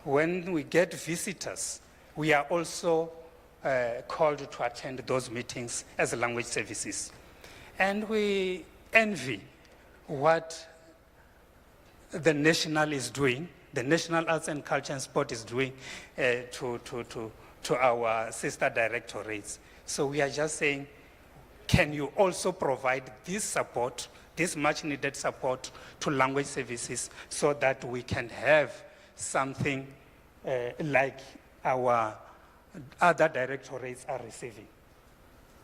When we get visitors, we are also called to attend those meetings as language services. And we envy what the national is doing, the National Arts and Culture and Sport is doing to our sister directorates. So we are just saying, can you also provide this support, this much needed support to language services, so that we can have something like our other directorates are receiving.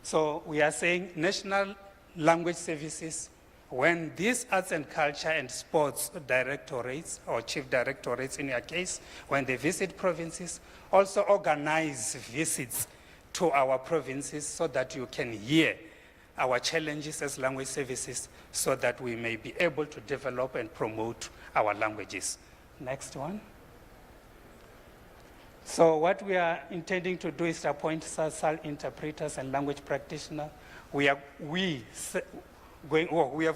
So we are saying national language services, when these arts and culture and sports directorates, or chief directorates in your case, when they visit provinces, also organize visits to our provinces so that you can hear our challenges as language services so that we may be able to develop and promote our languages. Next one. So what we are intending to do is to appoint SASAL interpreters and language practitioners. We have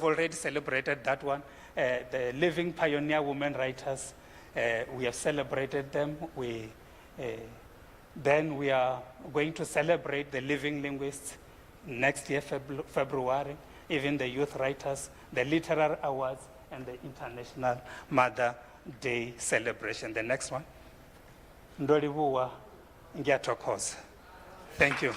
already celebrated that one. The living pioneer women writers, we have celebrated them. Then we are going to celebrate the living linguists next year, February, even the youth writers, the literary awards, and the International Mother Day celebration. The next one. Ndolibuwa ngiyathokoza. Thank you.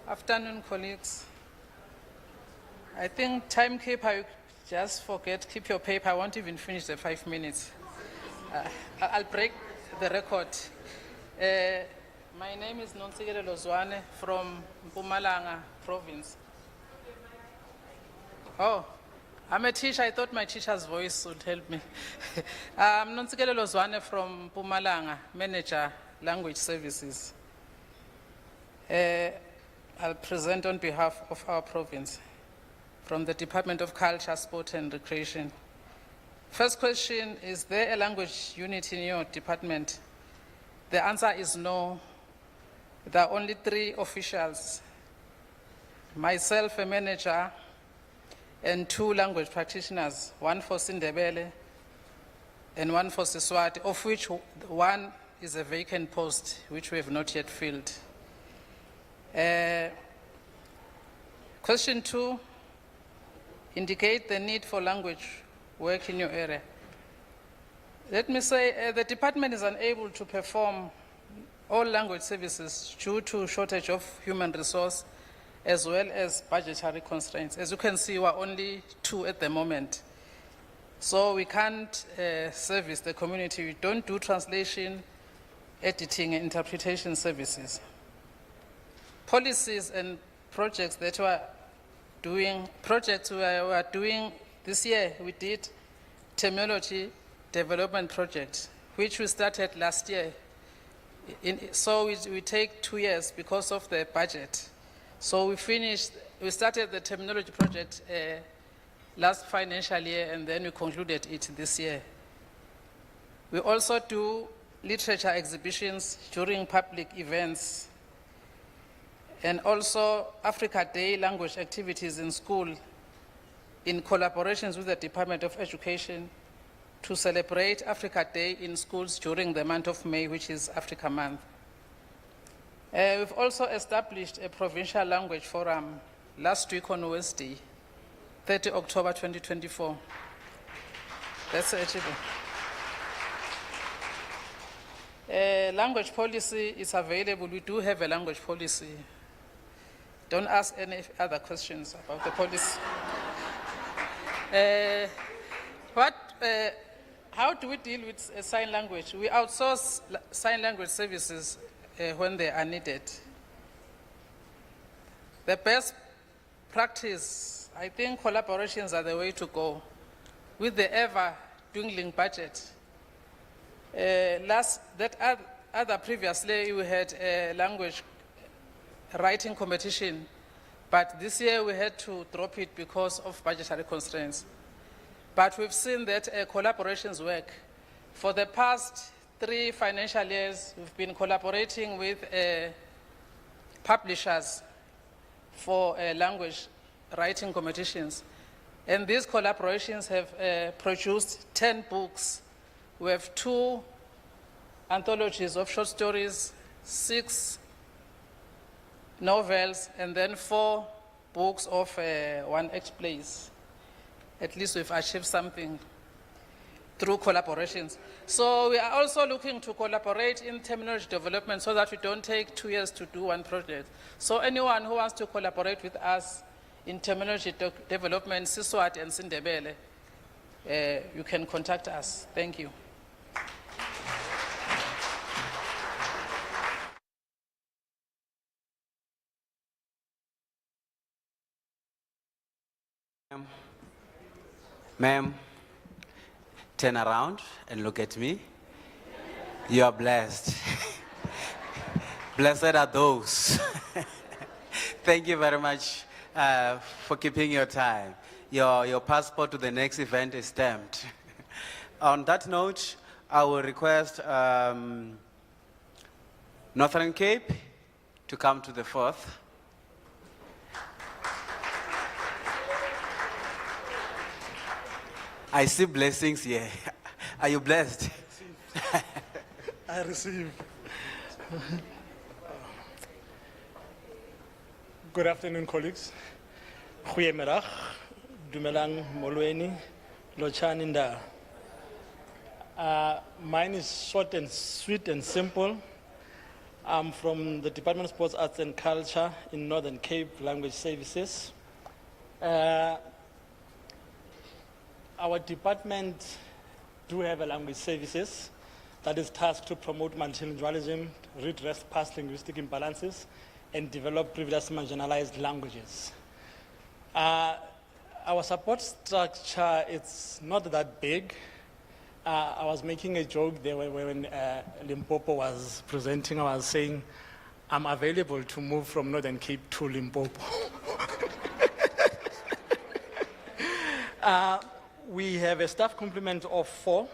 Afternoon, colleagues. I think timekeeper, you just forget, keep your paper. I won't even finish the 5 minutes. I'll break the record. My name is Nonsigele Lozwane from Mpumalanga province. Oh, I'm a teacher. I thought my teacher's voice would help me. I'm Nonsigele Lozwane from Mpumalanga, manager, language services. I'll present on behalf of our province from the Department of Culture, Sport and Recreation. First question, is there a language unit in your department? The answer is no. There are only 3 officials. Myself, a manager, and 2 language practitioners, one for Sindebele and one for Siswati, of which one is a vacant post, which we have not yet filled. Question 2, indicate the need for language work in your area. Let me say the department is unable to perform all language services due to shortage of human resource as well as budgetary constraints. As you can see, we're only 2 at the moment. So we can't service the community. We don't do translation, editing, and interpretation services. Policies and projects that we are doing this year, we did terminology development project, which we started last year. So we take 2 years because of the budget. So we started the terminology project last financial year, and then we concluded it this year. We also do literature exhibitions during public events, and also Africa Day language activities in school in collaborations with the Department of Education to celebrate Africa Day in schools during the month of May, which is Africa Month. We've also established a provincial language forum last week on Wednesday, 30 October 2024. That's the achievement. Language policy is available. We do have a language policy. Don't ask any other questions about the policy. How do we deal with sign language? We outsource sign language services when they are needed. The best practice, I think collaborations are the way to go. With the ever dwindling budget, previously we had a language writing competition, But this year we had to drop it because of budgetary constraints. But we've seen that collaborations work. For the past 3 financial years, we've been collaborating with publishers for language writing competitions. And these collaborations have produced 10 books. We have 2 anthologies of short stories, 6 novels, and then 4 books of 1 act plays. At least we've achieved something through collaborations. So we are also looking to collaborate in terminology development so that we don't take 2 years to do 1 project. So anyone who wants to collaborate with us in terminology development, Siswati and Sindebele, you can contact us. Thank you. Ma'am, turn around and look at me. You are blessed. Blessed are those. Thank you very much for keeping your time. Your passport to the next event is stamped. On that note, I will request Northern Cape to come to the 4th. I see blessings here. Are you blessed? I receive. Good afternoon, colleagues. Goeiemiddag. Dumelang molweni. Lochani nda. Mine is short and sweet and simple. I'm from the Department of Sports, Arts and Culture in Northern Cape Language Services. Our department do have a language services that is tasked to promote multilingualism, redress past linguistic imbalances, and develop previously marginalized languages. Our support structure, it's not that big. I was making a joke there when Limpopo was presenting. I was saying, I'm available to move from Northern Cape to Limpopo. We have a staff complement of 4,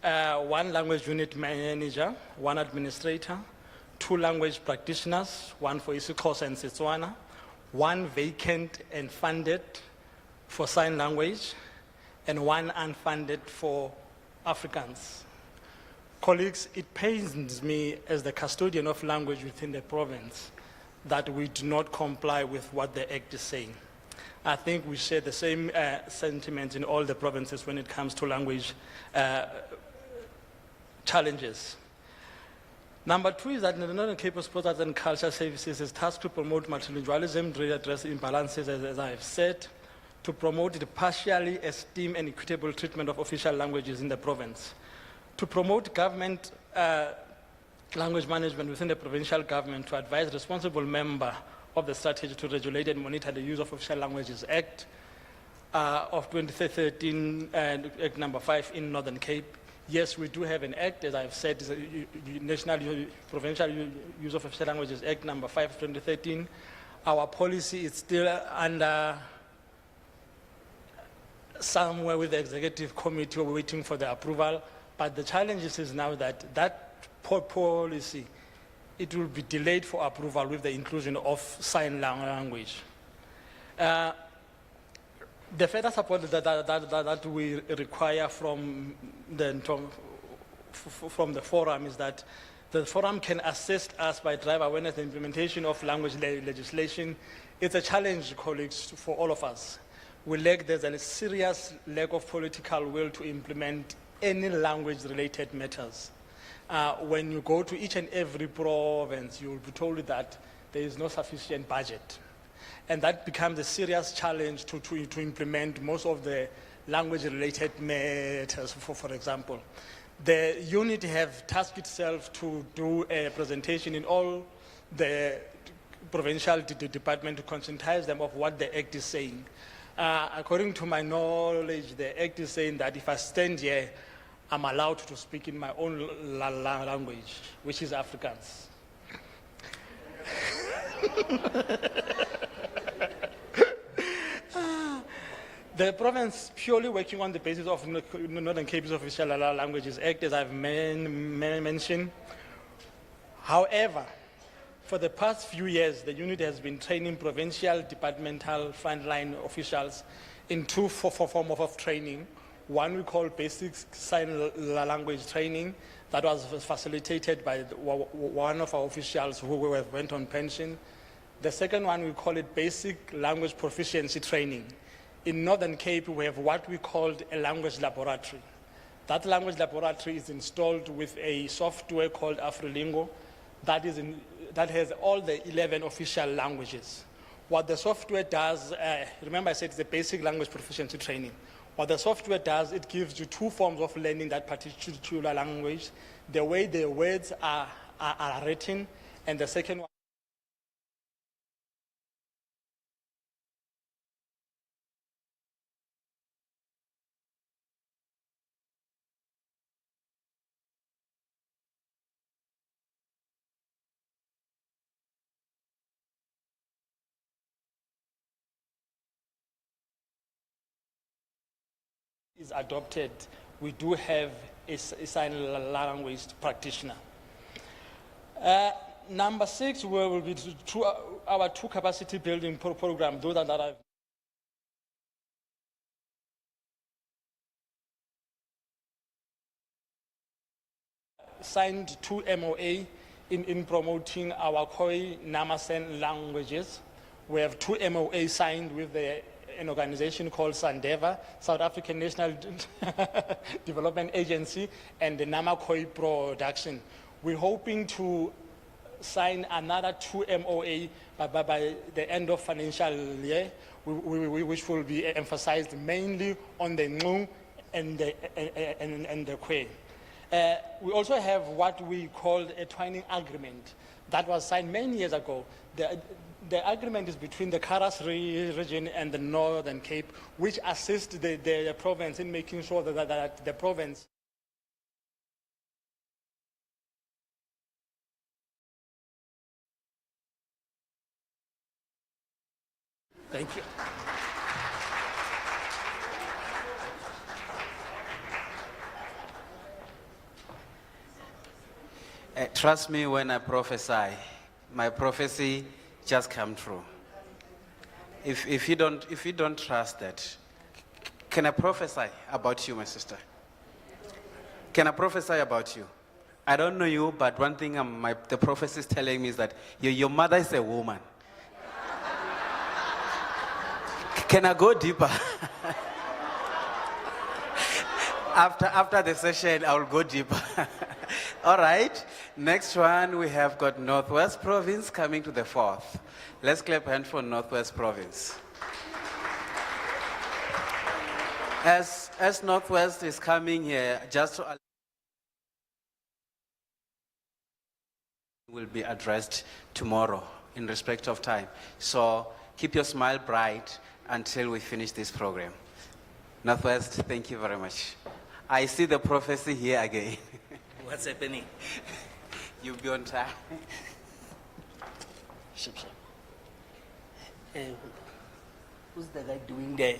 1 language unit manager, 1 administrator, 2 language practitioners, 1 for isiXhosa and Setswana, 1 vacant and funded for sign language, and 1 unfunded for Afrikaans. Colleagues, it pains me as the custodian of language within the province that we do not comply with what the Act is saying. I think we share the same sentiment in all the provinces when it comes to language challenges. Number 2 is that the Northern Cape Sports, Arts and Culture Services is tasked to promote multilingualism, redress imbalances, as I have said, to promote the partially esteemed and equitable treatment of official languages in the province, to promote government language management within the provincial government, to advise responsible member of the strategy to regulate and monitor the use of official languages Act of 2013 and Act number 5 in Northern Cape. Yes, we do have an act, as I've said, it's a National Provincial Use of Official Languages Act number 5 2013. Our policy is still under somewhere with the executive committee, we're waiting for the approval. But the challenge is now that that policy, it will be delayed for approval with the inclusion of sign language. The further support that we require from the forum is that the forum can assist us by drive awareness and implementation of language legislation. It's a challenge, colleagues, for all of us. There's a serious lack of political will to implement any language-related matters. When you go to each and every province, you will be told that there is no sufficient budget. And that becomes a serious challenge to implement most of the language-related matters, for example. The unit have tasked itself to do a presentation in all the provincial department to conscientize them of what the Act is saying. According to my knowledge, the Act is saying that if I stand here, I'm allowed to speak in my own language, which is Afrikaans. The province purely working on the basis of Northern Cape's Official Languages Act, as I've mentioned. However, for the past few years, the unit has been training provincial departmental frontline officials in two forms of training. One we call basic sign language training that was facilitated by one of our officials who went on pension. The second one we call it basic language proficiency training. In Northern Cape, we have what we called a language laboratory. That language laboratory is installed with a software called Afrolingo that has all the 11 official languages. What the software does, remember I said it's a basic language proficiency training. What the software does, it gives you two forms of learning that particular language, the way the words are written, and the second one is adopted. We do have a sign language practitioner. Number 6, we will be through our two capacity building program, those that I've signed 2 MOA in promoting our Khoi Namasen languages. We have 2 MOA signed with an organization called Sandeva, South African National Development Agency, and the Namakhoi Production. We're hoping to sign another 2 MOA by the end of financial year, which will be emphasized mainly on the Ngu and the Khoi. We also have what we call a twinning agreement that was signed many years ago. The agreement is between the Karas region and the Northern Cape, which assist the province in making sure that the province Thank you. Trust me when I prophesy, my prophecy just come true. If you don't trust that, can I prophesy about you, my sister? Can I prophesy about you? I don't know you, but one thing the prophecy is telling me is that your mother is a woman. Can I go deeper? After the session, I will go deeper. All right. Next one, we have got Northwest Province coming to the 4th. Let's clap hands for Northwest Province. As Northwest is coming here, just to will be addressed tomorrow in respect of time. So keep your smile bright until we finish this program. Northwest, thank you very much. I see the prophecy here again. What's happening? You'll be on time. Who's the guy doing there?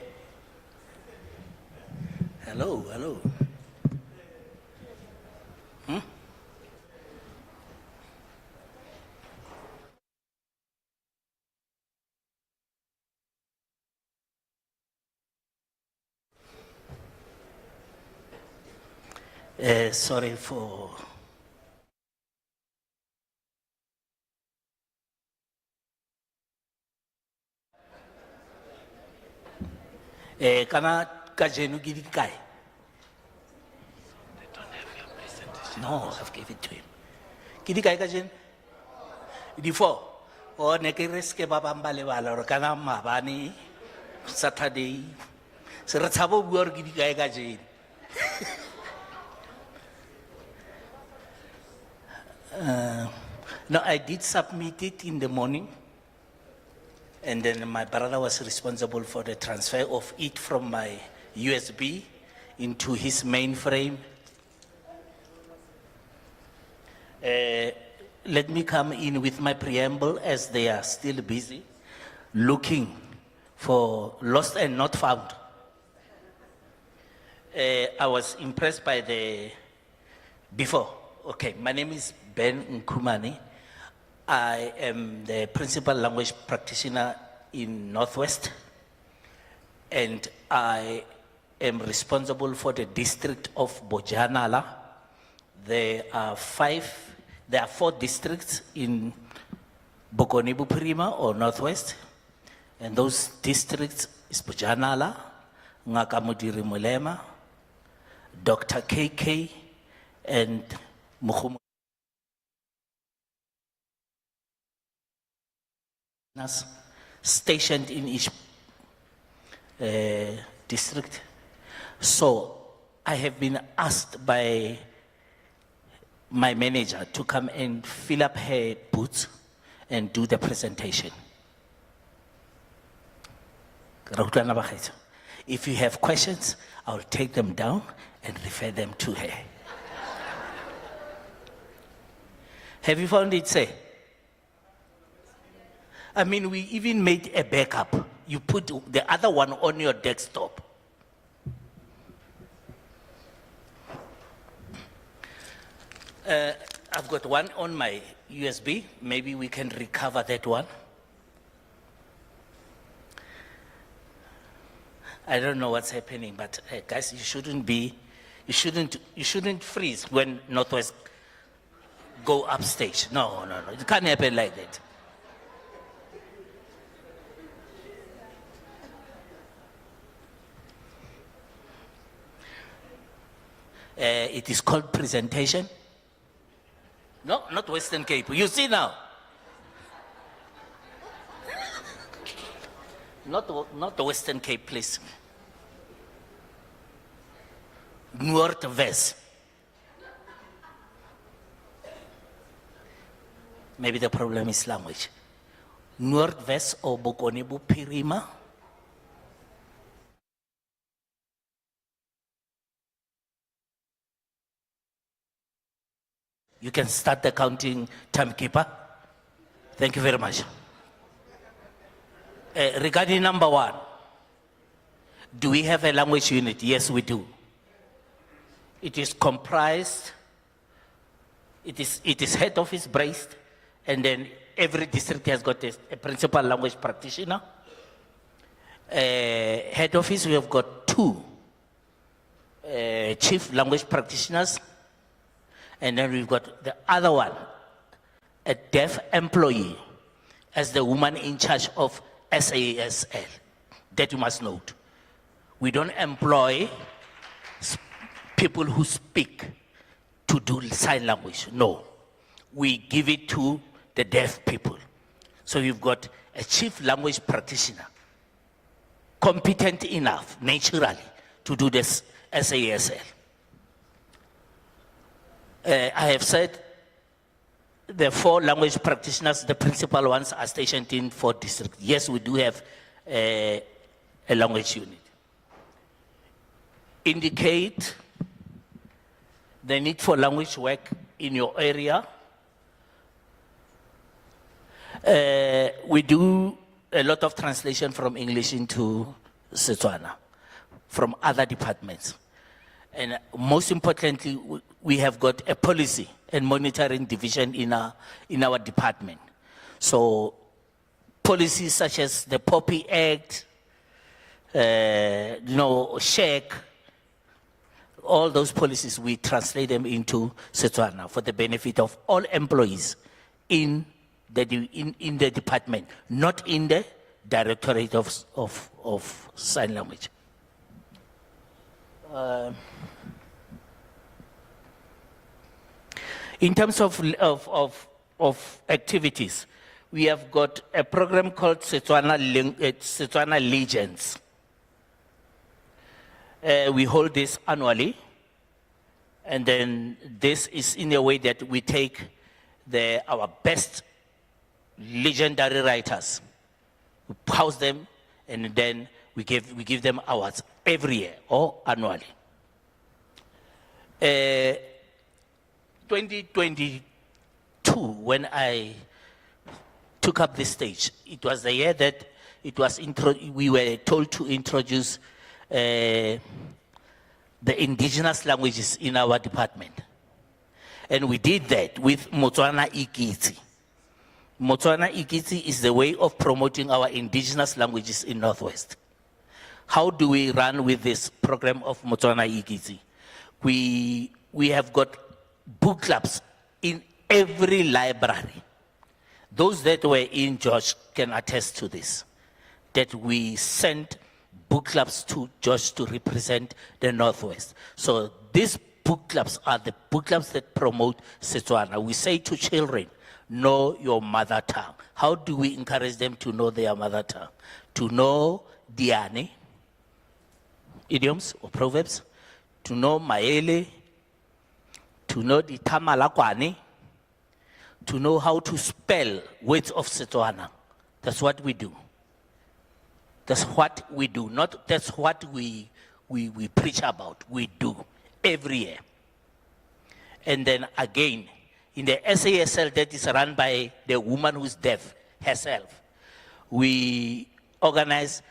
Hello, hello. Sorry for kana kajeno ke di kae? They don't have your presentation. No, I've given it to him. Ke di kae kajeno? Di 4. O ne ke riske ba bang ba lebala hore kana maabane Saturday. Se re tshabo bua hore ke di kae kajeno. No, I did submit it in the morning, and then my brother was responsible for the transfer of it from my USB into his mainframe. let me come in with my preamble as they are still busy looking for lost and not found. I was impressed by before. Okay, my name is Ben Nkrumani. I am the principal language practitioner in Northwest, and I am responsible for the district of Bojanala. There are 4 districts in Bokonibu Prima or Northwest, and those districts is Bojanala, Ngakamudiri Mulema, Dr. KK, and Muhumu. Stationed in each district. So I have been asked by my manager to come and fill up her boots and do the presentation. If you have questions, I'll take them down and refer them to her. Have you found it, say? I mean, we even made a backup. You put the other one on your desktop. I've got one on my USB. Maybe we can recover that one. I don't know what's happening, but guys, you shouldn't freeze when Northwest go upstage. No. It can't happen like that. It is called presentation. No, not Western Cape. You see now. Not the Western Cape, please. Northwest. Maybe the problem is language. Northwest or Bokonibu Pirima. You can start the counting, timekeeper. Thank you very much. Regarding number 1, do we have a language unit? Yes, we do. It is comprised, it is head office based, and then every district has got a principal language practitioner. Head office, we have got 2 chief language practitioners. And then we've got the other one, a deaf employee as the woman in charge of SASL. That you must note. We don't employ people who speak to do sign language. No. We give it to the deaf people. So you've got a chief language practitioner, competent enough, naturally, to do this SASL. I have said the 4 language practitioners, the principal ones, are stationed in 4 districts. Yes, we do have a language unit. Indicate the need for language work in your area. We do a lot of translation from English into Setswana, from other departments. And most importantly, we have got a policy and monitoring division in our department. So policies such as the POPI Act, SHEC, all those policies, we translate them into Setswana for the benefit of all employees in the department, not in the Directorate of Sign Language. In terms of activities, we have got a program called Setswana Legends. We hold this annually, and then this is in a way that we take our best legendary writers, we house them, and then we give them awards every year or annually. 2022, when I took up this stage. It was the year that we were told to introduce the indigenous languages in our department. And we did that with Motswana Ikitsi. Motswana Ikitsi is the way of promoting our indigenous languages in Northwest. How do we run with this program of Motswana Ikitsi? We have got book clubs in every library. Those that were in George can attest to this, that we sent book clubs to George to represent the Northwest. So these book clubs are the book clubs that promote Setswana. We say to children, know your mother tongue. How do we encourage them to know their mother tongue? To know Diane, idioms or proverbs, to know Maele, to know the Tamalakwane, to know how to spell words of Setswana. That's what we do. That's what we do. Not that's what we preach about. We do every year. And then again, in the SASL that is run by the woman who's deaf herself, we organize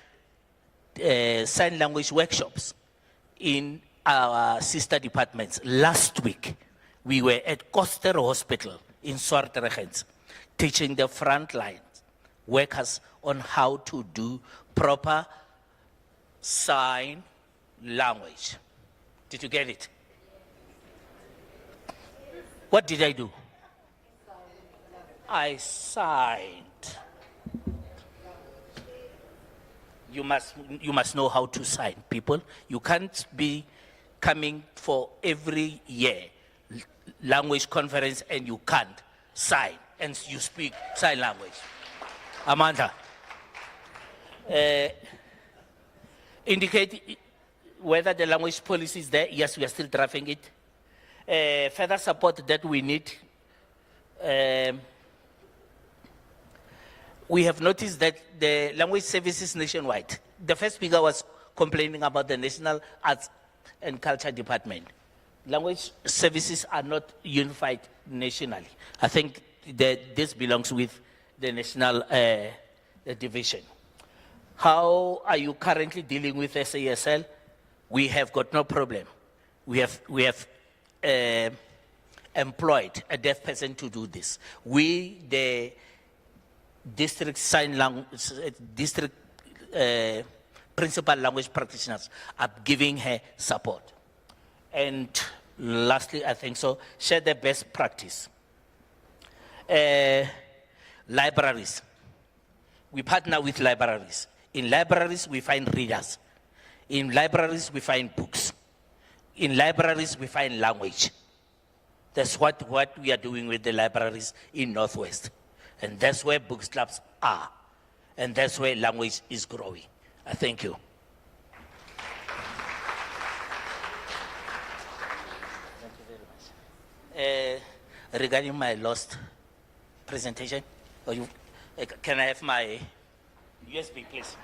sign language workshops in our sister departments. Last week, we were at Koster Hospital in Swartregens, teaching the frontline workers on how to do proper sign language. Did you get it? What did I do? I signed. You must know how to sign, people. You can't be coming for every year language conference and you can't sign and you speak sign language. Amanda, indicate whether the language policy is there. Yes, we are still drafting it. Further support that we need. We have noticed that the language services nationwide, the first speaker was complaining about the National Arts and Culture Department. Language services are not unified nationally. I think that this belongs with the national division. How are you currently dealing with SASL? We have got no problem. We have employed a deaf person to do this. We, the district sign language, district principal language practitioners, are giving her support. And lastly, I think so, share the best practice. Libraries. We partner with libraries. In libraries, we find readers. In libraries, we find books. In libraries, we find language. That's what we are doing with the libraries in Northwest. And that's where books clubs are. And that's where language is growing. I thank you. Regarding my lost presentation, can I have my USB, please?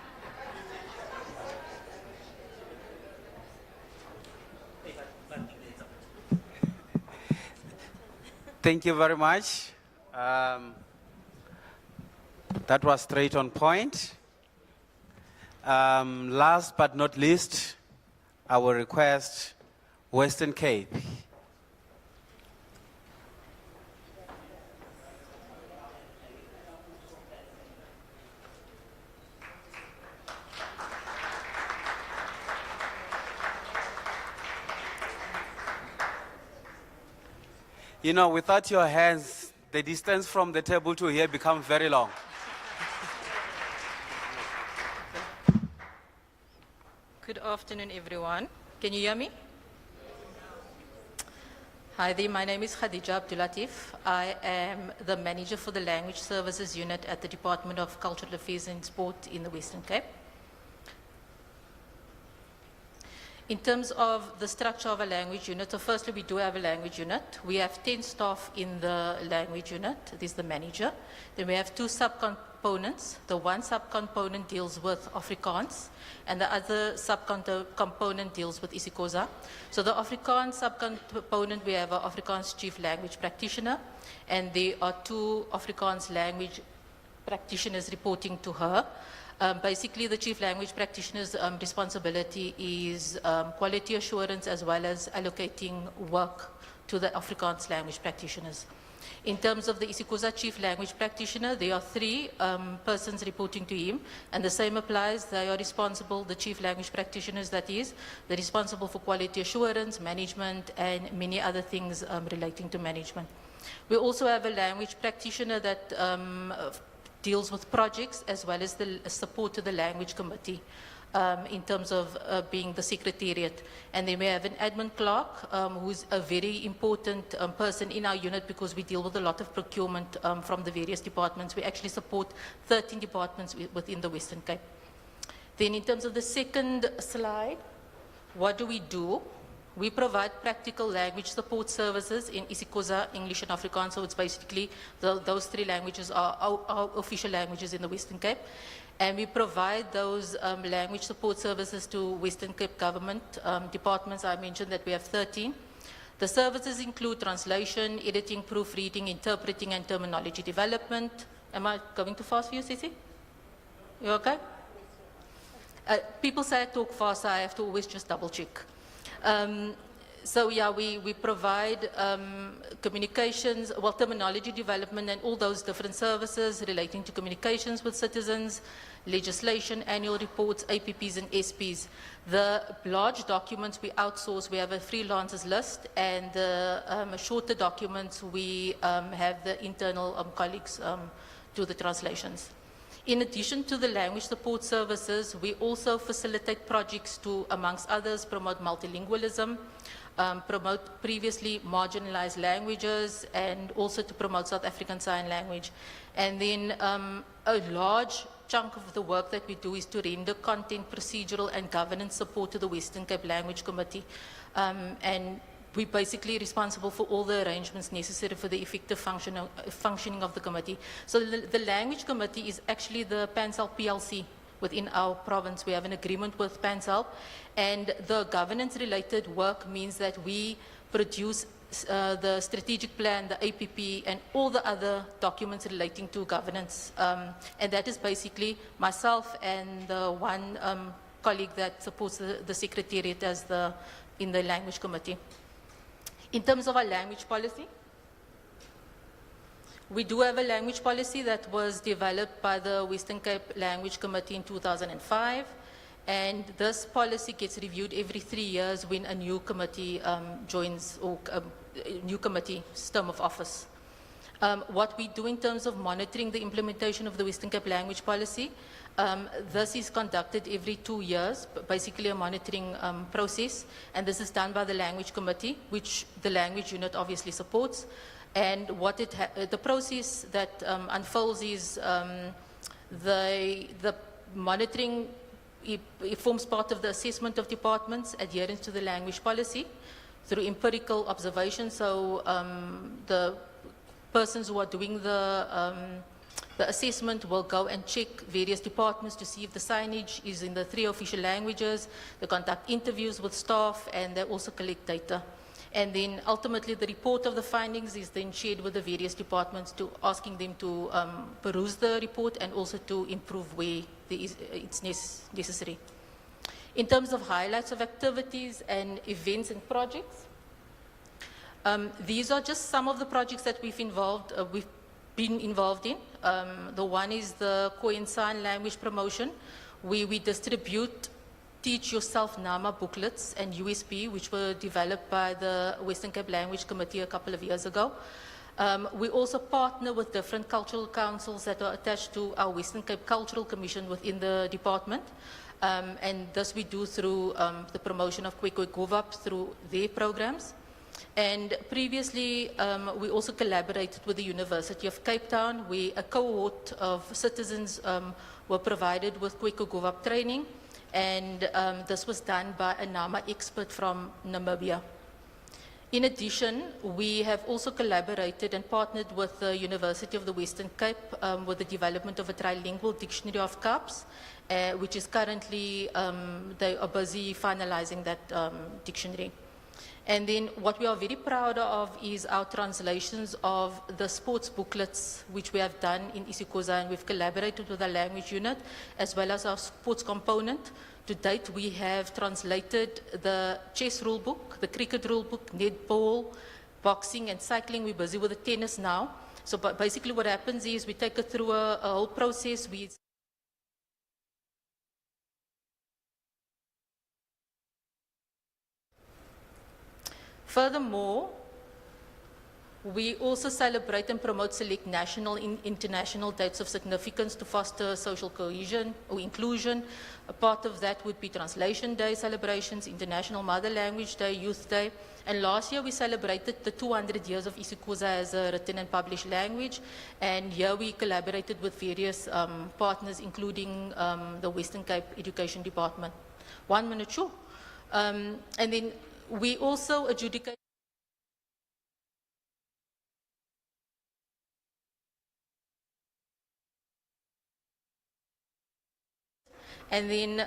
Thank you very much. That was straight on point. Last but not least, I will request Western Cape. You know, without your hands, the distance from the table to here becomes very long. Good afternoon, everyone. Can you hear me? Hi there, my name is Khadija Abdulatif. I am the manager for the Language Services Unit at the Department of Cultural Affairs and Sport in the Western Cape. In terms of the structure of a language unit, so firstly, we do have a language unit. We have 10 staff in the language unit. This is the manager. Then we have 2 subcomponents. The one subcomponent deals with Afrikaans, and the other subcomponent deals with isiXhosa. So the Afrikaans subcomponent, we have an Afrikaans chief language practitioner, and there are 2 Afrikaans language practitioners reporting to her. Basically, the chief language practitioner's responsibility is quality assurance as well as allocating work to the Afrikaans language practitioners. In terms of the isiXhosa chief language practitioner, there are 3 persons reporting to him, and the same applies. They are responsible, the chief language practitioners that is, they're responsible for quality assurance, management, and many other things relating to management. We also have a language practitioner that deals with projects as well as the support to the language committee in terms of being the secretariat. And then we have an admin clerk who's a very important person in our unit because we deal with a lot of procurement from the various departments. We actually support 13 departments within the Western Cape. Then in terms of the second slide, what do we do? We provide practical language support services in isiXhosa, English, and Afrikaans. So it's basically those 3 languages are our official languages in the Western Cape. And we provide those language support services to Western Cape government departments. I mentioned that we have 13. The services include translation, editing, proofreading, interpreting, and terminology development. Am I going too fast for you, Sisi? You okay? People say I talk fast, so I have to always just double check. So yeah, we provide communications, well, terminology development and all those different services relating to communications with citizens, legislation, annual reports, APPs and SPs. The large documents we outsource, we have a freelancers list, and the shorter documents we have the internal colleagues do the translations. In addition to the language support services, we also facilitate projects to, amongst others, promote multilingualism, promote previously marginalized languages, and also to promote South African Sign Language. And then a large chunk of the work that we do is to render content, procedural, and governance support to the Western Cape Language Committee. And we're basically responsible for all the arrangements necessary for the effective functioning of the committee. So the Language Committee is actually the PANSAL PLC within our province. We have an agreement with PANSAL, and the governance-related work means that we produce the strategic plan, the APP, and all the other documents relating to governance. And that is basically myself and the one colleague that supports the Secretariat as in the Language Committee. In terms of our language policy, we do have a language policy that was developed by the Western Cape Language Committee in 2005, and this policy gets reviewed every 3 years when a new committee joins, or a new committee's term of office. What we do in terms of monitoring the implementation of the Western Cape Language Policy, this is conducted every 2 years, basically a monitoring process, and this is done by the Language Committee, which the language unit obviously supports. And what the process that unfolds is the monitoring, it forms part of the assessment of departments' adherence to the language policy through empirical observation. So the persons who are doing the assessment will go and check various departments to see if the signage is in the 3 official languages. They conduct interviews with staff, and they also collect data. And then ultimately the report of the findings is then shared with the various departments, asking them to peruse the report and also to improve where it's necessary. In terms of highlights of activities and events and projects, these are just some of the projects that we've been involved in. The one is the Khoi Sign Language promotion, where we distribute Teach Yourself Nama booklets and USB, which were developed by the Western Cape Language Committee a couple of years ago. We also partner with different cultural councils that are attached to our Western Cape Cultural Commission within the department. And this we do through the promotion of Kwekwe Govap through their programs. And previously, we also collaborated with the University of Cape Town, where a cohort of citizens were provided with Kwekwe Govap training. and this was done by a NAMA expert from Namibia. In addition, we have also collaborated and partnered with the University of the Western Cape with the development of a trilingual dictionary of CAPS, which is currently, they are busy finalizing that dictionary. And then what we are very proud of is our translations of the sports booklets, which we have done in isiXhosa, and we've collaborated with the language unit as well as our sports component. To date, we have translated the chess rule book, the cricket rule book, netball, boxing and cycling. We're busy with the tennis now. So but basically what happens is we take it through a whole process. Furthermore, we also celebrate and promote select national and international dates of significance to foster social cohesion or inclusion. A part of that would be Translation Day celebrations, International Mother Language Day, Youth Day. And last year we celebrated the 200 years of isiXhosa as a written and published language. And here we collaborated with various partners, including the Western Cape Education Department. 1 minute, sure. And then we also adjudicate. And then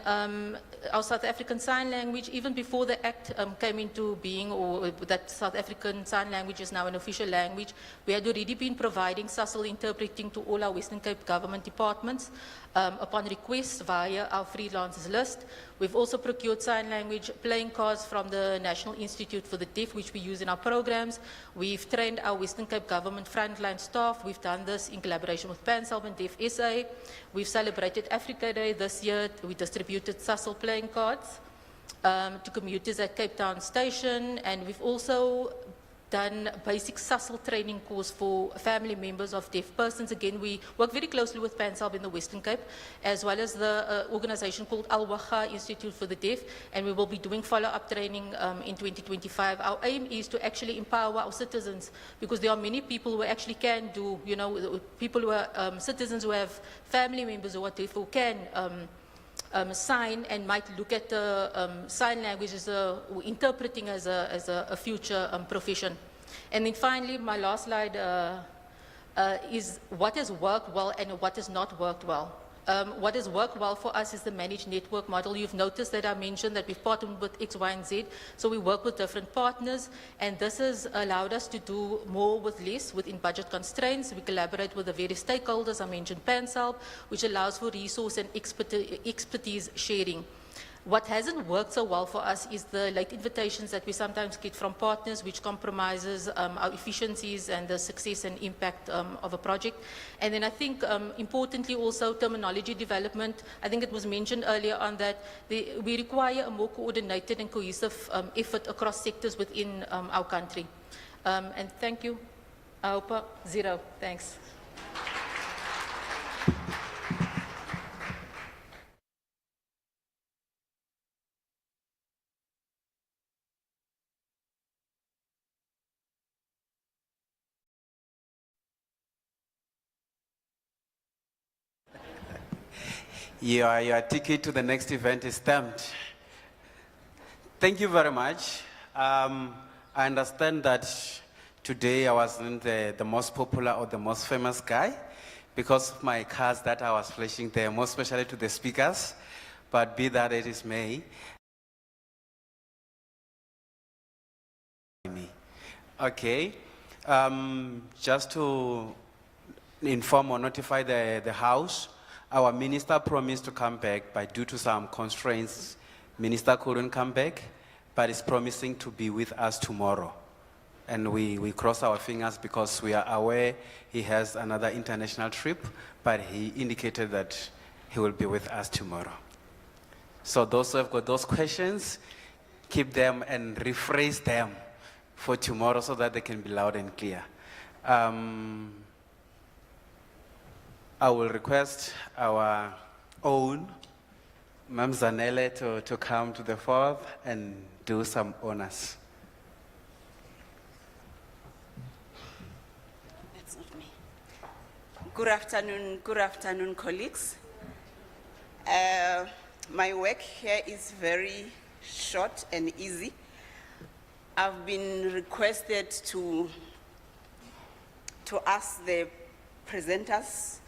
our South African Sign Language, even before the Act came into being, or that South African Sign Language is now an official language, we had already been providing Sasol interpreting to all our Western Cape government departments upon request via our freelancers list. We've also procured sign language playing cards from the National Institute for the Deaf, which we use in our programs. We've trained our Western Cape government frontline staff. We've done this in collaboration with PANSALB and Deaf SA. We've celebrated Africa Day this year. We distributed Sasol playing cards to commuters at Cape Town Station, and we've also done basic Sasol training course for family members of deaf persons. Again, we work very closely with PANSALB in the Western Cape, as well as the organization called Al-Waha Institute for the Deaf, and we will be doing follow-up training in 2025. Our aim is to actually empower our citizens, because there are many people who actually can do, you know, people who are citizens who have family members who are deaf, who can sign and might look at the sign language as interpreting as a future profession. And then finally, my last slide is what has worked well and what has not worked well. What has worked well for us is the managed network model. You've noticed that I mentioned that we've partnered with X, Y, and Z. So we work with different partners, and this has allowed us to do more with less within budget constraints. We collaborate with the various stakeholders. I mentioned PANSALB, which allows for resource and expertise sharing. What hasn't worked so well for us is the late invitations that we sometimes get from partners, which compromises our efficiencies and the success and impact of a project. And then I think importantly also terminology development. I think it was mentioned earlier on that we require a more coordinated and cohesive effort across sectors within our country. And thank you. I hope zero. Thanks. Your ticket to the next event is stamped. Thank you very much. I understand that today I wasn't the most popular or the most famous guy because of my cards that I was flashing there, most especially to the speakers, but be that it is may. Okay, just to inform or notify the House, our minister promised to come back, but due to some constraints, minister couldn't come back, but is promising to be with us tomorrow. And we cross our fingers because we are aware he has another international trip, but he indicated that he will be with us tomorrow. So those who have got those questions, keep them and rephrase them for tomorrow so that they can be loud and clear. I will request our own Mam Zanele to come to the fore and do some honors. That's not me. Good afternoon, colleagues. My work here is very short and easy. I've been requested to ask the presenters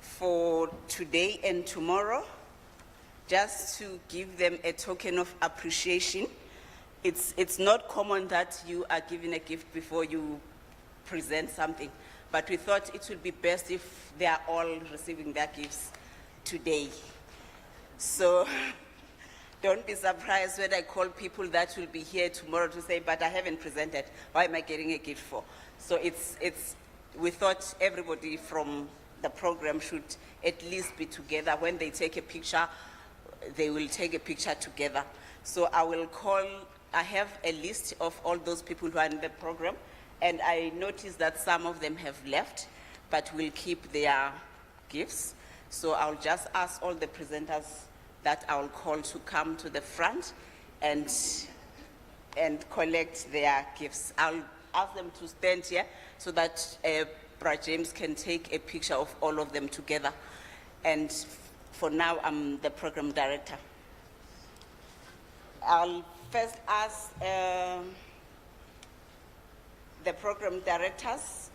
for today and tomorrow, just to give them a token of appreciation. It's not common that you are given a gift before you present something, but we thought it would be best if they are all receiving their gifts today. So don't be surprised when I call people that will be here tomorrow to say, but I haven't presented. Why am I getting a gift for? So we thought everybody from the program should at least be together. When they take a picture, they will take a picture together. So I have a list of all those people who are in the program, and I noticed that some of them have left, but will keep their gifts. So I'll just ask all the presenters that I'll call to come to the front and collect their gifts. I'll ask them to stand here so that Brad James can take a picture of all of them together. And for now, I'm the program director. I'll first ask the program directors,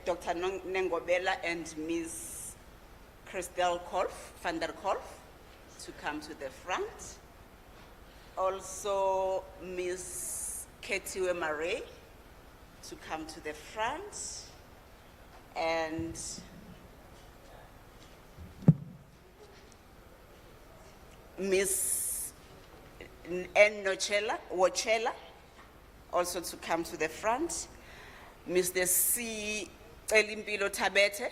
Dr. Nengobela and Ms. Christel van der Kolf, to come to the front. Also, Ms. Ketiwe Marais to come to the front. And Ms. N. Wochela also to come to the front. Mr. C. Elimpilo Tabete.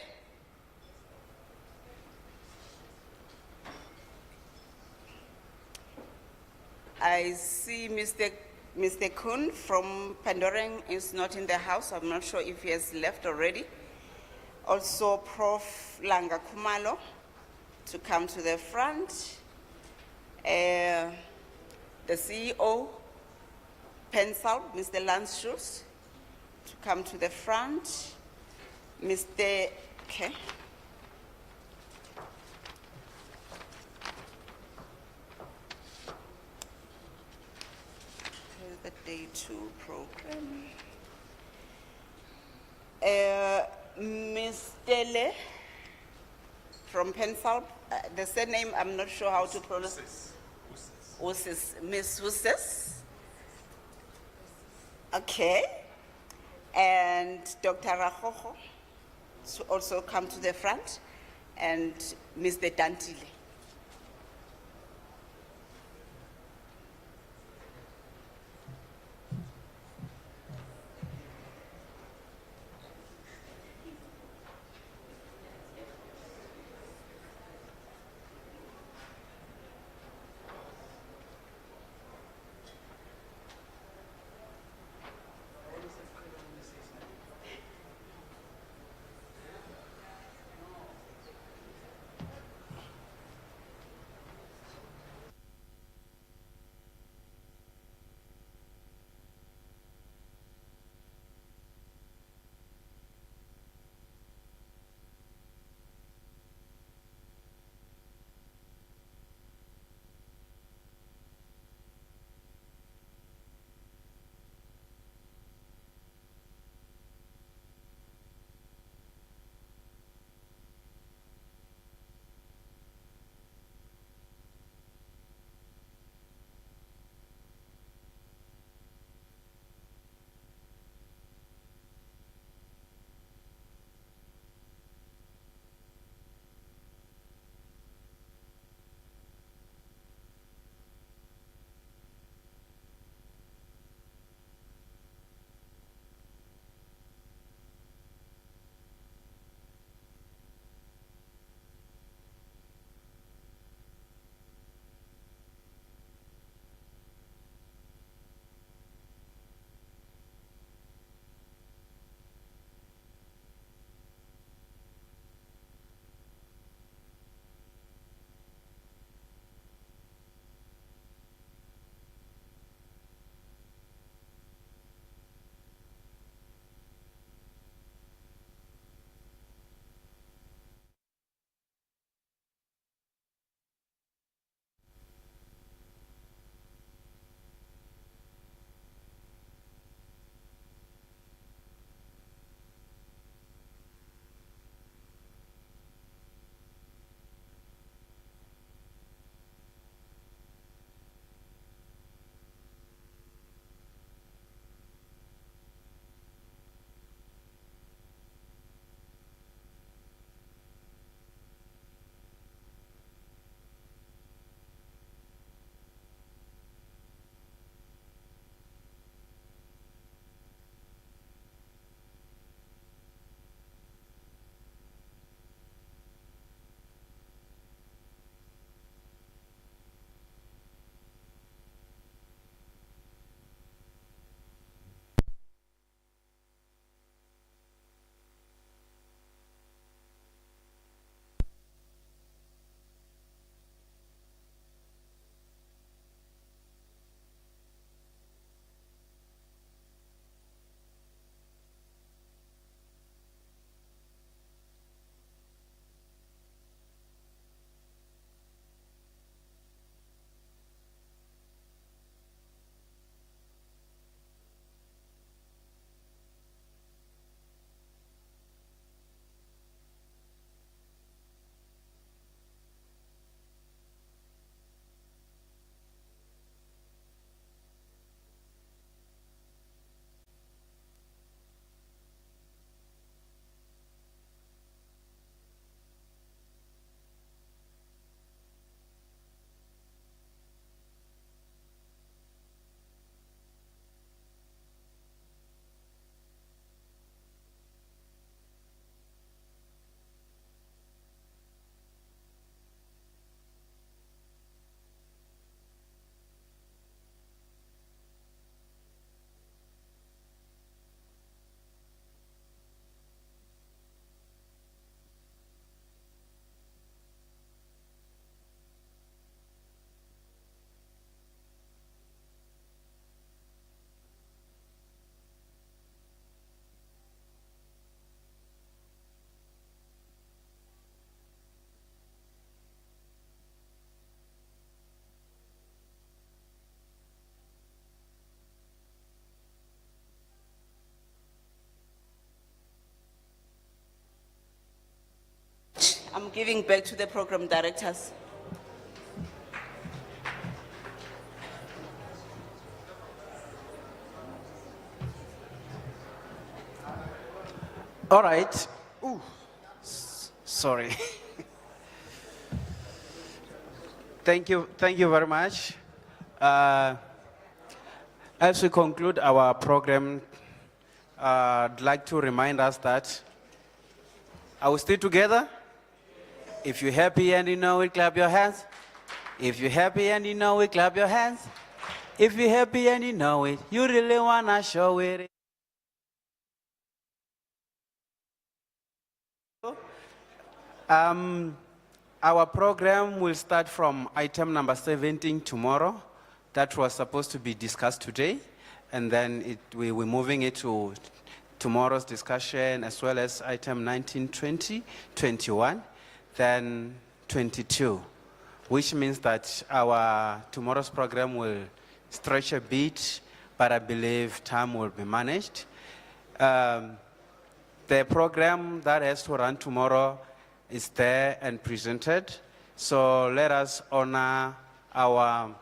I see Mr. Kuhn from Pandorang is not in the house. I'm not sure if he has left already. Also, Prof. Langa Kumalo to come to the front. The CEO, Pensal, Mr. Lance Schultz, to come to the front. Okay. Here's the day 2 program. Ms. Dele from Pensal, the surname I'm not sure how to pronounce. Ms. Huses. Okay. And Dr. Rajojo to also come to the front, and Mr. Dantile. I'm giving back to the program directors. All right. Sorry. Thank you very much. As we conclude our program, I'd like to remind us that, are we still together? If you're happy and you know it, clap your hands. If you're happy and you know it, clap your hands. If you're happy and you know it, you really wanna show it. Our program will start from item number 17 tomorrow. That was supposed to be discussed today. And then we're moving it to tomorrow's discussion, as well as item 19, 20, 21, then 22, which means that our tomorrow's program will stretch a bit, but I believe time will be managed. The program that has to run tomorrow is there and presented. So let us honor our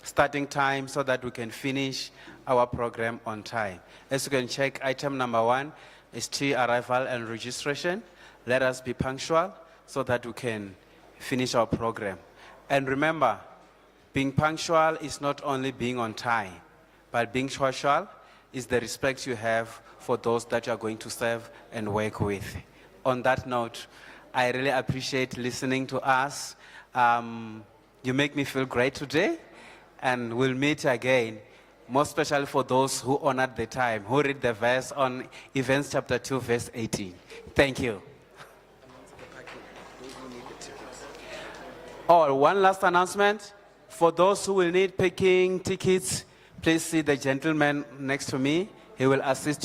starting time so that we can finish our program on time. As you can check, item number 1 is tea arrival and registration. Let us be punctual so that we can finish our program. And remember, being punctual is not only being on time, but being social is the respect you have for those that you are going to serve and work with. On that note, I really appreciate listening to us. You make me feel great today, and we'll meet again, most especially for those who honored the time, who read the verse on Events chapter 2, verse 18. Thank you. Oh, one last announcement. For those who will need picking tickets, please see the gentleman next to me. He will assist you.